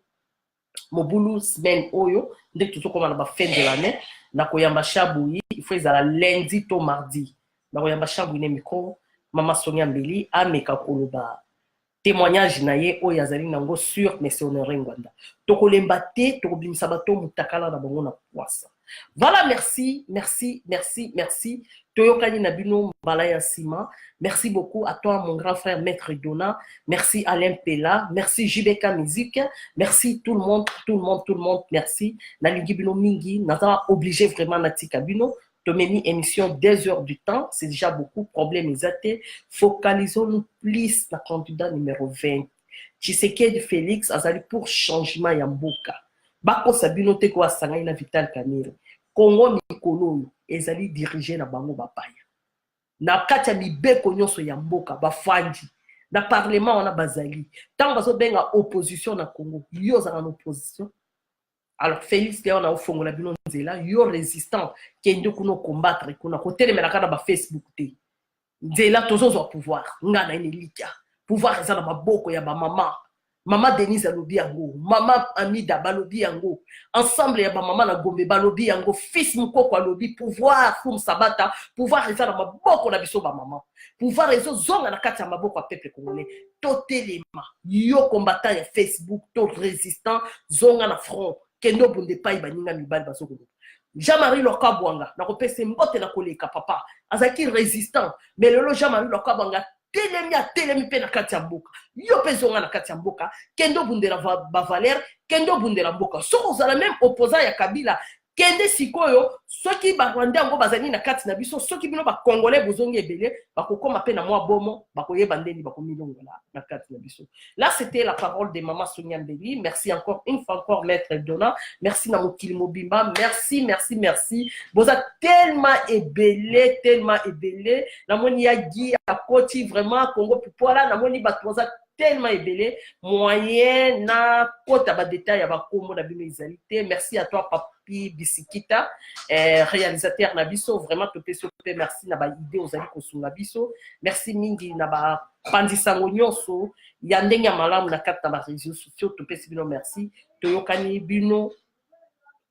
Speaker 2: mobulu semaine oyo ndek tout comme na ba fin de l'année na koyamba Chambouli il faut ezala lundi to mardi na koyamba Chambouli ne micro mama Sonia Mbeli ameka koloba témoignage na ye oyo azali nango sur mais c'est honoré Ngwanda toko lemba te toko bimisa bato mutakala na bango na poisa. Voilà, merci, merci, merci, merci. Toyokani Nabino Balaya Sima. Merci beaucoup à toi, mon grand frère Maître Dona. Merci Alain Pela. Merci JBK Musique. Merci tout le monde, tout le monde, tout le monde. Merci. Nalingi Bino Mingi. N'a obligé vraiment Natika Bino. Tomemi émission 2 heures du temps. C'est déjà beaucoup. Problème exacté. Focalisons-nous plus la candidat numéro 20. Tshisekedi Félix Azali pour changement Yamboka. Bako Sabino Teko Asanga na Vital Kamere. Congo Mikolo ezali dirigé na bango bapaya. Na kati ya mibeko nyonso ya mboka bafandi. na parlement on a bazali tant bazo benga opposition na Congo yo za en opposition. Alors Félix on a ofongola bino nzela yo résistant kende kuno combattre kuna côté mais la kana ba Facebook te nzela tozo zo pouvoir ngana ine lika pouvoir eza na maboko ya ba mama Denise alobi yango mama Amida balobi yango ensemble ya ba mama na Gombe balobi yango fils Mukoko alobi pouvoir Fum Sabata pouvoir eza na maboko na biso ba mama pouvoir ezo zonga na kati ya maboko ya peuple congolais totelema yo combattant ya Facebook to résistant zonga na front kendo bunde pai baninga mibali basoko Jean-Marie Lokabwanga na kopese mbote na koleka papa azaki résistant mais lelo Jean-Marie Lokabwanga telemi pe na kati ya mboka yo pe zonga na kati ya mboka kendo bundela ba Valère kendo bundela mboka soko zala même opposant ya Kabila kende sikoyo soki ba Rwanda ngo bazali na kati na biso soki bino ba Congolais bozongi ebele bakokoma pe na mwa bomo bakoyeba ndeni bakomilongola na kati na biso. Là c'était la parole de maman Sonia Mbeli. Merci encore une fois encore maître Donna, merci na mokili mobimba, merci boza tellement ebele na moni ya gi akoti vraiment Congo pipola na moni ba boza tellement ebele moyen na kota ba détail ya ba komo na bino izalité. Merci à toi Papi Bisikita réalisateur na biso vraiment to peso merci na ba idée ozali kosunga biso merci mingi na ba pandisango nyonso ya ndenge malamu na kata ba réseaux sociaux to pesi bino merci toyokani bino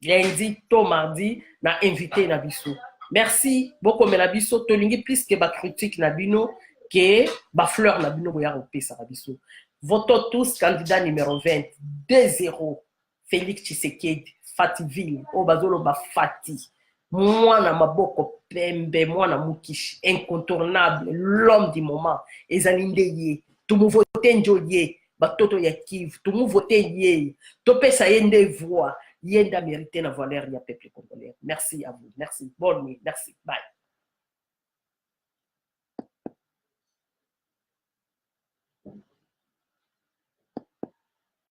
Speaker 2: lundi to mardi na invité na biso merci beaucoup mais na biso to lingi plus que ba critique na bino que ba fleur na bino boya opesa na biso. Voto tous candidat numéro 20 2-0 Félix Tshisekedi Fativille Obazolo ba Fati mwana maboko pembe mwana mukishi incontournable l'homme du moment ezali ndeye tumu voter njoye batoto ya Kivu tumu voter ye to pesa yende voix yenda mériter la valeur ya peuple congolais. Merci à vous, merci, bonne nuit, merci, bye.